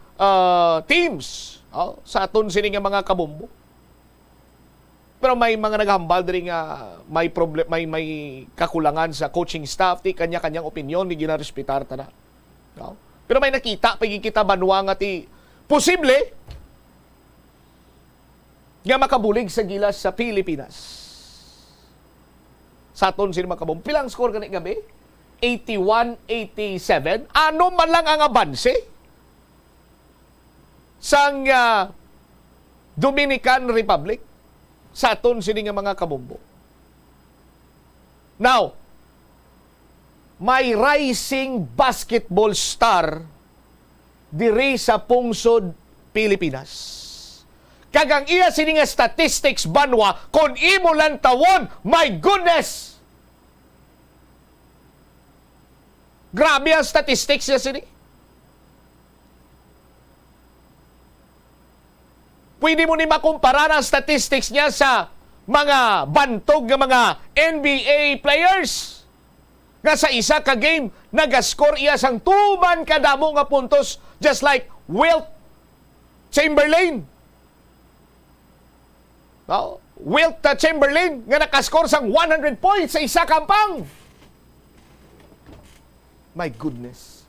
teams sa aton sini nga mga kabumbo. Pero may mga naghambal diri nga may problem, may kakulangan sa coaching staff, ti kanya-kanyang opinion ni ginarespetar ta na. Pero may nakita pagi kita banwa nga ti posible nga makabulig sa Gilas sa Pilipinas. Sa aton sini makabum. Pilang score gani gabi? 81-87. Ano man lang ang abanse sang Dominican Republic sa aton sini nga mga kabumbo. Now, may rising basketball star diri sa pungsod Pilipinas. Kagang iya sini nga statistics banwa kon imo lang tawon, my goodness. Grabe ang statistics niya sini. Pwede mo ni makumpara ang statistics niya sa mga bantog ng mga NBA players. Nga sa isa ka game, nagascore iya sang tuman kadamo nga puntos just like Wilt Chamberlain. Wilt Chamberlain nga nakascore sang 100 points sa isa kampang. My goodness.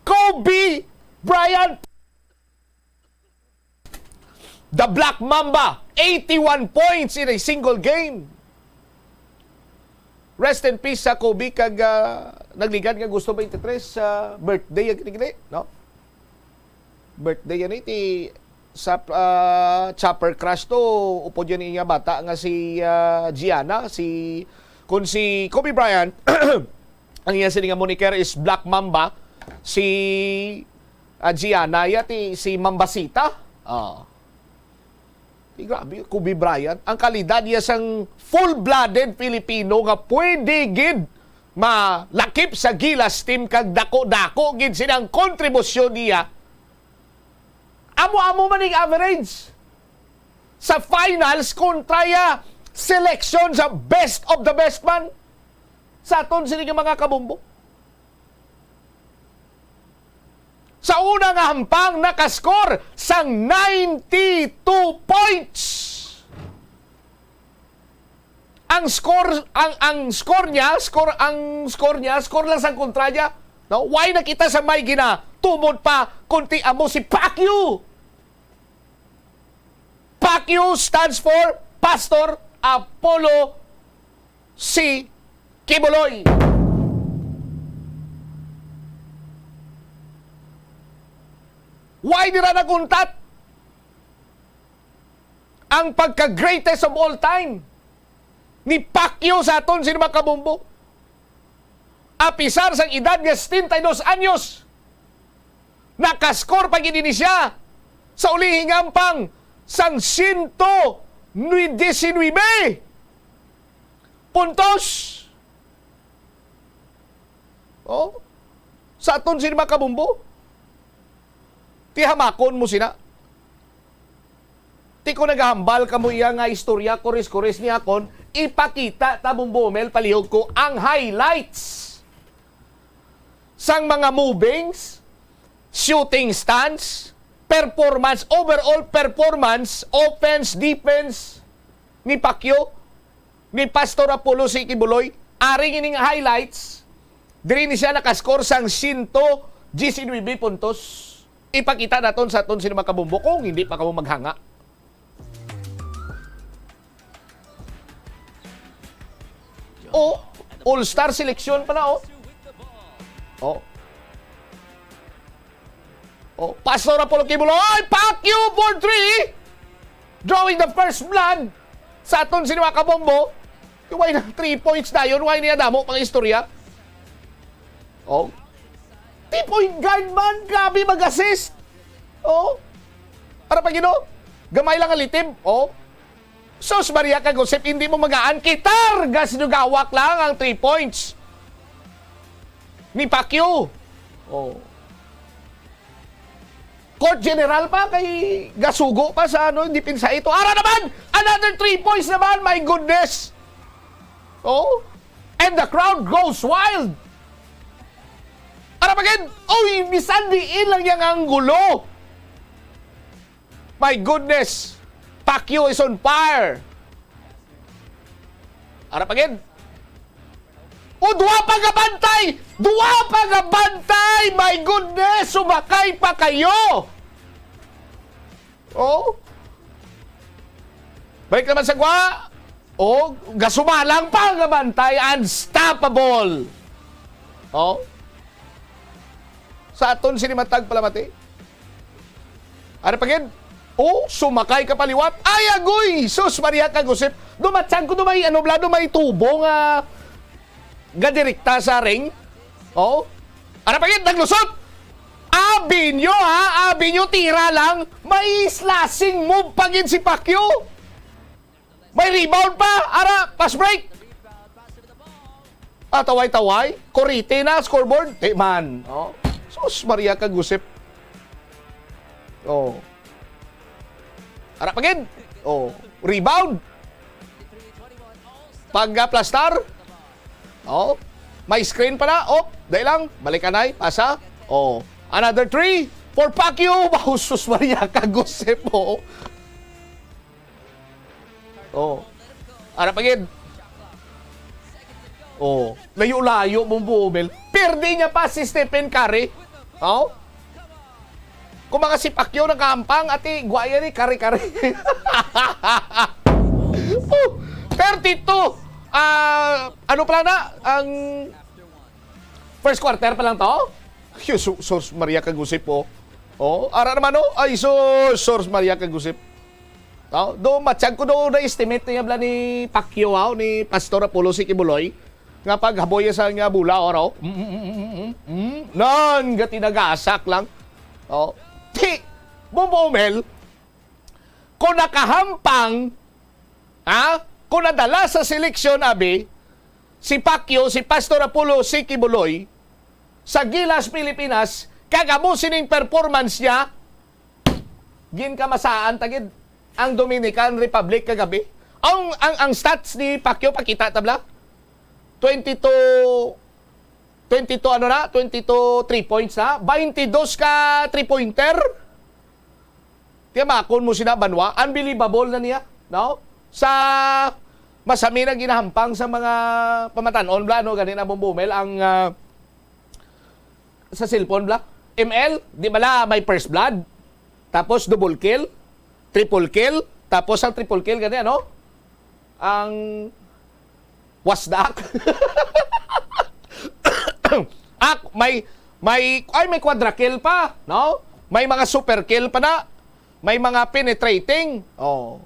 Kobe Bryant, the Black Mamba, 81 points in a single game. Rest in peace sa Kobe kag nagligan nga gusto 23 sa birthday no? Birthday yan iti sa chopper crash to upod yan nga bata nga si Gianna, kung si Kobe Bryant ang iya sila nga moniker is Black Mamba, si Gianna yati si Mambasita. Grabe, Kobe Bryant. Ang kalidad niya sang full-blooded Filipino nga pwede gid malakip sa Gilas team kag dako-dako gid silang kontribusyon niya. Amo-amo man ang average sa finals kontra ya selection sa best of the best man sa aton sila mga kabumbo. Sa unang hampang nakascore sang 92 points. Ang score niya lang sang kontra niya. No? Why nakita sa may tumod pa kunti amo si Pacquiao. Pacquiao stands for Pastor Apollo C. Kibuloy. Why nila naguntat ang pagka-greatest of all time ni Pacquiao sa aton sino makabumbo? Apisar sang edad nga 72 anyos, nakascore pag ini siya sa ulihing ampang sang 119 puntos. Sa aton sino makabumbo? Tihamakon mo sina. Ti ko nagahambal kamo iya nga istorya kuris-kuris niya kon ipakita ta bumbumel palihog ko ang highlights sang mga movings, shooting stance, performance, overall performance, offense, defense ni Pacquiao, ni Pastor Apollo C. Kibuloy. Aring ining highlights, diri ni siya nakascore sang 119 puntos. Ipakita naton sa aton sino makabumbo kung hindi pa kamo maghanga. Oh, all-star selection pa na, oh. Oh. Oh, Pastor Apollo Kibuloy, Pacquiao for 3. Drawing the first blood sa aton siniwa kabombo. Why na 3 points na yun? Why niya damo pang istorya? Oh. 3-point guard man, grabe mag-assist. Oh. Para pag gamay lang ang litib. Oh. Sos Maria Kagosep, hindi mo magaan. Kitar, gas gawak lang ang 3 points. Ni Pacquiao. Oh. Court General pa kay gasugo pa sa depensa ito. Ara naman! Another 3 points naman! My goodness! Oh! And the crowd goes wild! Ara pagin! Uy! Bisan diin lang yung anggulo! My goodness! Pacquiao is on fire! Ara pagin! O, duwa pa nga bantay! Duwa pa nga bantay! My goodness! Sumakay pa kayo! Oh? Balik naman sa gwa. Oh, gasumalang pa nga bantay. Unstoppable! Oh? Sa aton sinimatag pala mati. Ano pagin? Oh, sumakay ka paliwat. Ay, agoy! Sus, Maria Kagosep. Dumatsang ko dumay, dumay tubo nga gadirikta sa ring. Oh. Ano pagin? Naglusot! Abinyo ha! Abinyo tira lang. May slashing move pagin si Pacquiao. May rebound pa. Ara, pass break. Taway-taway. Korite na, scoreboard. Man. Oh. Sus, Maria Kagusip. Oh. Ara pagin. Oh. Rebound. Pag-plastar. Oh. May screen pa na. Oh. Dahil lang. Balikanay. Pasa. Oh. Another 3 for Pacquiao. Wow, sus Maria Kagosep po. Oh. Ara pagin. Oh. Layo-layo mong bumil. Perde niya pa si Stephen Curry. Oh. Kung mga si Pacquiao nakahampang, ati, guaya ni Curry-Curry. 32. Ano pala na? Ang first quarter pa lang to? Sos Maria Kagusip po. Oh, ara naman ay Sos Maria Kagusip. Oh, do matsyag ko do na estimate niya bla ni Pacquiao ni Pastor Apollo Kibuloy nga paghaboy sa nga bula oro. Nan gati nagasak lang. Oh, ti Bomel kung nakahampang kung nadala sa seleksyon abi si Pacquiao, si Pastor Apollo Kibuloy sa Gilas, Pilipinas, kagamusin yung performance niya, gin kamasaan tagid ang Dominican Republic kagabi. Ang stats ni Pacquiao, pakita tabla. 22 22 3 points na. 22 ka 3-pointer. Tiyamakon mo sina Banwa. Unbelievable na niya. No? Sa masami na ginahampang sa mga pamatanon bla, no? Ganina Bumel, ang sa cellphone bla. ML, di bala may first blood, tapos double kill, triple kill, tapos ang triple kill ganyan, no? Ang wasdak. may quadra kill pa, no? May mga super kill pa na. May mga penetrating. Oh.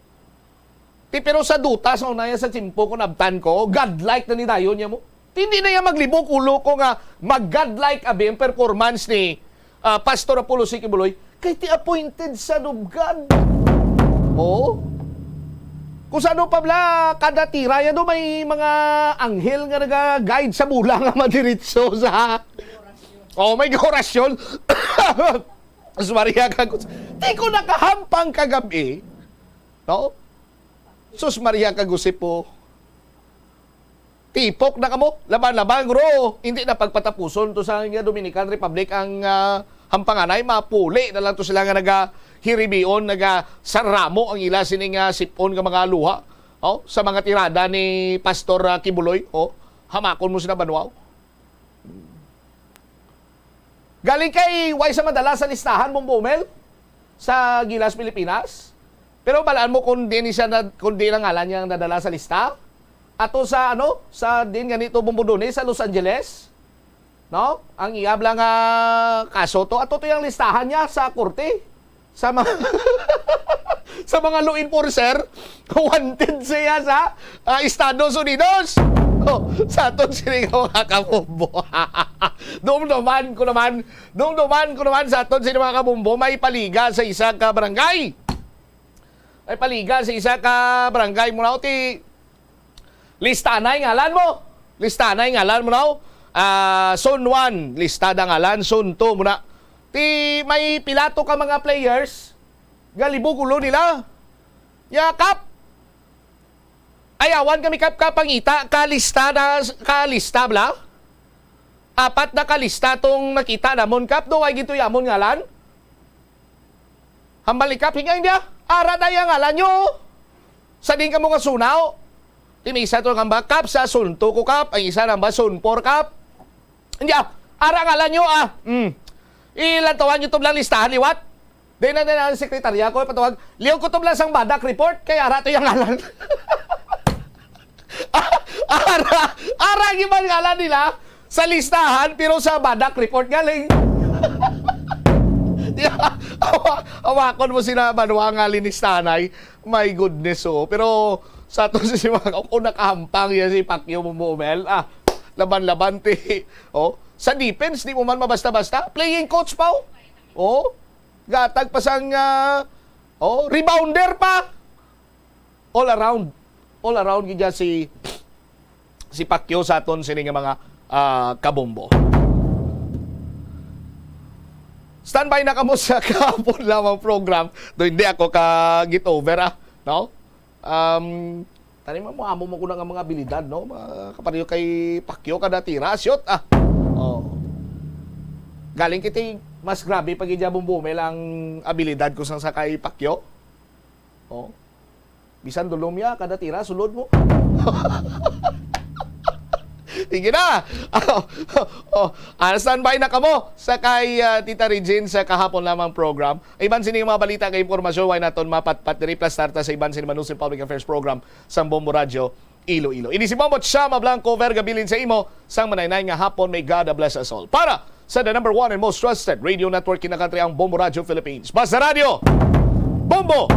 Pero sa duta, sa unaya sa simpo ko nabtan ko, godlike na ni dayon niya mo. Hindi na yan maglibok ulo ko nga mag-godlike abi ang performance ni Pastor Apollo Kibuloy kay ti appointed sa God. Oh. Kung saan pa bla, kada tira yan do may mga anghel nga naga-guide sa bula nga madiritso sa... Oh, may orasyon. Mas Maria Kagusip. Di ko nakahampang kagabi. No? Sus Maria Kagusip po. Tipok na kamo, laban-laban, bro. Hindi na pagpatapuson to sa Dominican Republic ang hampanganay. Mapuli na lang to sila nga naga-hiribion, naga-saramo ang ila sining sipon nga mga luha. Oh, sa mga tirada ni Pastor Kibuloy. Oh, hamakon mo sila Banwao. Galing kay Wai sa madala sa listahan mong Bumel sa Gilas, Pilipinas. Pero balaan mo kung di na ngalan niyang nadala sa lista. ato sa sa din ganito bumbuduni sa Los Angeles. No? Ang iablang kaso to ato to yung listahan niya sa korte sa mga sa mga law enforcer wanted siya sa Estados Unidos. Sa aton sini mga kabumbo. Dumduman ko naman sa aton sini mga kabumbo may paliga sa isa ka barangay. May paliga sa isa ka barangay mo na ti listanay ngalan mo. Listanay ngalan mo na. Zone 1 listada ngalan, Zone 2 muna. Ti may pilato ka mga players. Galibog ulo nila. Yakap. Ayawan kami kapangita kalista bla. 4 na kalista tong nakita namon kap do ay gito yamon ngalan. Hambal kap hinga india. Ara daya ngalan nyo. Sa din ka mo nga sunaw. Tinisa to nga kap sa sunto ko kap. Ang isa namba sun 4 kap. India. Ara ngalan nyo Ilan tawan nyo lang listahan liwat. Di na ang sekretarya ko patawag. Liyaw ko lang sang badak report. Kaya ara to yung ngalan. Ara giban ngalan nila sa listahan pero sa badak report galing. Awakon mo sila banwa nga linistanay. My goodness Pero sa to si mga kung nakahampang yan si Pacquiao Mumel. Laban-laban ti. Sa defense di mo man mabasta-basta. Playing coach pa. Gatag pa sang rebounder pa. All around gidya si Pacquiao sa aton sini nga mga kabombo. Standby na kamo sa kahapon lamang program. Do hindi ako ka-get over no? Tani mo amo mo ko na nga mga abilidad no? Kapariyo kay Pacquiao kada tira shot Galing kiti mas grabe pag idya bumbume lang abilidad ko sang sa kay Pacquiao. Bisan dulumya kada tira sulod mo. Sige na. Standby na kamo sa kay Tita Regine sa kahapon lamang program. Iban sini mga balita kay impormasyon why naton mapatpat diri plus starta sa iban sini Manusip Public Affairs program sa Bombo Radio Iloilo. Ini si Bombo Chama Blanco Vergabilin sa imo sang manaynay nga hapon may God bless us all. Para sa the number 1 and most trusted radio network in the country ang Bombo Radio Philippines. Basta Radio Bombo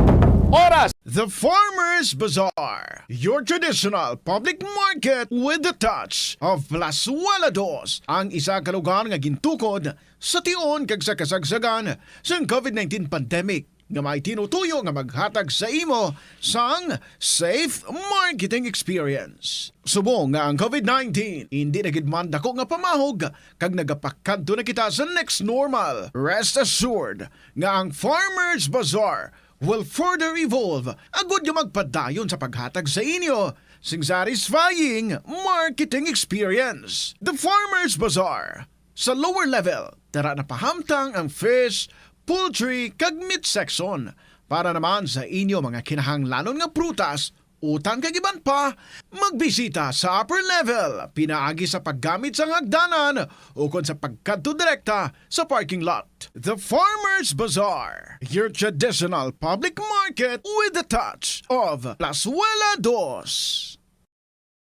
Oras. The Farmers Bazaar, your traditional public market with the touch of Plazuela Dos, ang isa ka lugar nga gintukod sa tion kag sa kasagsagan sa COVID-19 pandemic nga may tinutuyo nga maghatag sa imo sang safe marketing experience. Subong nga ang COVID-19 hindi na gid man dako nga pamahog kag nagapakadto na kita sa next normal. Rest assured nga ang Farmers Bazaar will further evolve agud nga magpadayon sa paghatag sa inyo sing satisfying marketing experience. The Farmers Bazaar. Sa lower level, tara na pahamtang ang fish, poultry, kag meat section para naman sa inyo mga kinahanglanon nga prutas, utang kag iban pa, magbisita sa upper level, pinaagi sa paggamit sa hagdanan o kon sa pagkadto direkta sa parking lot. The Farmers Bazaar, your traditional public market with the touch of Plazuela Dos.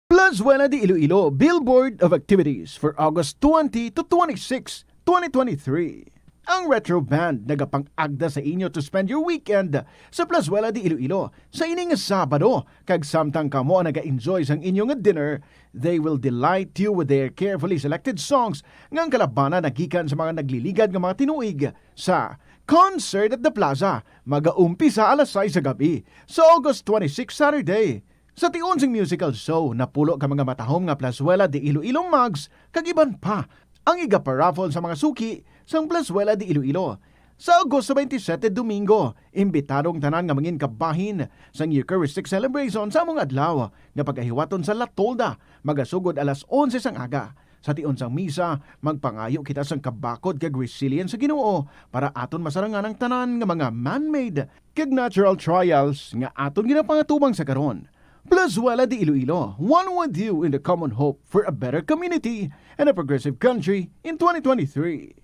Plazuela de Iloilo Billboard of Activities for August 20 to 26, 2023. Ang Retro Band nagapang-agda sa inyo to spend your weekend sa Plazuela de Iloilo sa ining Sabado. Kag samtang kamo naga-enjoy sang inyong dinner, they will delight you with their carefully selected songs ngang kalabana nagikan sa mga nagliligad nga mga tinuig sa Concert at the Plaza. Mag-aumpisa alas 6 sa gabi sa August 26 Saturday. Sa tionsing musical show, napulo ka mga matahom nga Plazuela de Iloilo mugs kag iban pa ang iga-paraffle sa mga suki sang Plazuela de Iloilo. Sa Agosto 27 Domingo, imbitadong tanan nga mangin kabahin sang Eucharistic celebration sa among adlaw nga pagahiwaton sa La Tolda, magasugod alas 11 sang aga. Sa tion sang misa, magpangayo kita sang kabakod kag resilience sa Ginoo para aton masarangan ang tanan nga mga man-made kag natural trials nga aton ginapangatubang sa karon. Plazuela de Iloilo, one with you in the common hope for a better community and a progressive country in 2023.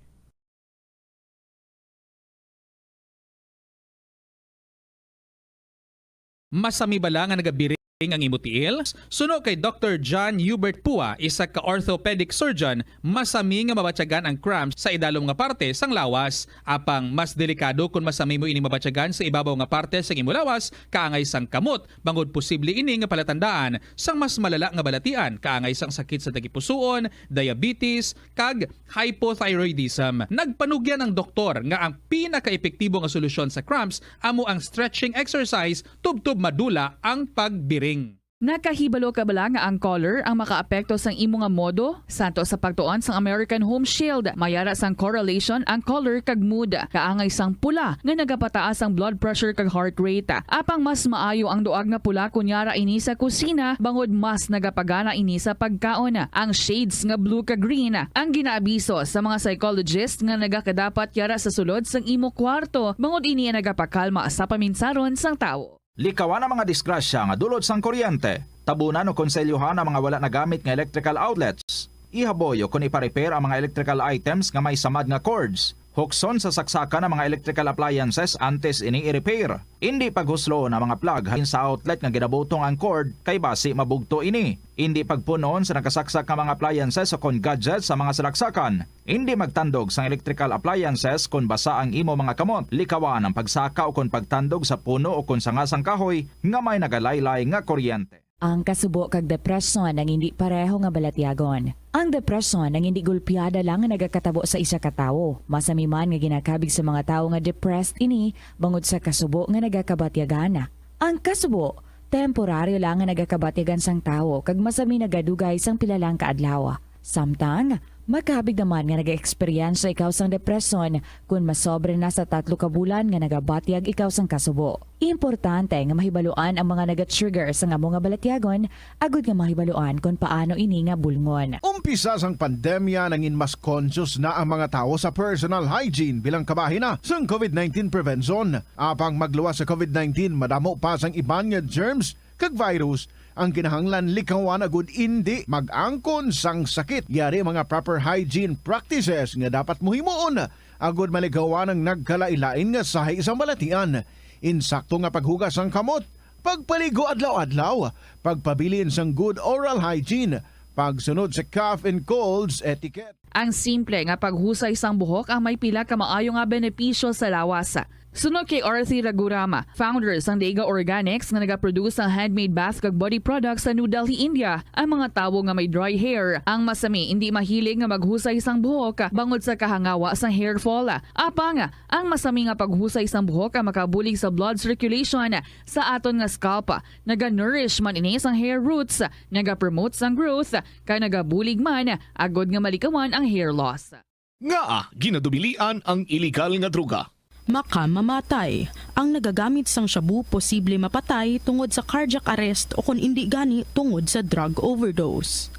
Masami bala nga nagabiri ang imutiil, suno kay Dr. John Hubert Pua, isa ka orthopedic surgeon, masami nga mabatyagan ang cramps sa idalom nga parte sang lawas. Apang mas delikado kung masami mo ini mabatyagan sa ibabaw nga parte sang imo lawas, kaangay sang kamot, bangod posible ini nga palatandaan sang mas malala nga balatian, kaangay sang sakit sa tagipusoon, diabetes, kag hypothyroidism. Nagpanugyan ang doktor nga ang pinaka-epektibo nga solusyon sa cramps amo ang stretching exercise tubtob madula ang pagbiring. Nakahibalo ka bala nga ang color ang makaapekto sang imo nga modo? Santo sa pagtuon sang American Home Shield, mayara sang correlation ang color kag mood. Kaangay sang pula nga nagapataas ang blood pressure kag heart rate. Apang mas maayo ang duag nga pula kunyara ini sa kusina, bangod mas nagapagana ini sa pagkaon. Ang shades nga blue kag green ang ginaabiso sa mga psychologist nga nagakadapat yara sa sulod sang imo kwarto, bangod ini nagapakalma sa paminsaron sang tawo. Likawan ang mga disgrasya nga dulot sang kuryente. Tabunan o konselyuhan ang mga wala nagamit nga electrical outlets. Ihaboyo kung ipa-repair ang mga electrical items nga may samad nga cords. Hukson sa saksakan ng mga electrical appliances antes ini i-repair. Hindi paghuslo na mga plug halin sa outlet nga ginabutong ang cord kay basi mabugto ini. Hindi pagpunon sa nakasaksak nga mga appliances o kon gadgets sa mga salaksakan. Hindi magtandog sa electrical appliances kung basa ang imo mga kamot. Likawan ang pagsaka o kon pagtandog sa puno o kon sangasang kahoy nga may nagalaylay nga kuryente. Ang kasubo kag depresyon ang hindi pareho nga balatyagon. Ang depresyon ang hindi gulpiyada lang nga nagakatabo sa isa ka tawo. Masami man nga ginakabig sa mga tawo nga depressed ini bangod sa kasubo nga nagakabatyagana. Ang kasubo, temporaryo lang nga nagakabatyagan sang tawo kag masami nagadugay sang pilalang kaadlaw. Samtang makabig naman nga nag-experience ikaw sang depresyon kung masobre na sa 3 ka bulan nga nagabatyag ikaw sang kasubo. Importante nga mahibaluan ang mga naga-trigger sa nga mga balatyagon, agud nga mahibaluan kung paano ini nga bulngon. Umpisa sang pandemya nangin mas conscious na ang mga tao sa personal hygiene bilang kabahina sang COVID-19 prevention. Apang magluwas sa COVID-19, madamo pa sang iban nga germs kag virus ang kinahanglan likawan agud hindi mag-angkon sang sakit. Yari mga proper hygiene practices nga dapat muhimuon agud maligawan ang nagkalailain nga sahay isang balatian. Insakto nga paghugas sang kamot, pagpaligo adlaw-adlaw, pagpabilin sang good oral hygiene, pagsunod sa cough and colds etiquette. Ang simple nga paghusay sang buhok ang may pila ka maayo nga benepisyo sa lawas. Sunod kay Arthi Ragurama, founder sang Dega Organics nga nagaproduce ng handmade bath kag body products sa New Delhi, India. Ang mga tawo nga may dry hair, ang masami hindi mahilig nga maghusay sang buhok bangod sa kahangawa sang hair fall. Apang ang masami nga paghusay sang buhok ang makabulig sa blood circulation sa aton nga scalp. Naga-nourish man ini sang hair roots, naga-promote sang growth, kay nagabulig man agod nga malikawan ang hair loss. Nga ginadubilian ang illegal nga droga. Makamamatay. Ang nagagamit sang shabu posible mapatay tungod sa cardiac arrest o kung hindi gani tungod sa drug overdose.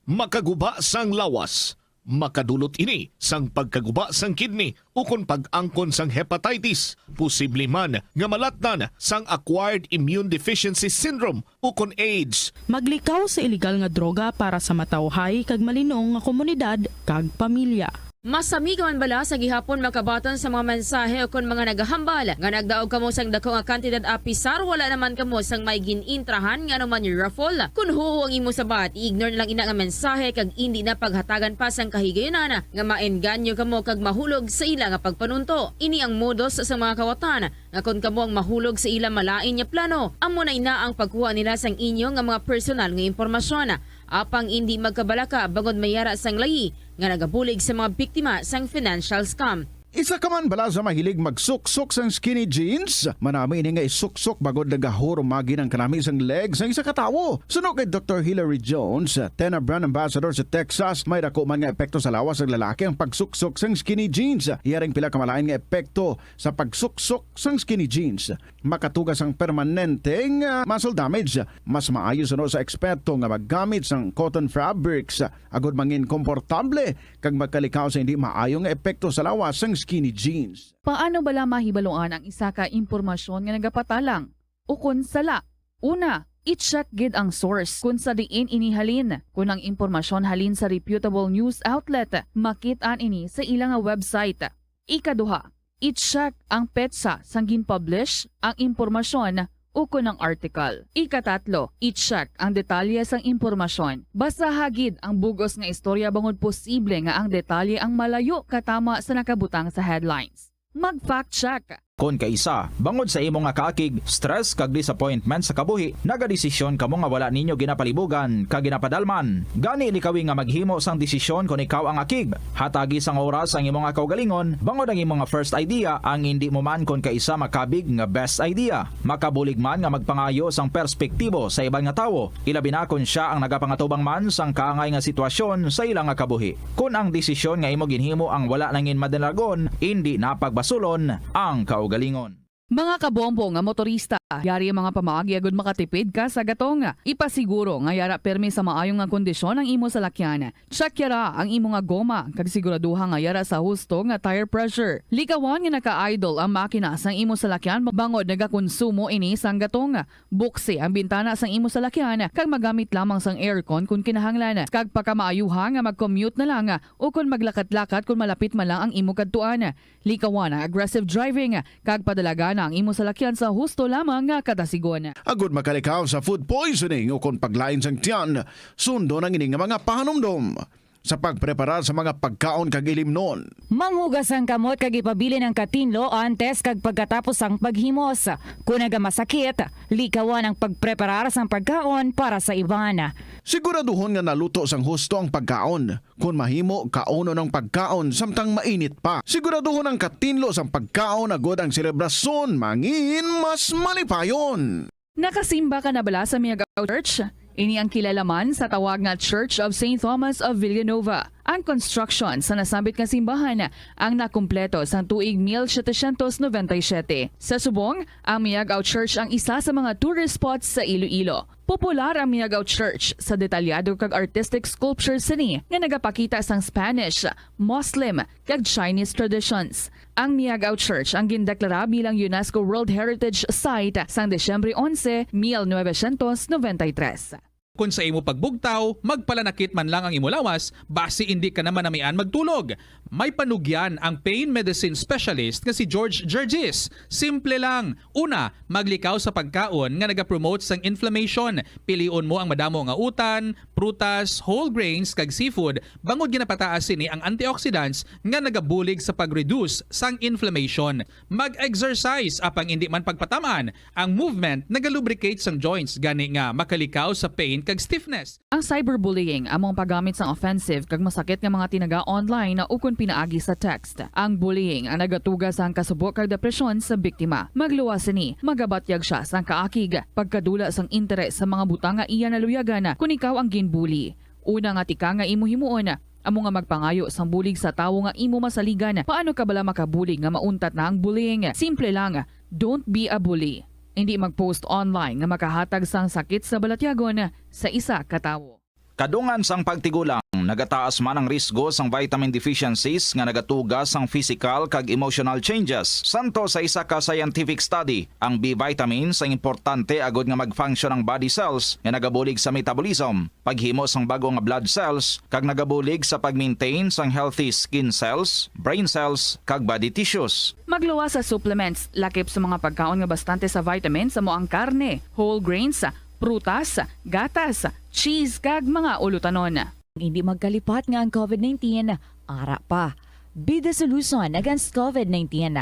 Makaguba sang lawas. Makadulot ini sang pagkaguba sang kidney o kung pag-angkon sang hepatitis. Posible man nga malatnan sang acquired immune deficiency syndrome o kung AIDS. Maglikaw sa illegal nga droga para sa matawhay kag malinong nga komunidad kag pamilya. Masami ka man bala sa gihapon makabaton sa mga mensahe o kung mga nagahambal nga nagdaog kamo sang dako nga kantidad apisar wala naman kamo sang may ginintrahan nga naman yung raffle. Kung huo ang imo sabat, ignore na lang ina nga mensahe kag hindi na paghatagan pa sang kahigayonan nga maenganyo kamo kag mahulog sa ila nga pagpanunto. Ini ang modus sa mga kawatan nga kung kamo ang mahulog sa ila malain nya plano, amo na ina ang pagkuha nila sang inyo nga mga personal nga impormasyon. Apang hindi magkabalaka bangod mayara sang layi nga nagabulig sa mga biktima sang financial scam. Isa ka man bala sa mahilig magsuksok sang skinny jeans? Manami ini nga isuksok bagod nagahurumagi ng kanami sang legs ng isa katawo. Suno kay Dr. Hillary Jones, Tena Brand Ambassador sa Texas, may dako man nga epekto sa lawas ng lalaki ang pagsuksok sang skinny jeans. Iyaring pila kamalain nga epekto sa pagsuksok sang skinny jeans. Makatugas ang permanenteng muscle damage. Mas maayo suno sa eksperto nga maggamit sang cotton fabrics agod mangin komportable kag magkalikaw sa hindi maayo nga epekto sa lawas sang skinny jeans. Paano bala mahibaluan ang isa ka impormasyon nga nagapatalang? O kung sala? Una, i-check gid ang source kung sa diin inihalin. Kung ang impormasyon halin sa reputable news outlet, makit-an ini sa ilang website. Ikaduha, i-check ang petsa sang gin-publish ang impormasyon ukon ang article. Ikatatlo, i-check ang detalye sang impormasyon. Basta hagid ang bugos nga istorya bangod posible nga ang detalye ang malayo katama sa nakabutang sa headlines. Mag-fact check. Kung kaisa, bangod sa imo nga kaakig, stress kag disappointment sa kabuhi, nagadesisyon kamo nga wala ninyo ginapalibugan kag ginapadalman. Gani likawi nga maghimo sang desisyon kung ikaw ang akig. Hatagi sang oras ang imo nga kaugalingon, bangod ang imo nga first idea ang hindi mo man kung kaisa makabig nga best idea. Makabulig man nga magpangayo sang perspektibo sa ibang nga tawo, ilabi na kung siya ang nagapangatubang man sang kaangay nga sitwasyon sa ilang nga kabuhi. Kung ang desisyon nga imo ginhimo ang wala nangin madalagon, hindi napagbasulon ang kaugalingon. Mga kabombo nga motorista, yari ang mga pamaagi agud makatipid ka sa gatong. Ipasiguro nga yara permi sa maayong nga kondisyon ang imo salakyan. Check yara ang imo nga goma kag siguraduha nga yara sa husto nga tire pressure. Likawan nga naka-idle ang makina sang imo salakyan bangod nagakonsumo ini sang gatong. Buksi ang bintana sang imo salakyan kag magamit lamang sang aircon kung kinahanglan. Kag pagkamaayuha nga mag-commute na lang o kung maglakat-lakat kung malapit man lang ang imo kadtuan. Likawan ang aggressive driving kag padalaga ang imo salakyan sa husto lamang nga kadasigon. Agud makalikaw sa food poisoning o kung paglain sang tiyan, sundo ng ining mga pahanumdom sa pagprepara sa mga pagkaon kag ilimnon. Manghugas ang kamot kag ipabili ng katinlo antes kag pagkatapos ang paghimos. Kung nagamasakit, likawan ang pagpreparar sang pagkaon para sa iban. Siguraduhon nga naluto sang husto ang pagkaon. Kung mahimo, kauno ng pagkaon samtang mainit pa. Siguraduhon ang katinlo sang pagkaon agod ang selebrasyon mangin mas malipayon. Nakasimba ka na bala sa Miagao Church? Ini ang kilalaman sa tawag nga Church of St. Thomas of Villanova. Ang construction sa nasabit nga simbahan ang nakumpleto sa tuig 1797. Sa subong, ang Miagao Church ang isa sa mga tourist spots sa Iloilo. Popular ang Miagao Church sa detalyado kag artistic sculptures sini nga nagapakita sang Spanish, Muslim kag Chinese traditions. Ang Miagao Church ang gindeklara bilang UNESCO World Heritage Site sang Desyembre 11, 1993. Kung sa imo pagbugtaw, magpalanakit man lang ang imo lawas, basi hindi ka naman namian magtulog. May panugyan ang pain medicine specialist nga si George Gergis. Simple lang. Una, maglikaw sa pagkaon nga nagapromote sang inflammation. Pilion mo ang madamo nga utan, prutas, whole grains kag seafood, bangod ginapataas sini ang antioxidants nga nagabulig sa pag-reduce sang inflammation. Mag-exercise apang hindi man pagpatamaan. Ang movement nagalubricate sang joints gani nga makalikaw sa pain kag stiffness. Ang cyberbullying among paggamit sang offensive kag masakit nga mga tinaga online na ukon pinaagi sa text. Ang bullying ang nagatuga sang kasubok kag depresyon sa biktima. Magluwas ni, magabatyag siya sang kaakig, pagkadula sang interes sa mga butang nga iya naluyagan kung ikaw ang ginbully. Una nga tika nga imo himuon, amo nga magpangayo sang bulig sa tawo nga imo masaligan. Paano ka bala makabulig nga mauntat na ang bullying? Simple lang, don't be a bully. Hindi mag-post online nga makahatag sang sakit sa balatyagon sa isa ka tawo. Kadungan sang pagtigulang, nagataas man ang risgo sang vitamin deficiencies nga nagatuga sang physical kag emotional changes. Santo sa isa ka scientific study, ang B vitamins ang importante agod nga mag-function ang body cells nga nagabulig sa metabolism, paghimo sang bago nga blood cells kag nagabulig sa pag-maintain sang healthy skin cells, brain cells kag body tissues. Magluwas sa supplements, lakip sa mga pagkaon nga bastante sa vitamins sa moang karne, whole grains, prutas, gatas, cheese kag mga ulutanon. Hindi magkalipat nga ang COVID-19, ara pa. Be the solution against COVID-19.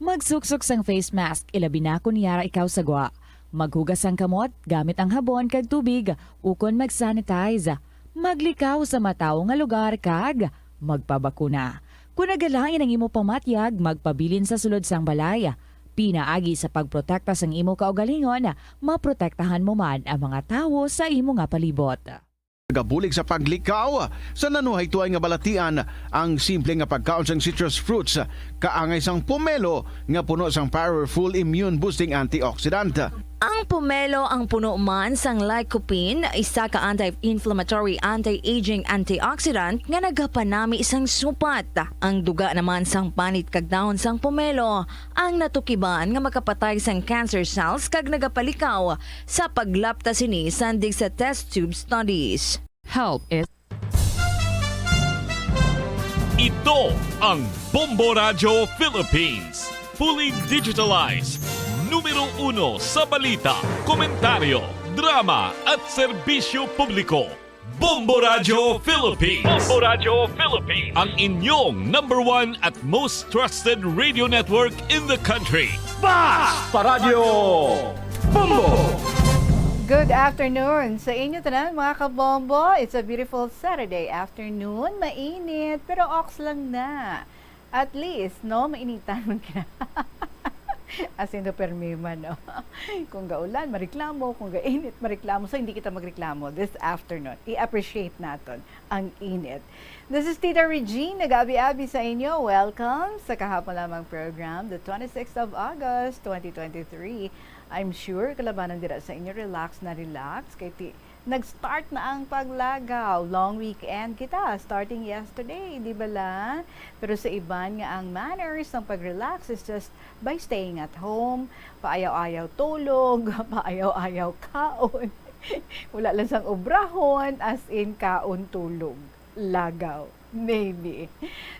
Magsuksok sang face mask, ilabi na kung yara ikaw sagwa. Maghugas ang kamot, gamit ang habon kag tubig, ukon mag-sanitize. Maglikaw sa mataw nga lugar kag magpabakuna. Kung nagalain ang imo pamatyag, magpabilin sa sulod sang balay. Pinaagi sa pagprotekta sang imo kaugalingon, maprotektahan mo man ang mga tawo sa imo nga palibot. Gabulig sa paglikaw sa nanuhay tuay nga balatian ang simple nga pagkaon sang citrus fruits kaangay sang pomelo nga puno sang powerful immune boosting antioxidant. Ang pomelo ang puno man sang lycopene, isa ka anti-inflammatory, anti-aging antioxidant nga nagapanami isang supat. Ang duga naman sang panit kag dahon sang pomelo ang natukiban nga makapatay sang cancer cells kag nagapalikaw sa paglapta sini sandig sa test tube studies. Help is Ito ang Bombo Radio Philippines. Fully digitalized. numero 1 sa balita, komentaryo, drama at serbisyo publiko. Bombo Radio Philippines. Bombo Radio Philippines. Ang inyong number 1 at most trusted radio network in the country. Basta Radio Bombo! Good afternoon sa inyo tanan mga kabombo. It's a beautiful Saturday afternoon. Mainit pero ox lang na. At least, no, mainitan mo ka. As in the permima, no? Kung gaulan, mareklamo. Kung gainit, mareklamo. So, hindi kita magreklamo this afternoon. I-appreciate natin ang init. This is Tita Regine, nag-abi-abi sa inyo. Welcome sa kahapon lamang program, the 26th of August, 2023. I'm sure kalabanan dira sa inyo, relax na relax. Kaya nag-start na ang paglagaw. Long weekend kita, starting yesterday, di ba la? Pero sa iban nga ang manners ng pag-relax is just by staying at home, paayaw-ayaw tulog, paayaw-ayaw kaon. Wala lang sang obrahon, as in kaon tulog. Lagaw. Maybe.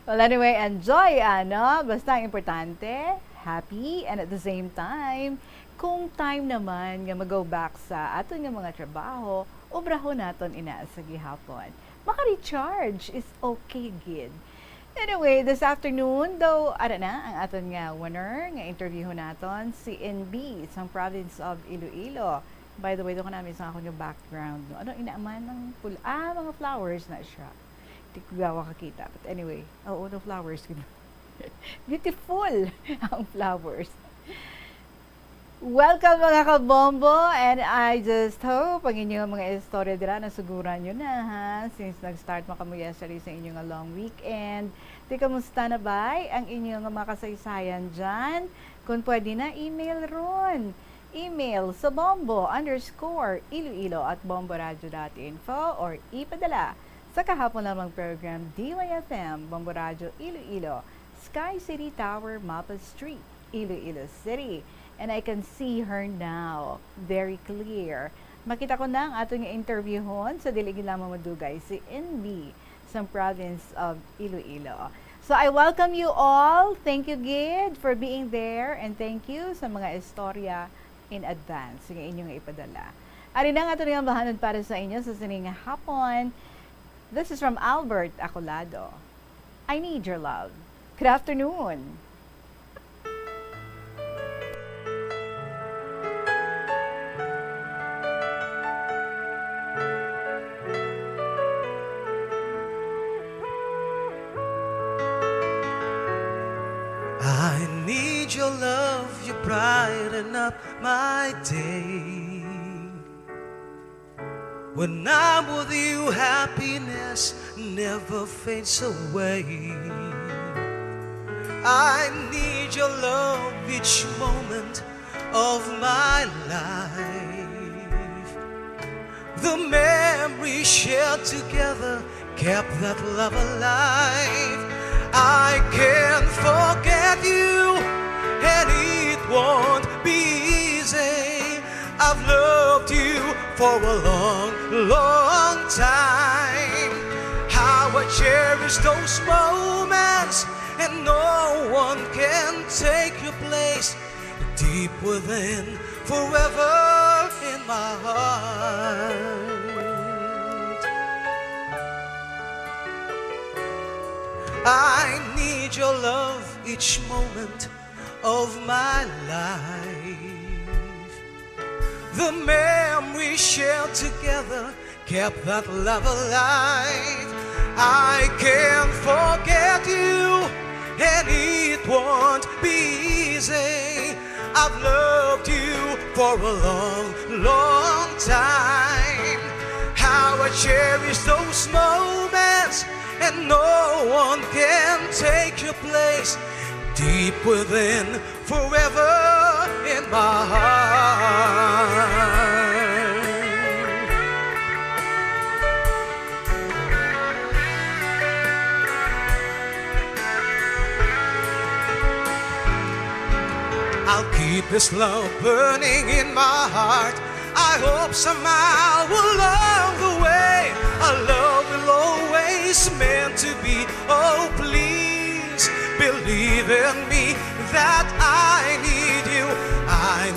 Well, anyway, enjoy, ano? Basta ang importante, happy, and at the same time, kung time naman nga mag-go back sa aton nga mga trabaho, obrahon naton ina sa gihapon. Maka-recharge is okay, gid. Anyway, this afternoon, though, na, ang aton nga winner, nga interview naton, si NB, sa province of Iloilo. By the way, doon ko namin sa akong background. No? Ano, inaaman ng mga flowers na siya. Hindi ko gawa kakita. But anyway, no flowers. Beautiful ang flowers. Welcome mga kabombo, and I just hope ang inyong mga istorya dira nasuguran nyo na ha, since nag-start mo kamo yesterday sa inyong long weekend. Di kamusta na ba ang inyong mga kasaysayan dyan? Kung pwede na, email ron. Email sa bombo_iloilo@bomboradio.info or ipadala sa kahapon lamang program DYFM, Bombo Radio Iloilo, Sky City Tower, Mapa Street, Iloilo City. And I can see her now, very clear. Makita ko na ang atong interviewon sa diligid lamang madugay, si NB, sa province of Iloilo. So I welcome you all. Thank you, Gid, for being there. And thank you sa mga istorya in advance nga inyong ipadala. Ari na nga ito nga bahanon para sa inyo sa sining hapon. This is from Albert Acolado. I need your love. Good afternoon. I need your love, you brighten up my day. When I'm with you, happiness never fades away. I need your love each moment of my life. The memories shared together kept that love alive. I can't forget you, and it won't be easy. I've loved you for a long, long time. How I cherish those moments, and no one can take your place. Deep within, forever in my heart. I need your love each moment of my life. The memories shared together kept that love alive. I can't forget you, and it won't be easy. I've loved you for a long, long time. How I cherish those moments, and no one can take your place. Deep within, forever in my heart. I'll keep this love burning in my heart. I hope somehow along the way our love will always meant to be. Oh, please believe in me that I need you. I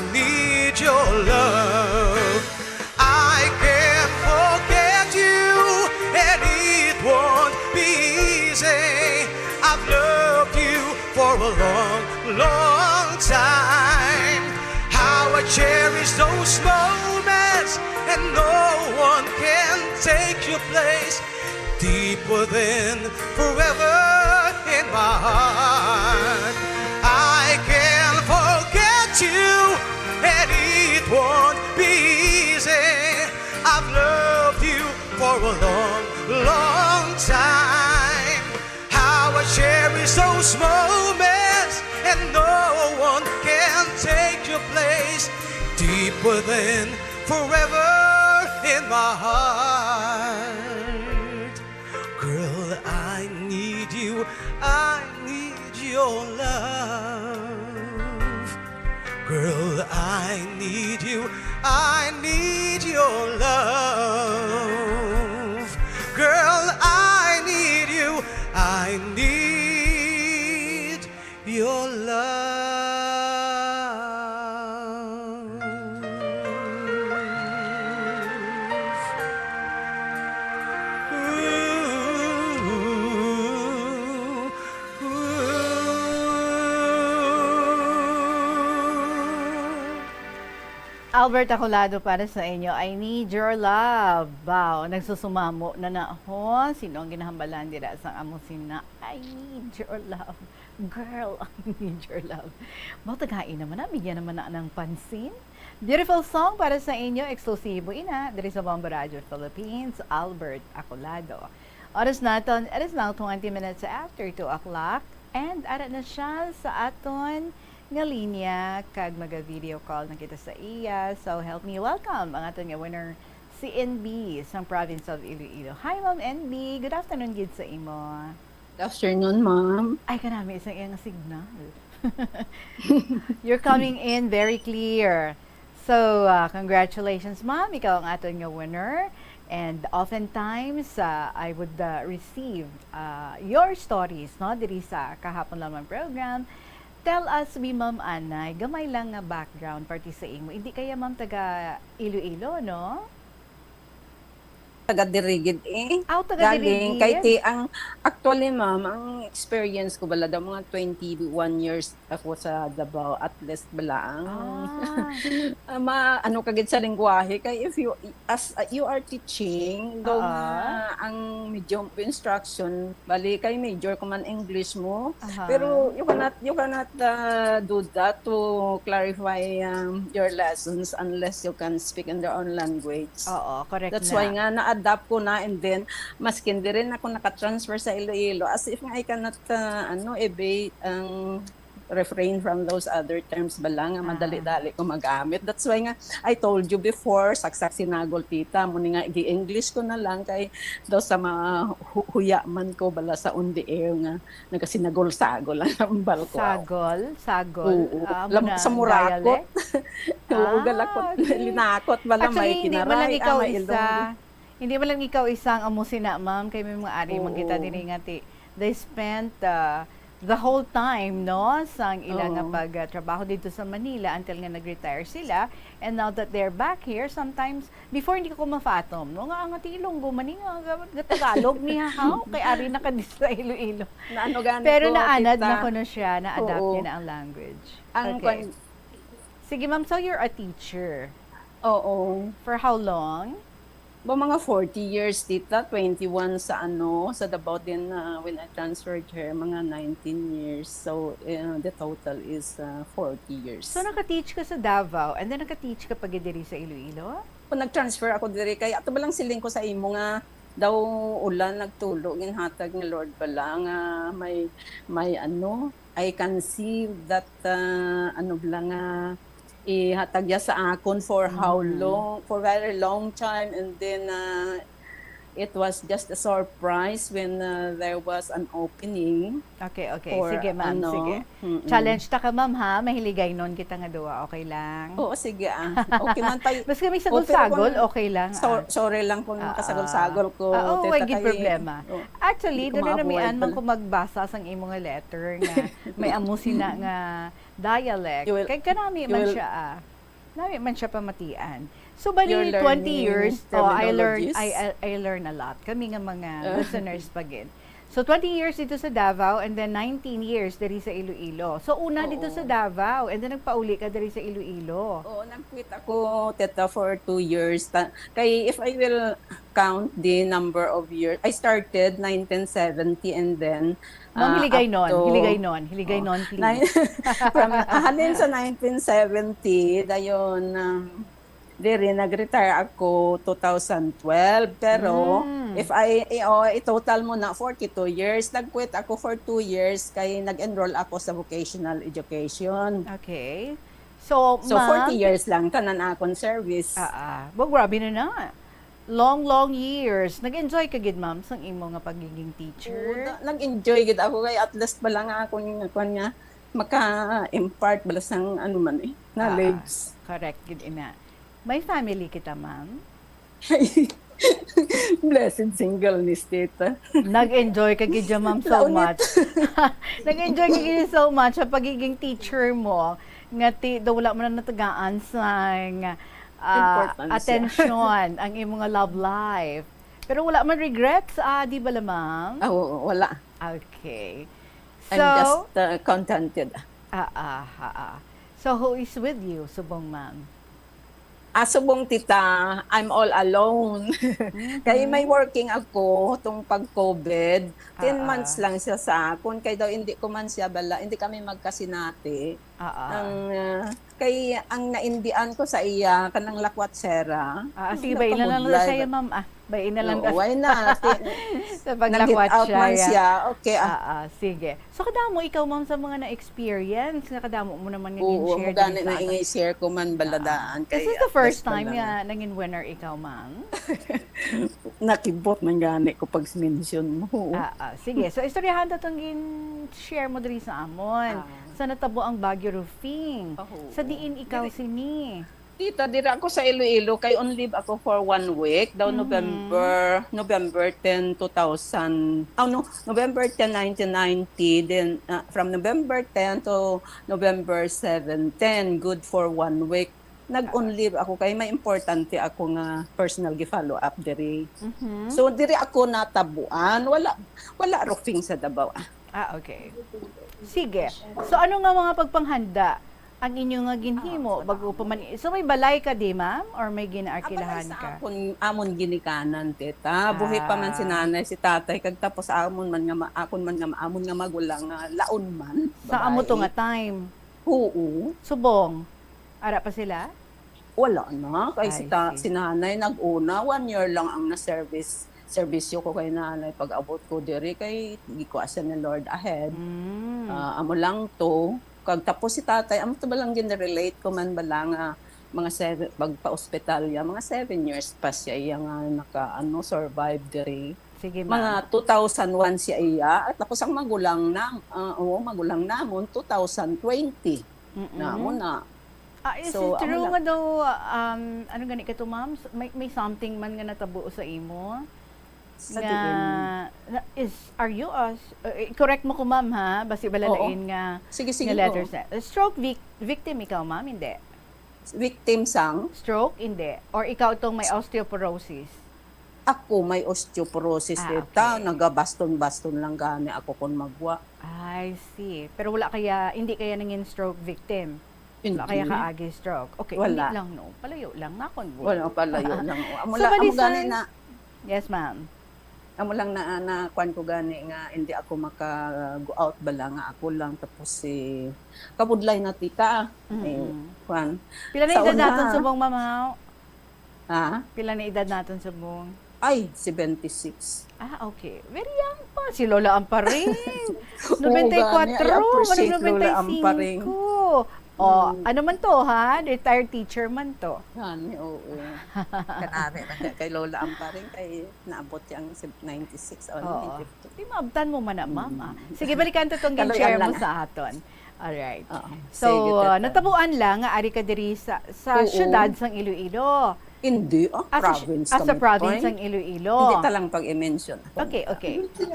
long time. How I cherish those moments, and no one can take your place. Deeper than forever in my heart. I can't forget you, and it won't be easy. I've loved you for a long, long time. How I cherish those moments, and no one can take your place. Deeper than forever in my heart. Girl, I need you, I need your love. Girl, I need you, I need your love. Girl, I need you, I need your love. Albert Acolado para sa inyo, I need your love. Wow, nagsusumamo na ho. Sino ang ginahambalan dira sa amo sina? I need your love. Girl, I need your love. Bao tagain naman na, bigyan naman na ng pansin. Beautiful song para sa inyo, eksklusibo ina, diri sa Bombo Radio Philippines, Albert Acolado. Oras naton, it is now 20 minutes after 2 o'clock, and ara na siya sa aton nga linya kag maga-video call na kita sa iya. So help me welcome ang aton nga winner, si NB sa province of Iloilo. Hi Ma'am NB, good afternoon gid sa imo. Good afternoon, ma'am. Ay kanami isang iyang signal. You're coming in very clear. So congratulations ma'am, ikaw ang aton nga winner. And oftentimes I would receive your stories no diri sa kahapon lamang program. Tell us, Ma'am Anay, gamay lang nga background party sa imo. Hindi kaya ma'am taga Iloilo, no? Taga Dirigid eh. Taga Galing Dirigid. kay ti ang actually ma'am, ang experience ko bala daw mga 21 years ako sa Davao, at least bala ang ano kagid sa lengguwahe kay if you as you are teaching daw ang medium of instruction bali kay major ko man English mo pero you cannot do that to clarify your lessons unless you can speak in their own language. Oo, correct. That's why nga na-adapt ko na, and then maskin di rin ako nakatransfer sa Iloilo as if I cannot evade refrain from those other terms bala nga madali-dali ko magamit. That's why nga I told you before, saksak sinagol tita mo nga gi-English ko na lang kay daw sa mga huyaman ko bala sa on the air nga nagasinagol-sagol ang nambal ko. Sagol. Sa murakot. Galakot, linakot bala may kinaray, may ilong. Hindi mo lang ikaw isang amo sina ma'am kay may mga ari man kita diri nga they spent the whole time no sang ilang nga pagtrabaho dito sa Manila until nga nag-retire sila, and now that they're back here sometimes before hindi ko mafatom no nga ang tilong gumani nga Tagalog niya kay ari na kadis sa Iloilo. Pero naanad na ko no siya, na-adapt niya na ang language. Okay. Sige ma'am, so you're a teacher. Oo. For how long? Mga 40 years, tita. 21 sa sa Davao din when I transferred here, mga 19 years. So, the total is 40 years. So, naka-teach ka sa Davao and then naka-teach ka pag diri sa Iloilo? Kung nag-transfer ako diri, kaya ato ba lang siling ko sa imo nga daw ulan nagtulo ginhatag ng Lord pala nga may I can see that ihatagya sa akon for how long, for very long time, and then it was just a surprise when there was an opening. Okay. Sige ma'am, sige. Challenge ta ka ma'am ha, mahiligay nun kita nga duwa, okay lang? Oo, sige Okay man tayo. Basta may sagol-sagol, okay lang. Sorry lang kung makasagol-sagol ko. Oo, wag problema. Actually, doon na namian man ko magbasa sang imo nga letter nga may amo sina nga dialect. Kay kanami man siya Nami man siya pamatian. So bali 20 years, I learn a lot. Kami nga mga listeners pagin. So 20 years dito sa Davao and then 19 years diri sa Iloilo. So una dito sa Davao and then nagpauli ka diri sa Iloilo. Oo, nag-quit ako, teta, for 2 years. Kay if I will count the number of years, I started 1970 and then Ma'am, hiligay up to- Hiligay non, please. Halin sa 1970, dayon, diri nag-retire ako 2012, pero if i-total mo na 42 years, nag-quit ako for 2 years kay nag-enroll ako sa vocational education. Okay. So, So ma'am, 40 years lang tanan akong service. Grabe na. Long years. Nag-enjoy ka gid, ma'am, sa imo nga pagiging teacher? Nag-enjoy gid ako kay at least bala nga ako nga maka-impart bala sang ano man knowledge. Correct gid ina. May family kita, ma'am? Blessed singleness, tita. Nag-enjoy ka gid ma'am so much. Nag-enjoy ka gid so much sa pagiging teacher mo. Nga daw wala mo na natagaan sa attention ang imong nga love life. Pero wala man regrets, di ba ma'am? Wala. Okay. I'm just contented. So who is with you, subong ma'am? Subong tita, I'm all alone. Kaya may working ako tong pag-COVID. 10 months lang siya sa akon. Kaya daw hindi ko man siya bala, hindi kami magkasinati. Ang naindian ko sa iya, kanang lakwatsera. Sige, bayin na lang siya yan, ma'am. Bayin na lang. Why not? Sa paglakwat siya. Okay. Sige. So, kadamo ikaw, ma'am, sa mga na-experience, kadamo mo naman naging Oo, share. Oo, na i-share ko man baladaan. This is the first time naging winner ikaw, ma'am? Nakibot man gani ko pag mention mo. Sige. So, istoryahan na itong share mo diri sa amon. Sa natabo ang Baguio Roofing. Sa diin ikaw sini. Tita, dira ako sa Iloilo kay on leave ako for 1 week daw November 10, 2000. November 10, 1990. Then from November 10 to November 7, 10, good for 1 week. Nag-on leave ako kay may importante ako nga personal gi-follow up diri. So diri ako natabuan, wala roofing sa Davao. Okay. Sige. So ano nga mga pagpanghanda ang inyong nga ginhimo bago pa man? So may balay ka di, ma'am, or may ginaarkilahan ka? Amon ginikanan, teta. Buhi pa man si nanay, si tatay, kag tapos amon man nga magulang nga laon man. Sa amo to nga time? Oo. Subong? Ara pa sila? Wala na. Kay si nanay nag-una, 1 year lang ang serbisyo ko kay nanay pag-abot ko diri kay gikuasa ni Lord ahead. Amo lang to. Kag tapos si tatay, amo to balang gin-relate ko man bala nga mga pagpa-ospital ya, mga 7 years pa siya iya nga survive diri. Sige, ma'am. Mga 2001 siya iya at tapos ang magulang namon 2020. Namon na. Is it true nga daw, ano gani ka to, ma'am? May something man nga natabo sa imo? Are you correct mo ko, ma'am, ha? Basi balalain nga sige, nga letters na. Stroke victim ikaw, ma'am? Hindi. Victim sang? Stroke? Hindi. Or ikaw itong may osteoporosis? Ako may osteoporosis dito. Nagabaston-baston lang gani ako kung magwa. I see. Pero hindi kaya nanging stroke victim? Wala kaya kaagi stroke? Okay, wala. Hindi lang, no? Palayo lang na kon. Wala, palayo lang. Amo Balisan, gani na. Yes, ma'am. Amo lang na kwan ko gani nga hindi ako maka-go out bala nga ako lang tapos kabudlay na tita. Kwan. Pila na edad natin subong, mama? Ha? Pila na edad natin subong? Ay, 76. Okay. Very young pa. Si Lola Amparing. 94. Lola Amparing. Ano man to, ha? Retired teacher man to. Oo. Kanari na kay Lola Amparing kay naabot yang 96 or 92. Di maabtan mo man na, mama. Sige, balikan to itong share mo sa aton. Alright. So, natabuan lang nga ari ka diri sa syudad sang Iloilo. Hindi, province. Sa province ng Iloilo. Hindi talang pag-i-mention. Okay.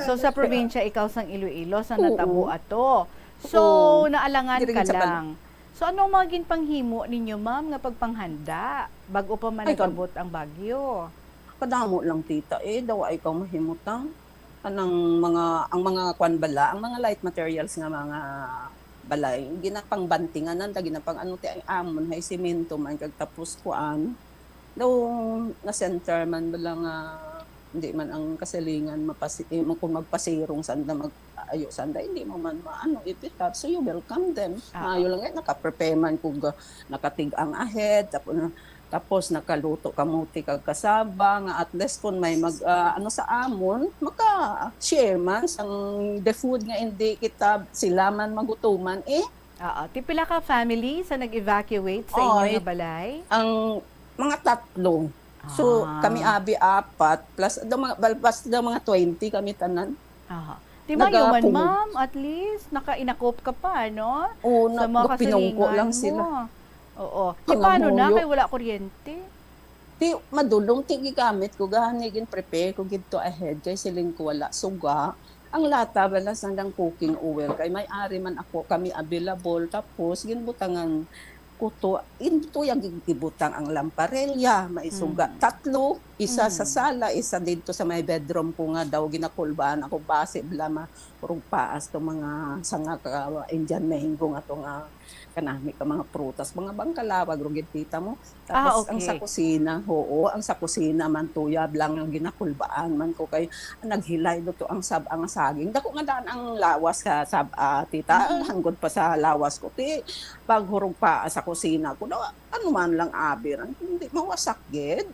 So, sa probinsya, ikaw sang Iloilo, sa natabo ato. So, naalangan ka lang. So, ano maging panghimo ninyo, ma'am, nga pagpanghanda bago pa man nagabot ang bagyo? Kadamo lang, tita. Daw ay ikaw mahimutang. ang mga kwan bala, ang mga light materials nga mga balay, ginapang bantingan nanda, ginapang ano ti ay amon, hay simento man, kag tapos kuan, daw na center man bala nga, hindi man ang kasilingan kung magpasirong sanda mag-ayo sanda, hindi mo man maano ipitat, so you welcome them. Maayo lang naka-prepare man kung nakatig ang ahead, tapos nakaluto kamuti kag kasaba nga at least kung may ano sa amon maka-share man sang the food nga hindi kita sila man magutuman Tipila ka family sa nag-evacuate sa inyong balay? Ang mga 3. So kami abi 4 plus daw mga 20 kami tanan. Di ba human ma'am, at least naka-inakop ka pa, no? Oo, sa mga pinungko lang mo. sila. Oo. Di paano na? Kaya wala kuryente? Di madulong tigi gamit ko gahanigin prepare ko gito ahead kay siling ko wala suga. Ang lata bala sandang cooking oil kay may ari man ako kami available tapos ginbutangan kuto into yung gibutang ang lamparelya maisuga 3 isa sa sala isa dito sa may bedroom ko nga daw ginakulbaan ako base blama purong paas to mga sanga ka Indian mango nga to nga kanami ka mga prutas mga bangkalawag rugit tita mo tapos ang sa kusina ang sa kusina man tuyab lang ang ginakulbaan man ko kay naghilay do to ang saging dako nga daan ang lawas ka tita hanggod pa sa lawas ko ti paghurog pa sa kusina ko daw ano man lang abiran hindi mawasak gid.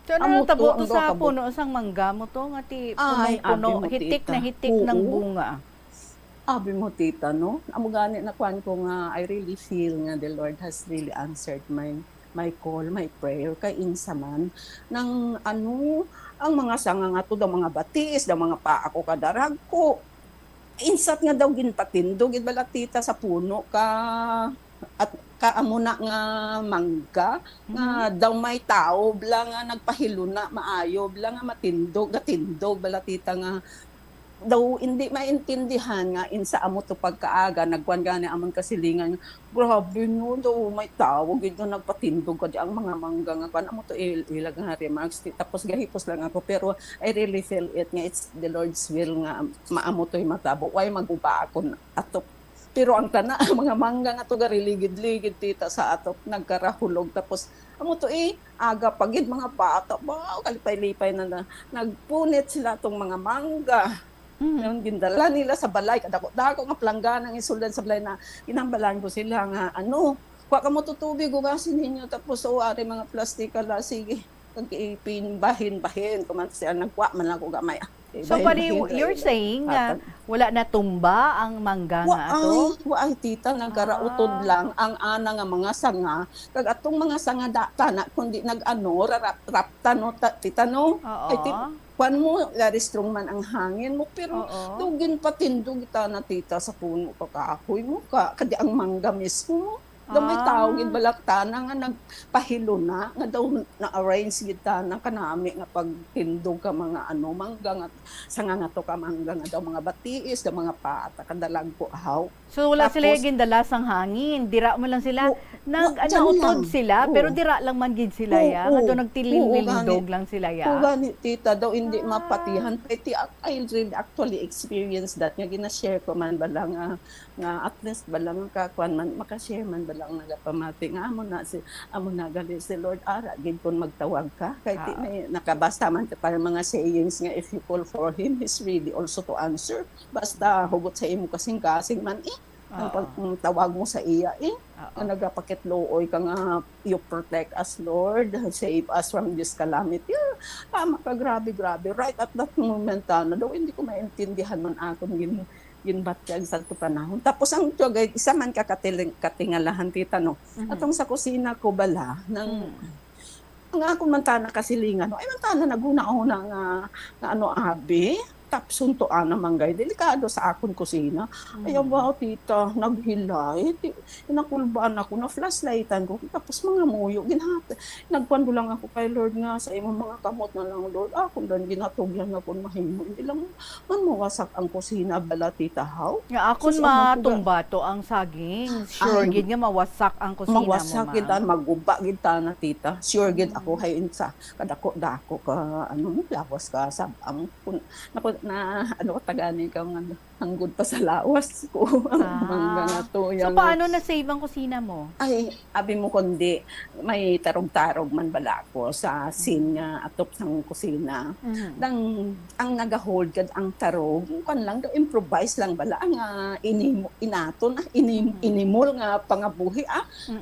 So ano tabo to sa puno sang mangga mo to nga ti puno hitik na hitik ng bunga. Abi mo tita no, amo gani na kwan ko nga I really feel nga the Lord has really answered my call, my prayer kay insa man nang ano ang mga sanga nga to daw mga batis, daw mga paa ko kadarag ko. Insat nga daw ginpatindog gid bala tita sa puno ka at kaamuna nga mangga nga daw may tao bla nga nagpahiluna maayo bla nga matindog bala tita nga daw hindi maintindihan nga insa amo to pagkaaga nagkuan gani amon kasilingan grabe no daw may tao gid nagpatindog kadi ang mga mangga nga kan amo to ilag nga remarks tapos gahipos lang ako pero I really feel it nga it's the Lord's will nga maamo toy matabo way maguba ako atop pero ang tana mga mangga nga to gariligid-ligid tita sa atop nagkarahulog tapos amo to aga pagid mga bata ba kalipay-lipay na nagpunit sila tong mga mangga. Yung gindala nila sa balay kadako nga planggana ng isuldan sa balay na inambalan ko sila nga kuha ka mo tutubig ugasin ninyo tapos ari mga plastika la sige kag bahin kuman siya nagkuha man ako gamay. So you're saying wala na tumba ang mangga nga ato? Waay tita nagkarautod lang ang ana nga mga sanga kag atong mga sanga tana kundi rapta no tita no kwan mo, very strong man ang hangin mo, pero dugin patindog kita na tita sa puno kakahoy mo kadi ang mangga mismo. Daw may tawagin balaktana nga nagpahilo na nga daw na-arrange kita na kanami nga pagtindog ka mga mangga nga sanga nga to ka mangga nga daw mga batiis daw mga pata kadalag ko ahaw. So wala sila gindala sang hangin, dira mo lang sila utod sila pero dira lang man gid sila ya nga daw nagtilindog lang sila ya. Gani tita daw hindi mapatihan pati I really actually experienced that nga gina-share ko man balang nga at least balang ka kwan man makashare man lang nagapamati nga amo na gali si Lord ara gid kun magtawag ka kay may nakabasa man para mga sayings nga if you call for him he's ready also to answer basta hugot sa imo kasing man ang pagtawag mo sa iya nga nagapakitluoy ka nga you protect us Lord save us from this calamity grabe right at that moment na daw hindi ko maintindihan man akong ginbatyag sa panahon. Tapos ang tiyagay, isa man katingalahan tita no. Atong sa kusina ko bala, ang akong mantana kasilingan, ay mantana naguna-una nga abi. tapsuntuan naman gay delikado sa akon kusina. Ayaw ba tita naghilay inakulbaan ako na flashlightan ko tapos mga muyo ginhat nagpando lang ako kay Lord nga sa imong mga kamot na lang Lord ako dan ginatugyan ako mahimo hindi lang man mawasak ang kusina bala tita how Nga akon matumbato ang saging. Sure gid nga mawasak ang kusina mo, mawasak gid ma'am. maguba gid ta na tita sure gid ako hayin sa kadako-dako ka ano lawas ka sa ang na ano tagani ka nga hanggod pa sa lawas ko mga nga to So paano na save ang kusina mo? ay abi mo kundi may tarog-tarog man bala ko sa scene nga atop sang kusina dang ang nagahold kad ang tarog kan lang daw improvise lang bala nga inaton inimol nga pangabuhi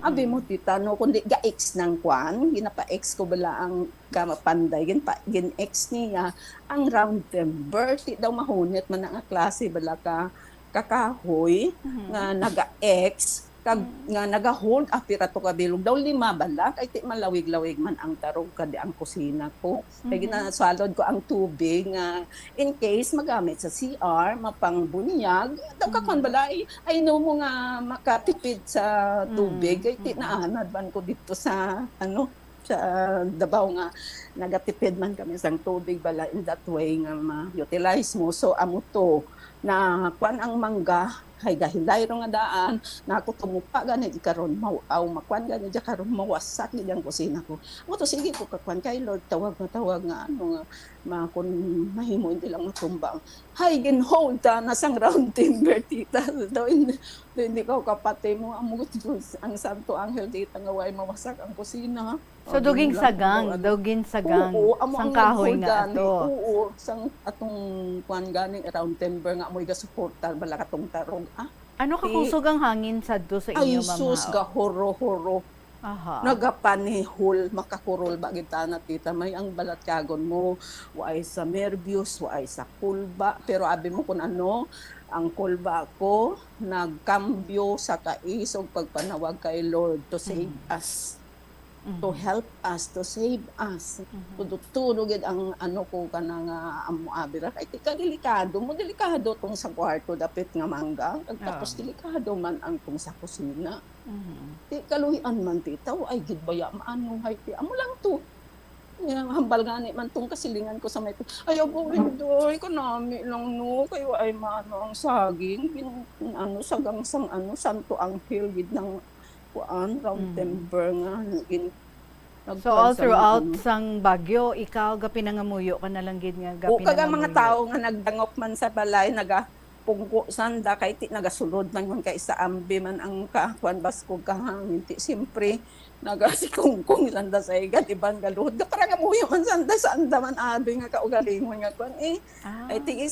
abi mo tita no kundi ga-ex ng kwan ginapa-ex ko bala ang kamapanday gin ex niya ang round timber ti daw mahunit man ang klase bala ka kakahoy nga naga-ex kag nga naga-hold apira to kabilog daw 5 bala kay ti malawig-lawig man ang tarog kadi ang kusina ko kay ginasalod ko ang tubig nga in case magamit sa CR mapangbunyag daw kakon bala ay no mo nga makatipid sa tubig kay ti naanad man ko dito sa ano sa Davao nga nagatipid man kami sang tubig bala in that way nga ma-utilize mo so amo to na kwan ang mangga hay gahilay ro nga daan na ako tumupa gani karon maw makwan gani ja karon mawasak gid ang kusina ko mo to sige ko kakwan kay Lord tawag nga ano nga makon mahimo hindi lang matumba hay gin hold ta na sang round timber tita daw hindi ko kapatay mo amo ang santo anghel dito nga way mawasak ang kusina. So duging sagang sang kahoy nga ato. Oo, sang atong kwan gani around timber nga amoy gasuportar bala katong tarong. Ano kakusog ang hangin sadto sa inyo, ma'am? Ay sus ga horo-horo. Aha. Nagapanihol makakurol ba kita na tita may ang balat kagon mo waay sa nervyos waay sa kulba pero abi mo kun ano ang kulba ko nagkambyo sa kaisog pagpanawag kay Lord to save us. To help us, to save us. Tudog gid ang ano ko kanang amo abira kay tika delikado tong sa kwarto dapit nga mangga tapos delikado man ang tong sa kusina. Ti kaluhian man tita ay gid baya maano hay ti amo lang to. Hambal gani man tong kasilingan ko sa may ayaw po doy ko nami lang no kayo ay maano ang saging ano sagang sang ano santo anghel gid ng kuan round timber nga So all throughout sang Bagyo, ikaw ga pinangamuyo ka na lang gid nga ga pinangamuyo. Kaga mga tao nga nagdangop man sa balay pungko sanda kay ti nagasulod man kay sa ambi man ang kakuan basko kahangin ti simpre nagasikungkong landa sa igat ibang galud para nga muyo man sa anda man abi nga kaugalingon nga kuan ay ti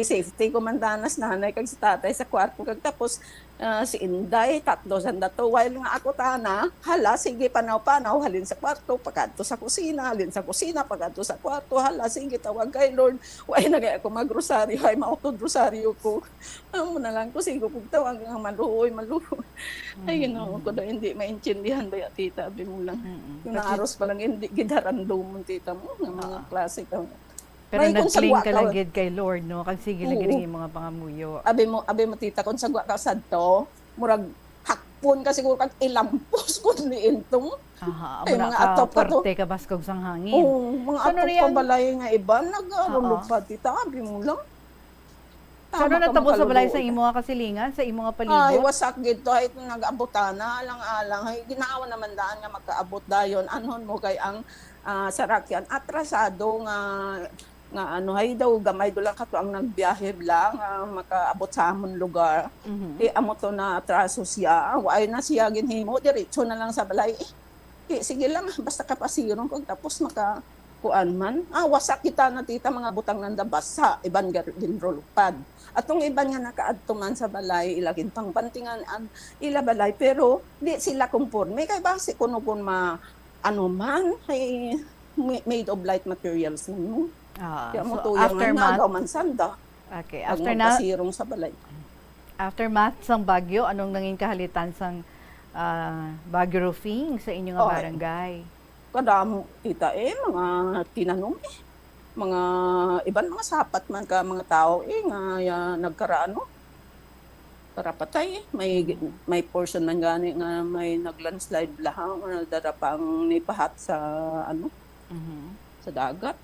safety ko man danas nanay kag si tatay sa kwarto kag tapos si Inday tatlo sanda to while nga ako tana hala sige panaw-panaw halin sa kwarto pagadto sa kusina pagadto sa kwarto hala sige tawag kay Lord way na kay ako magrosaryo ay mautod rosaryo ko amo na lang ko sige kung tawag nga maluoy ay ginawa ko daw hindi maintindihan ba tita abi mo lang yung naaros pa lang hindi gidarando mo tita mo nga mga klase ka pero nagcling ka lang gid kay Lord no kag sige lagi ring mga pangamuyo abi mo tita kun sagwa ka sadto murag hakpon ka siguro kag ilampos kun liintong ay mga atop pa to ka baskog sang hangin mga atop pa balay nga iba nagarulo pa tita abi mo lang. So, ano natapos sa balay sa imo nga kasilingan, sa imo nga palibot? Ay, wasak gito. Ay, nag-abotana, alang-alang. Ay, ginaawa naman daan nga magkaabot dayon. Anon mo kay ang sarakyan. Atrasado nga ano, ay daw gamay do lang kato ang nagbiyahe lang, makaabot sa amon lugar. Amo to na atraso siya. Ay na siya ginhimo, diretso na lang sa balay. Sige lang, basta kapasiron ko. Tapos kuan man. Wasak kita na tita mga butang nanda basa. Iban ginrolupad. Atong iban nga nakaadto man sa balay, ilagin pang pantingan ila balay, pero di sila conforme. Kay base kuno kun ano man, ay made of light materials no. Kaya mo so tuyang nga man sanda. Okay, pasirong sa balay. Aftermath sang bagyo, anong nanging kahalitan sang Baguio roofing sa inyong barangay? Kadamo tita mga tinanom mga iban mga sapat man ka mga tao nga nagkaraano para patay may portion man gani nga may naglandslide lahang nga darapang nipahat sa sa dagat.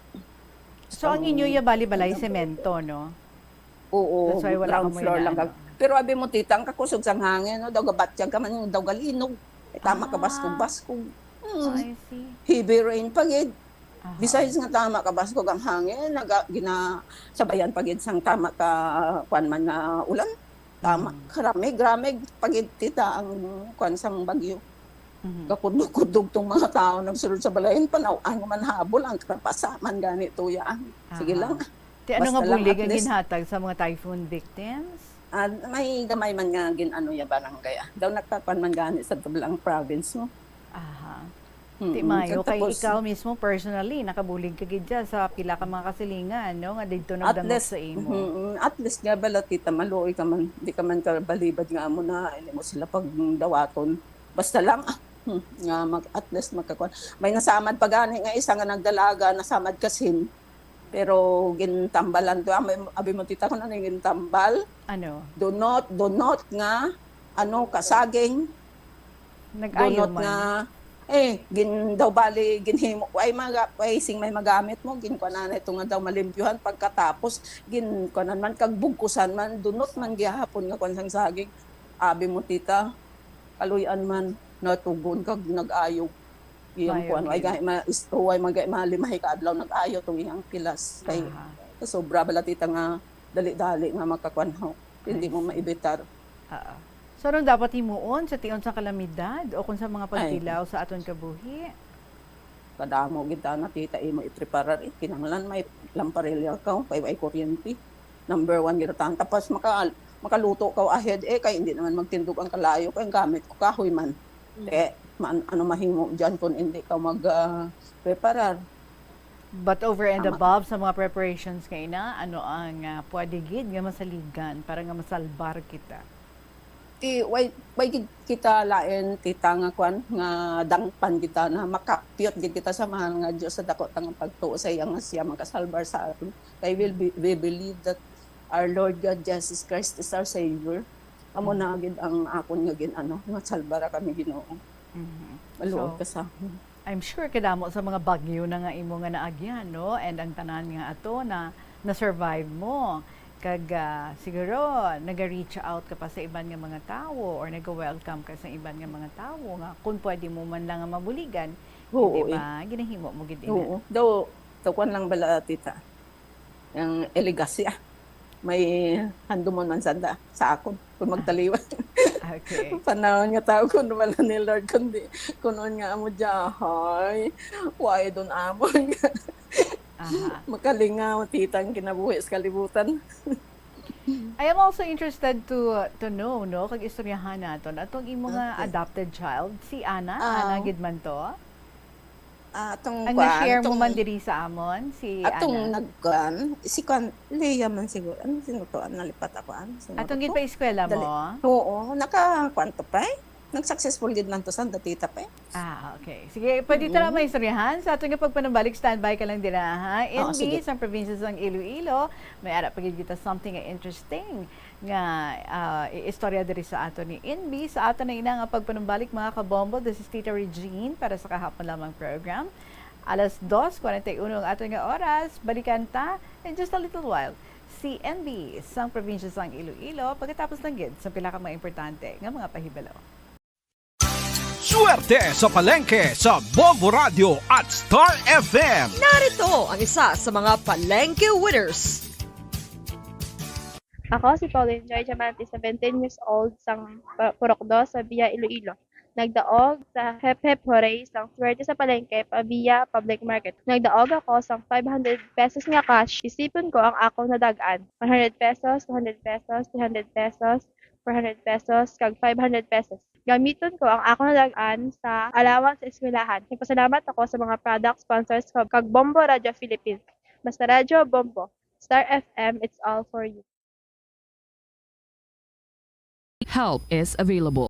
So ang inyo yung bali-balay semento, no? Oo, That's why wala ground ka mo floor lang inaano. pero abi mo titang kakusog sang hangin no daw gabatyag ka man yung daw galinog tama ka baskog I see. heavy rain pagid. Besides nga tama ka baskog ang hangin, sabayan pagid sang tama ka kwan man nga ulan. Tama, grame pagid tita ang kwan sang bagyo. Kakudog-kudog tong mga tao nagsulod sa balayin panawan man habol ang kapasaman gani tuya. Sige lang. Ti ano nga Basta lang bulig at ang least- ginhatag sa mga typhoon victims? May gamay man nga ginano ya barangay. Daw nagkapan man gani sa Tablang province mo. Aha. Mm-mm. Ti Mayo, kay Tapos- ikaw mismo personally, nakabulig ka gid dyan sa pila ka mga kasilingan, no? Nga dito nagdamot sa imo. At least nga bala tita maluoy ka man, di ka man balibad nga mo na hindi mo sila pag dawaton. Basta lang nga at least magkakuan. May nasamad pa gani nga isa nga nagdalaga nasamad kasin. Pero gintambalan to may abi mo tita ko na gintambal. Ano? Donot nga kasaging. Nag-ayo Donot man. nga gin daw bali ginhimo ay sing may magamit mo gin kuanan ito nga daw malimpyuhan pagkatapos gin kuanan man kag bugkusan man dunot man gihapon nga kuan sang saging abi mo tita kaluyan man natugon kag nag-ayo iyang kuan ay gahi ma malimahi ka adlaw nag-ayo tong iyang pilas kay sobra bala tita nga dali-dali nga makakuan hindi mo maibitar. So, anong dapat himuon sa tion sa kalamidad o kung sa mga pagtilaw sa aton kabuhi? Kadamo kita na tita imo ipreparar kinahanglan may lamparelya ka ay kuryente. Number 1 giratan tapos makaluto ka ahead kay hindi naman magtindog ang kalayo kay gamit ko kahoy man. Ano mahimo diyan kung hindi ka preparar. But over and above sa mga preparations kay na, ano ang pwede gid nga masaligan para nga masalbar kita? Way kita lain tita nga kwan nga dangpan kita na makapyot gid kita sa mahal nga Dios sa dako tang pagtuo sa iya nga siya makasalbar sa aton. Kay we believe that our Lord God Jesus Christ is our Savior. Amo na gid ang akon nga nga salbara kami Ginoo. Maluog ka sa I'm sure kadamo sa mga bagyo na nga imo nga naagyan, no? And ang tanan nga ato na na-survive mo. Kag siguro naga-reach out ka pa sa iban nga mga tao or naga-welcome ka sa iban nga mga tao nga kung pwede mo man lang nga mabuligan, di ba? Ginahimo mo gid ina. Oo. Daw kwan lang bala tita. Ang elegasya. May handumon man sanda sa akon kung magtaliwan. Okay. Panahon nga tao ko naman ni Lord kundi kunon nga amo jahay. Why don amon. Makalingaw titang kinabuhi sa kalibutan. I am also interested to know, no, kag istoryahan naton atong imo nga adopted child, si Ana gid man to. Atong ang na-share mo man diri sa amon, si atong Ana. nagkuan, si kan Leia man siguro. Ano sinutuan nalipat ako Atong gid pa eskwela mo? Oo, naka-kwanto pa nag-successful gid man to sa tita pa. Okay. Sige, pwede tara may istoryahan sa atong pagpanambalik standby ka lang dira ha. NB sa probinsya sang Iloilo, may ara pagid kita something interesting nga istorya diri sa ato ni NB sa ato na ina nga pagpanambalik mga kabombo. This is Tita Regine para sa kahapon lamang program. Alas 2:41 ang ato nga oras. Balikan ta in just a little while. Si NB sang probinsya sang Iloilo pagkatapos ng gid sa pila ka mga importante nga mga pahibalo. Swerte sa palengke sa Bombo Radio at Star FM. Narito ang isa sa mga palengke winners. Ako si Pauline Joy Diamante, 17 years old, sang Purokdo sa Via Iloilo. Nagdaog sa Hep Hep Hooray sang swerte sa palengke pa via public market. Nagdaog ako sang 500 pesos nga cash. Isipon ko ang ako na dagan. 100 pesos, 200 pesos, 300 pesos, 400 pesos, kag 500 pesos. Gamiton ko ang ako na dagan sa allowance sa eskwelahan. Nagpasalamat ako sa mga product sponsors ko kag Bombo Radio Philippines. Basta Radio Bombo. Star FM, it's all for you. Help is available.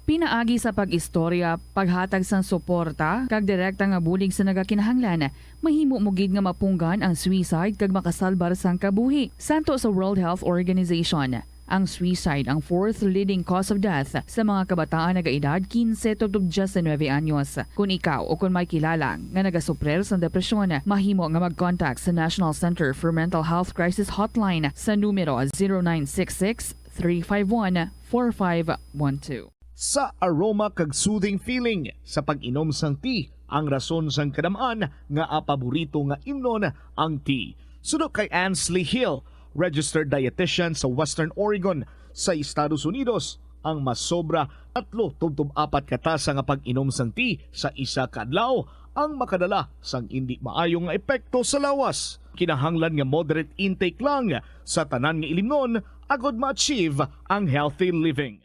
Pinaagi sa pag-istorya, paghatag sang suporta, kag direkta nga bulig sa nagakinahanglan, mahimo mo gid nga mapunggan ang suicide kag makasalbar sang kabuhi. Santo sa World Health Organization, ang suicide ang fourth leading cause of death sa mga kabataan nagaedad 15 to 19 anyos. Kung ikaw o kung may kilala nga nagasuprer sa depresyon, mahimo nga mag-contact sa National Center for Mental Health Crisis Hotline sa numero 0966-351-4512. Sa aroma kag soothing feeling sa pag-inom sang tea, ang rason sang kadamaan nga paborito nga imnon ang tea. Sunod kay Ansley Hill, registered dietitian sa Western Oregon sa Estados Unidos, ang mas sobra 3-4 katasa nga pag-inom sang tea sa isa ka adlaw ang makadala sang hindi maayong nga epekto sa lawas. Kinahanglan nga moderate intake lang sa tanan nga ilimnon agod ma-achieve ang healthy living.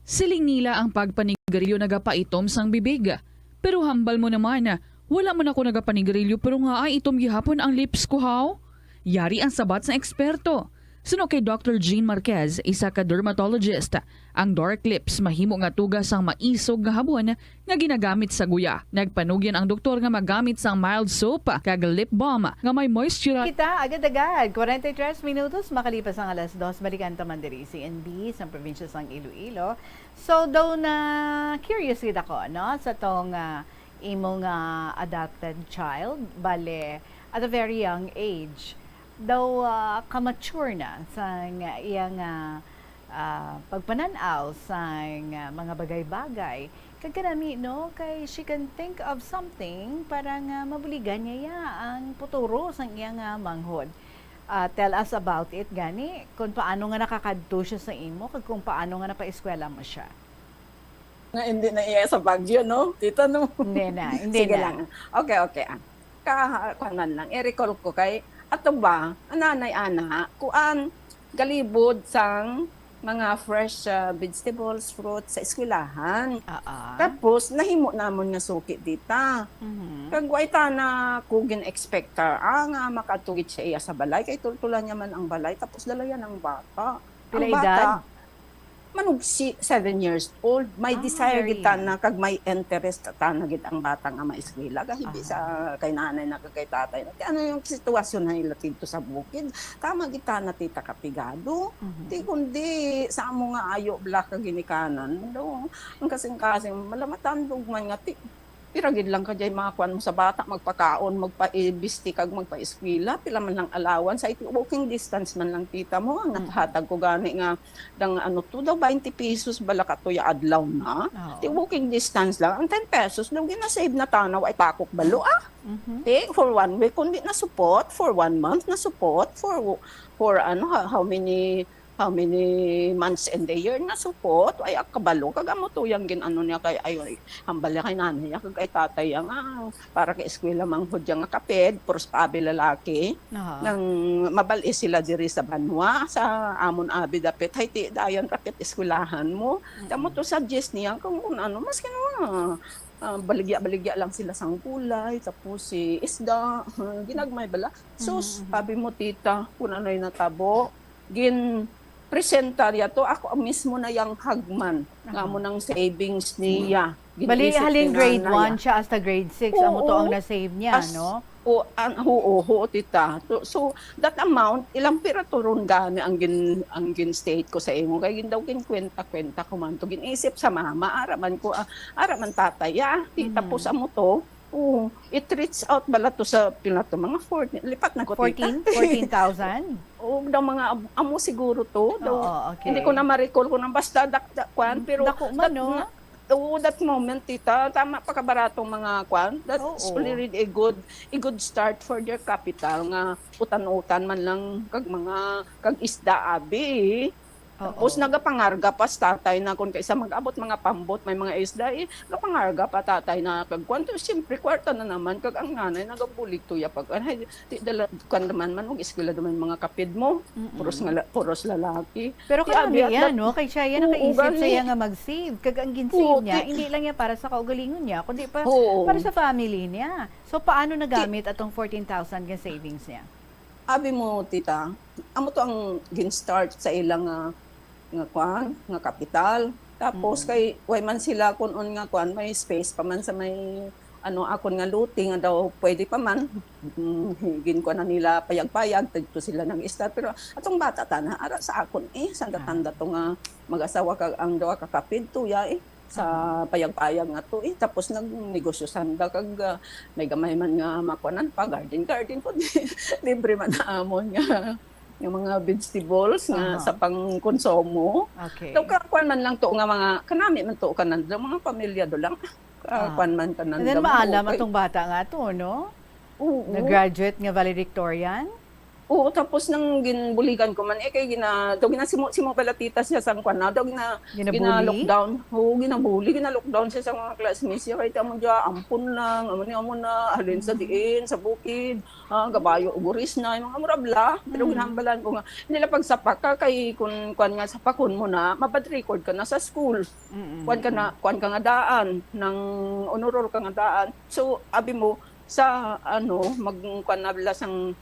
Siling nila ang pagpanigarilyo nagapaitom sang bibig. Pero hambal mo naman, wala man ako nagapanigarilyo pero nga ay itom gihapon ang lips ko haw. Yari ang sabat sa eksperto. Suno kay Dr. Jean Marquez, isa ka dermatologist, ang dark lips mahimo nga tugas sang maisog nga habon nga ginagamit sa guya. Nagpanugyan ang doktor nga magamit sang mild soap kag lip balm nga may moisture. Kita agad-agad, 43 minutos makalipas ang alas 2, balikan taman diri CNB sa probinsya sang Iloilo. So daw na curious gid ako no sa tong imong adopted child, bale at a very young age. Daw ka-mature na sa iyang pagpananaw sa mga bagay-bagay. Kagkanami, no, kay she can think of something para nga mabuligan niya ang puturo sa iyang manghod. Tell us about it, gani, kung paano nga nakakadto siya sa imo, kag kung paano nga napaeskwela mo siya. Nga hindi na iya sa Baguio, no? Tita, no? Hindi na. Sige lang. Okay. Kanan lang. I-recall ko kay ato ba, ananay ana, kuan galibod sang mga fresh vegetables, fruits sa eskwelahan. Tapos nahimo namon nga suki dita. Kag way ta na kugin expector nga makatugit siya iya sa balay kay tultulan niya man ang balay tapos dalayan ang bata. Pila ang bata, edad? Manug 7 years old, may desire kita na kag may interest ta na gid ang bata nga maeskwela gahibi sa kay nanay na kay tatay. Ano yung sitwasyon na nila dito sa bukid? Tama kita na tita kapigado. Di kundi sa amo nga ayo bla ka ginikanan. Do ang kasing-kasing malamatan dugman nga piragid lang ka jay makakuan mo sa bata magpakaon, magpaibisti kag magpaeskwela, pila man lang alawan sa walking distance man lang tita mo ang hatag ko gani nga dang ano to daw 20 pesos bala ka to ya adlaw na. Ti walking distance lang ang 10 pesos daw gina-save na tanaw ay pakok balo for 1 week kundi na support for 1 month na support for ano how many months in the year na support ay akabalo kag amo to yang gin ano niya kay ay hambal kay nanay kag kay tatay nga para kay eskwela manghod nga kaped puros pabi lalaki nang mabalis sila diri sa Banwa sa amon abi dapit hay ti dayon rapit eskwelahan mo amo to suggest niya kung ano mas kano baligya lang sila sang gulay tapos si isda ginagmay bala so sabi mo tita kun ano'y natabo gin presentarya to ako mismo na yang hagman nga mo ng savings niya. Bali halin grade 1 siya hasta grade 6 amo to ang na-save niya, no? Oo, tita. So that amount ilang pira turon gani ang gin state ko sa imo kay gin daw gin kwenta ko man to gin isip sa mama araman araman tatay tapos amo to. It reaches out bala to sa pinato mga 14 lipat na ko 14,000? Daw mga amo siguro to daw okay. Hindi ko na ma-recall ko nang basta dakwan pero that moment tita tama pa kabaratong mga kwan that's really a good start for their capital nga utan-utan man lang kag isda abi. Tapos nagapangarga pa tatay na kung kaisa mag-abot mga pambot may mga isda nagapangarga pa tatay na kag kwanto siyempre kwarta na naman kag ang nanay nagabulig tuya pag ti dala kan naman og eskwela naman mga kapid mo puros lalaki pero kami yan no kay siya yan nakaisip siya nga mag-save kag ang gin-save niya hindi lang yan para sa kaugalingon niya kundi pa para sa family niya so paano nagamit atong 14,000 nga savings niya abi mo tita amo to ang gin-start sa ilang nga kapital Tapos kay way man sila kun on nga kuan may space pa man sa may akon nga luti nga daw pwede pa man higin ko na nila payag-payag tagto sila nang start pero atong bata tana ara sa akon sanda-tanda to nga mag-asawa kag ang daw kakapid tuya sa payag-payag nga to tapos nagnegosyo sanda kag may gamay man nga makuanan pa garden ko libre man na amon nga yung mga vegetables nga sa pangkonsumo. Okay. So kuan man lang to nga mga kanami man to kanan mga pamilya do lang. Kuan man kanan. And then maalam atong bata nga to, no? Oo. Nag-graduate nga valedictorian. Oo, tapos nang ginbuligan ko man kay ginasimo pala tita siya sang kuan na daw gina-lockdown. Oo, gina-lockdown siya sa mga classmates siya kay tamo dia ampun lang, amon na halin sa diin sa bukid. Gabayo uguris na yung mga murabla. Pero ginambalan ko nga nila pagsapak ka kay kun kuan nga sapakon mo na mapad record ka na sa school. Kuan ka nga daan ng honor roll ka nga daan. So abi mo sa magkuan na bala sang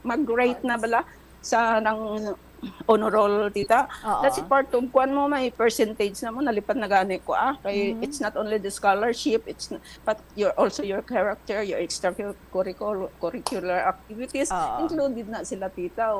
mag-rate na bala sa ng honor roll tita. That's part of kuan mo may percentage na mo nalipad na gani ko kay it's not only the scholarship but also your character, your extracurricular activities included na sila tita.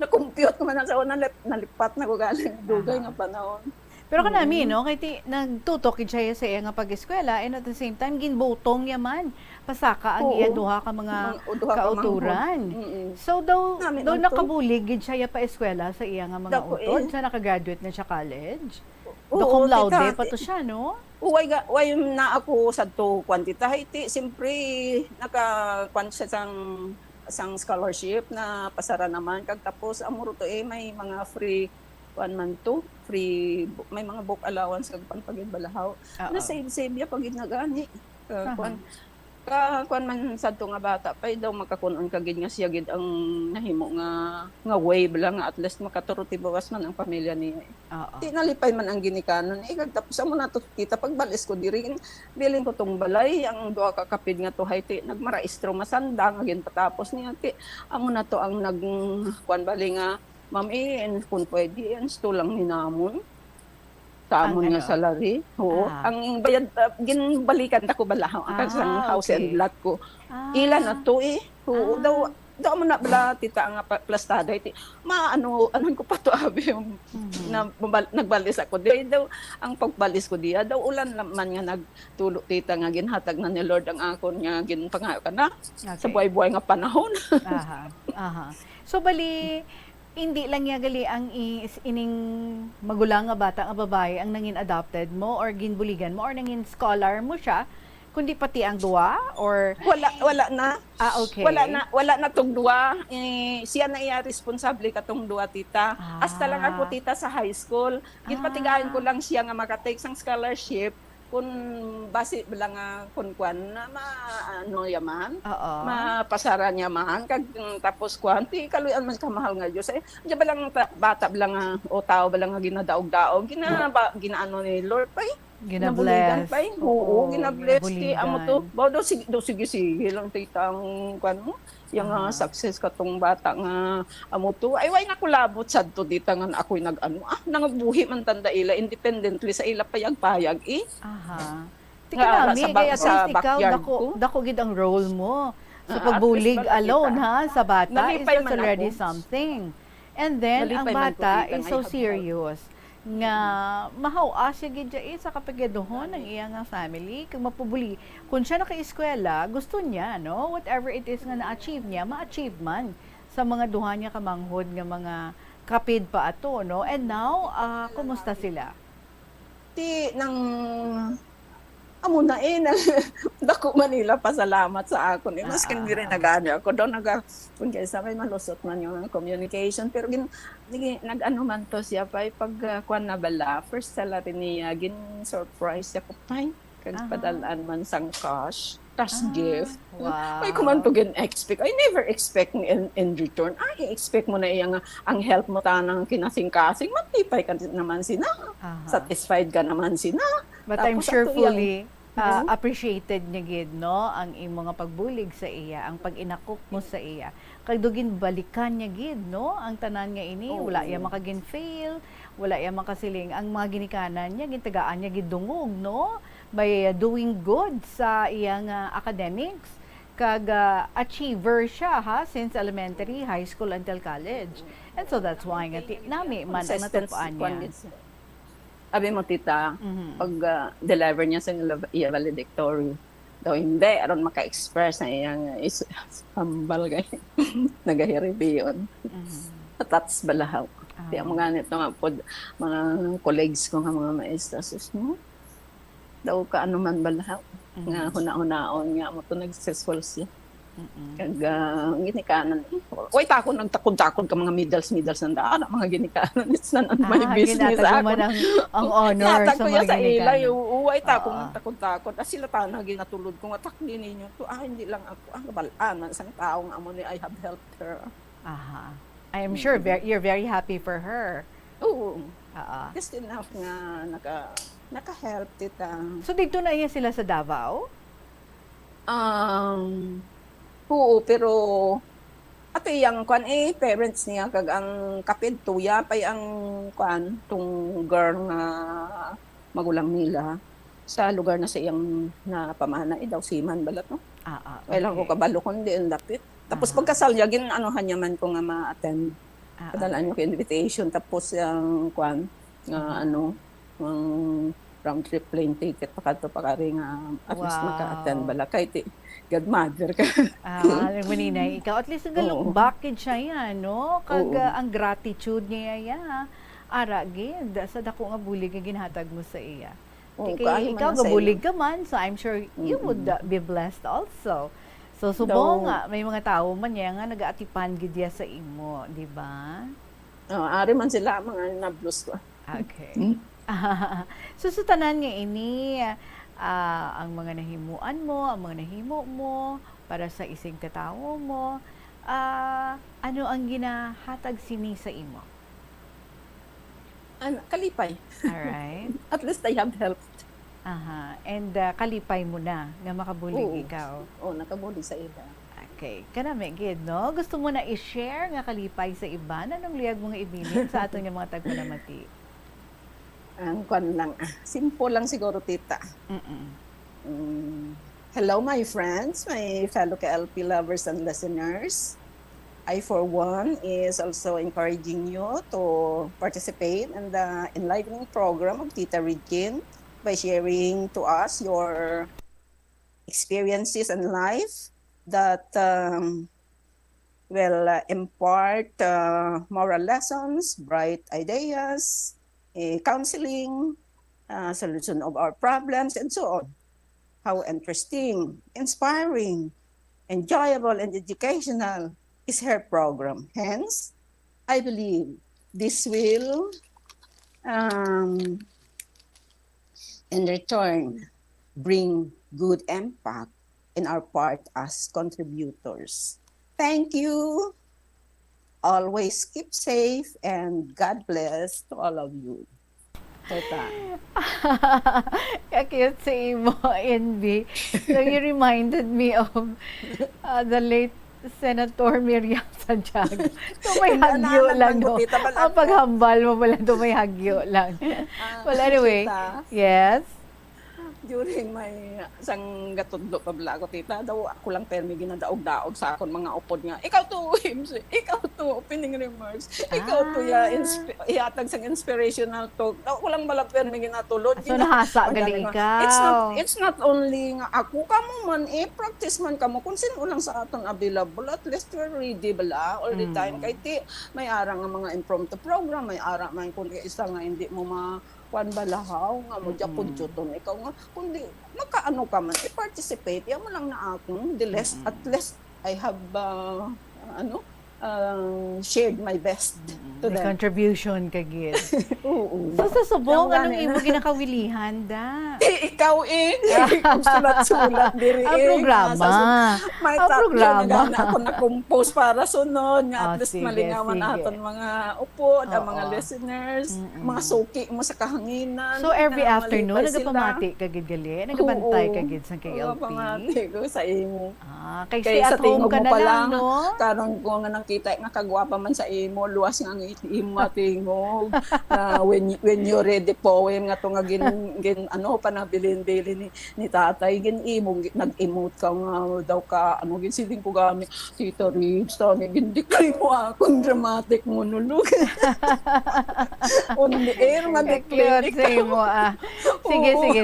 Na-compute ko man sa una nalipat na ko galing dugay nga panahon. Pero kanami, no, kay nagtutok siya sa iya nga pag-eskwela and at the same time ginbotong yaman pasaka ang iya duha ka mga kauturan. So daw nakabulig gid siya pa eskwela sa iya nga mga utod sa nakagraduate na siya college. Do cum laude pa to siya, no? Way na ako sadto kwantita iti simpre naka-kwan siya sang scholarship na pasara naman kag tapos amuro to may mga free may mga book allowance kag pagid balahaw na save ya pagid nagani kuan man sadto nga bata pa daw makakunon kagid nga siya gid ang nahimo nga way bala nga at least makaturuti bawas man ang pamilya niya di nalipay man ang ginikanon kag tapos amo na to kita pagbalis ko diri bilin ko tong balay ang duha ka kapid nga tuhay ti nagmaraistro masanda nga gin patapos niya ti amo na to ang kuan bali nga ma'am, kung pwede, sto lang ninamon. Tamon nga salary. Oo. Ang bayad, ginbalikan na ko balahaw. Ang sang house and lot ko. Ilan na to Oo. Daw mo na bala, tita, nga plastada. Anon ko pa to, abi, na nagbalis ako. Daw, ang pagbalis ko diya, daw ulan naman nga nagtulo, tita, nga ginhatag na ni Lord ang akon nga ginpangayo ka na. Sa buhay-buhay nga panahon. So, bali, hindi lang niya gali ang ining magulang nga bata nga babae ang nangin adopted mo or ginbuligan mo or nangin scholar mo siya kundi pati ang duwa or wala na okay wala na tong duwa siya na iya responsable katong duwa tita hasta lang ako tita sa high school ginpatigaan ko lang siya nga makatake sang scholarship kun base bala nga kuan na yaman mapasara niya man kag tapos kuan ti kaluyan man kamahal nga Dios diya balang bata balang o tao balang nga ginadaog-daog ginaano ni Lord pa gina-bless oo gina-bless ti amo to daw sige lang tita ang kuan mo yung success katong bata nga amo to ay way nga kulabot sadto dito nga ako'y nangabuhi man tanda ila independently sa ila payag-payag tika nami kaya at least ikaw dako gid ang role mo sa pagbulig alone sa bata is just already something and then ang bata is so serious nga mahaw siya gid sa kapagaduhon ng iya nga family kag mapubuli kun siya naka-eskwela gusto niya no whatever it is nga na-achieve niya ma-achieve man sa mga duha niya kamanghod nga mga kapid pa ato no and now kumusta sila ti nang amo na dako Manila pasalamat sa akon mas kan dire nagano ako do kun kaysa may malusot man yung communication pero nag-ano man to siya pa pag kuan na bala first salary niya gin surprise siya ko tay kag padalaan man sang cash gift ay kuman to gin expect I never expect in return expect mo na iyang ang help mo tanang kinasing-kasing matipay ka naman sina satisfied ka naman sina but I'm sure fully appreciated niya gid no ang imong nga pagbulig sa iya, ang pag-inakop mo sa iya. Kag dugin balikan niya gid no ang tanan nga ini, wala ya makagin fail, wala ya makasiling ang mga ginikanan niya gintagaan niya gid dungog no by doing good sa iyang academics. Kag achiever siya since elementary, high school until college. And so that's why nga nami man ang natupaan niya. Sabi mo, tita, pag deliver niya sa iya valedictory, daw hindi, aron maka-express na iyang hambal gay. Nagahiribi yun. Atats balahaw. Kaya mga nito nga po, mga colleagues ko nga mga maestras, no? Daw ka ano man balahaw. Nga huna-hunaon nga mo ito nag-successful siya. Kag ginikanan. Uy, takon nagtakon-takon ka mga middles ng daan, mga ginikanan. It's none of my business. Ang honor sa mga ginikanan. Uy, takon nagtakon-takon. As sila tanang ginatulod ko, atak din ninyo. Hindi lang ako. Ang kabalaan. Isang tao nga mo ni I have helped her. I am sure you're very happy for her. Oo. Just enough nga naka-help tita. So dito na iya sila sa Davao? Oo, pero ato yang parents niya kag ang kapid tuya pay ang tung girl nga magulang nila sa lugar na sa iyang napamana daw siman balat no. Kailan ko kabalo kundi ang dapit. Tapos pagkasal niya ginanuhan niya man ko nga ma-attend. Padalaan niyo ko invitation tapos ang nga ang round trip plane ticket pakari nga at least maka-attend bala kay godmother ka. Maninay, ikaw at least galong bakid siya yan, no? Kag ang gratitude niya ya. Ara gid sa dako nga bulig nga ginhatag mo sa iya. Ikaw gabulig ka man, so I'm sure you would be blessed also. So subong nga may mga tao man niya nga nagaatipan gid ya sa imo, di ba? Ari man sila mga nablos ko. Okay. So sa tanan nga ini ang mga nahimuan mo, ang mga nahimo mo para sa isang katawo mo, ano ang ginahatag sini sa imo? Kalipay. Alright. At least I have helped. And kalipay mo na nga makabulig ikaw. Nakabulig sa iba. Okay. Kanami gid no? Gusto mo na i-share nga kalipay sa iba? Anong liyag mo nga ibilin sa aton nga mga tagpanamati? Ang lang, simple lang siguro tita. Hello my friends, my fellow KLP lovers and listeners. I for one is also encouraging you to participate in the enlightening program of Tita Ridkin by sharing to us your experiences in life that will impart moral lessons, bright ideas, counseling, solution of our problems, and so on. How interesting, inspiring, enjoyable, and educational is her program. Hence, I believe this will, in return, bring good impact in our part as contributors. Thank you. Always keep safe and God bless to all of you. Tata. Cute sa imo, NB. So you reminded me of the late Senator Miriam Santiago. Tumay hagyo lang, no? Ang paghambal mo pala, tumay hagyo lang. Well, anyway, yes? During my sang gatudlo pa bala ko tita daw ako lang permi ginadaog-daog sa akon mga upod nga ikaw to hymns, ikaw to opening remarks, ikaw to ihatag sang inspirational talk daw ko lang bala permi ginatulod. So nahasa gali ikaw. It's not only nga ako kamo man practice man kamo kung sino lang sa aton available at least we're ready bala all the time kay may ara nga mga impromptu program, may ara man kun isa nga hindi mo balahaw nga mo japon juton ikaw nga kundi makaano ka man i-participate yan mo lang na akong at least I have shared my best to to May them. contribution ka, Gid. Oo. So, sa subong, Yung anong gani imo na. ginakawilihan da? Ikaw kung sulat-sulat diri. Ang programa. May Ang tatlo programa. na gana ako na-compose para sunod nga Ah, at least sige, malingawan sige. aton mga upod, ang mga Oo. listeners, mga suki mo sa kahanginan. So, every na afternoon, malipay sila. nagapamati ka, Gid, gali? Nagabantay ka, Oo. Gid, sa KLP? Nagapamati ko sa imo. Kay Kay stay sa at home tingog ka mo na pa lang, lang, no? karong ko nga nakita nga kagwapa man sa imo, luwas nga ang imo tingog. When you read the poem nga to nga gin ano panabilin-bilin ni tatay gin imo nag-emote ka nga daw ka ano gin siling ko gamit Tita Ribs tani gin declare mo akong dramatic monologue. On the air nga declare Cute sa imo,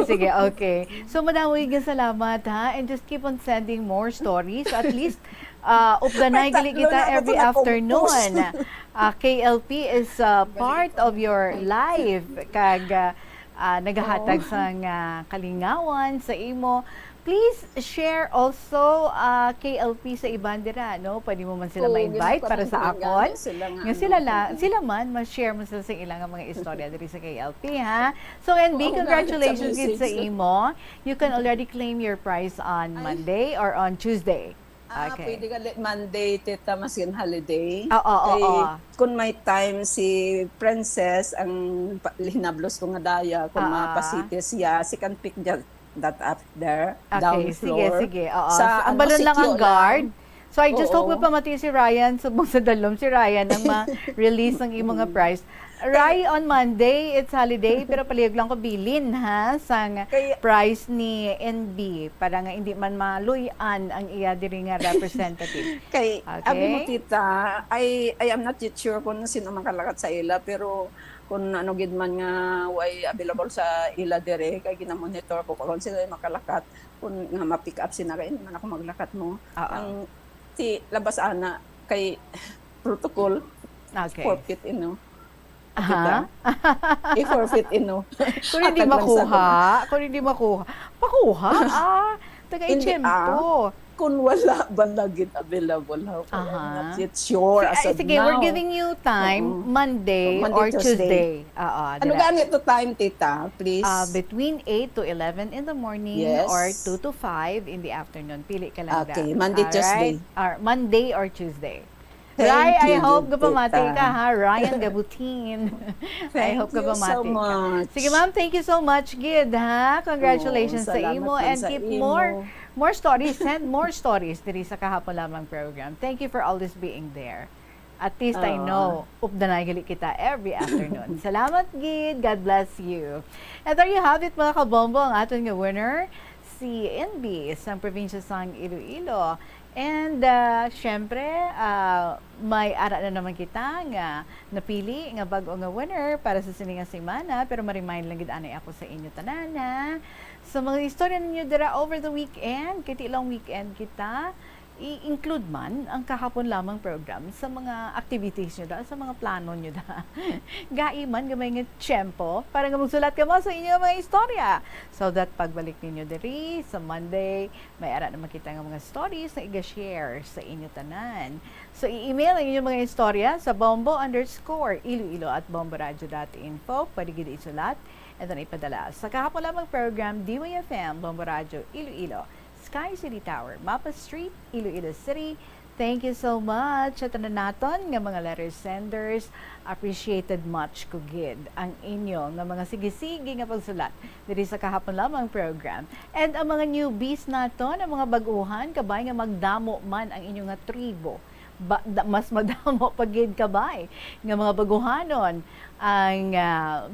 Sige, okay. So, madaming salamat, ha? And just keep on sending more stories. So, at least, updanay gali kita every afternoon. KLP is part of your life. Kag, nagahatag sang kalingawan sa imo. Please share also KLP sa ibandira, no? Pwede mo man sila ma-invite para sa akon. Nga sila man, ma-share mo sila sa ilang mga istorya diri sa KLP, ha? So, NB, congratulations gid sa imo. You can already claim your prize on Monday or on Tuesday. Okay. Pwede ka Monday, tita, maskin holiday. Oo. Kung may time si Princess, ang hinablos ko nga daya, kung mapasitis siya, she can pick that up there, down floor. Sige. Oo. Sa, So, ang balon lang ang guard. So, I just Oo. hope pamati si Ryan, subong sa dalom si Ryan ang ma-release ng imong nga prize. Ray, on Monday, it's holiday, pero palihog lang ko bilin, ha, sang prize ni NB, para nga hindi man maluyan ang iya diri nga representative. Kay, Okay? abi mo tita, I am not yet sure kung sino makalakat sa ila, pero kung ano gid man nga way available sa ila dire kay gina-monitor ko kung sila makalakat kung nga ma-pick up sina kay man ako maglakat mo. Ang ti labas ana kay protocol. Okay. Forfeit ino. Aha. I-forfeit ino. Kung hindi makuha, pakuha. Taga-ichempo. Kung wala ba naging available, I'm not yet sure as of Sige, now. we're giving you time, Monday or Tuesday. Ano ganito time, tita, please? Between 8 to 11 in the morning Yes. or 2 to 5 in the afternoon. Pili ka lang Okay, da. Monday, Tuesday. Or Monday or Tuesday. Thank Ray, I you, hope Tita. gapamati ka, ha? Ryan Gabutin. I hope you gapamati so ka. much. Sige, ma'am, thank you so much, Gid, ha? Congratulations sa salamat imo din and sa keep imo. more stories. Send more stories diri sa Kahapon Lamang program. Thank you for always being there. At least I know, updanay gali kita every afternoon. Salamat, Gid. God bless you. And there you have it, mga kabombo, ang aton nga winner, si NB, sa probinsya sang Iloilo. And syempre, may ara na naman kita nga napili nga bago nga winner para sa sininga semana, pero ma-remind lang gid anay ako sa inyo tanana. Sa mga istorya ninyo dira over the weekend, kiti ilang weekend kita, i-include man ang Kahapon Lamang program sa mga activities nyo da, sa mga plano nyo da. Gai man, gamay nga tiyempo, para nga magsulat ka mo sa inyong mga istorya. So that pagbalik ninyo diri sa Monday, may ara na makita nga mga stories na i-share sa inyo tanan. So i-email ang inyong mga istorya sa bombo_iloilo@bomboradio.info. Pwede gid isulat and then ipadala sa Kahapon Lamang program, DYFM, Bombo Radio, Iloilo, Sky City Tower, Mapa Street, Iloilo City. Thank you so much sa tanan naton nga mga letter senders. Appreciated much ko gid ang inyo nga mga sige-sige nga pagsulat diri sa Kahapon Lamang program. And ang mga newbies naton, ang mga baguhan, kabay nga magdamo man ang inyong nga tribo. Mas madamo pagid kabay nga mga baguhanon ang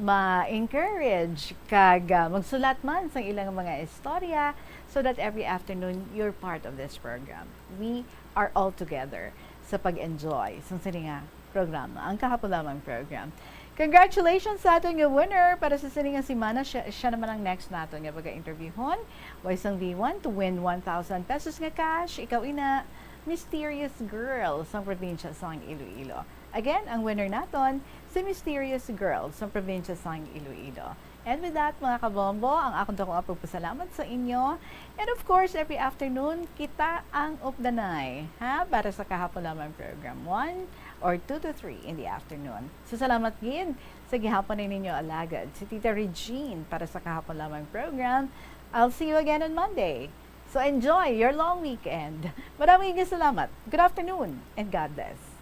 ma-encourage kag magsulat man sa ilang mga istorya, so that every afternoon you're part of this program. We are all together sa pag-enjoy sa sininga programa, ang Kahapon Lamang program. Congratulations sa ating winner para sa sininga semana. Siya naman ang next natin nga pag-interviewon. Waisang V1 to win 1,000 pesos nga cash. Ikaw ina, Mysterious Girl sa probinsya sang Iloilo. Again, ang winner naton si Mysterious Girl sa probinsya sang Iloilo. And with that, mga kabombo, ang akong dakong apagpasalamat sa inyo. And of course, every afternoon, kita ang updanay, ha? Para sa kahapon lamang program 1 or 2 to 3 in the afternoon. So, salamat gid sa gihapon ninyo alagad. Si Tita Regine para sa kahapon lamang program. I'll see you again on Monday. So, enjoy your long weekend. Maraming salamat. Good afternoon and God bless.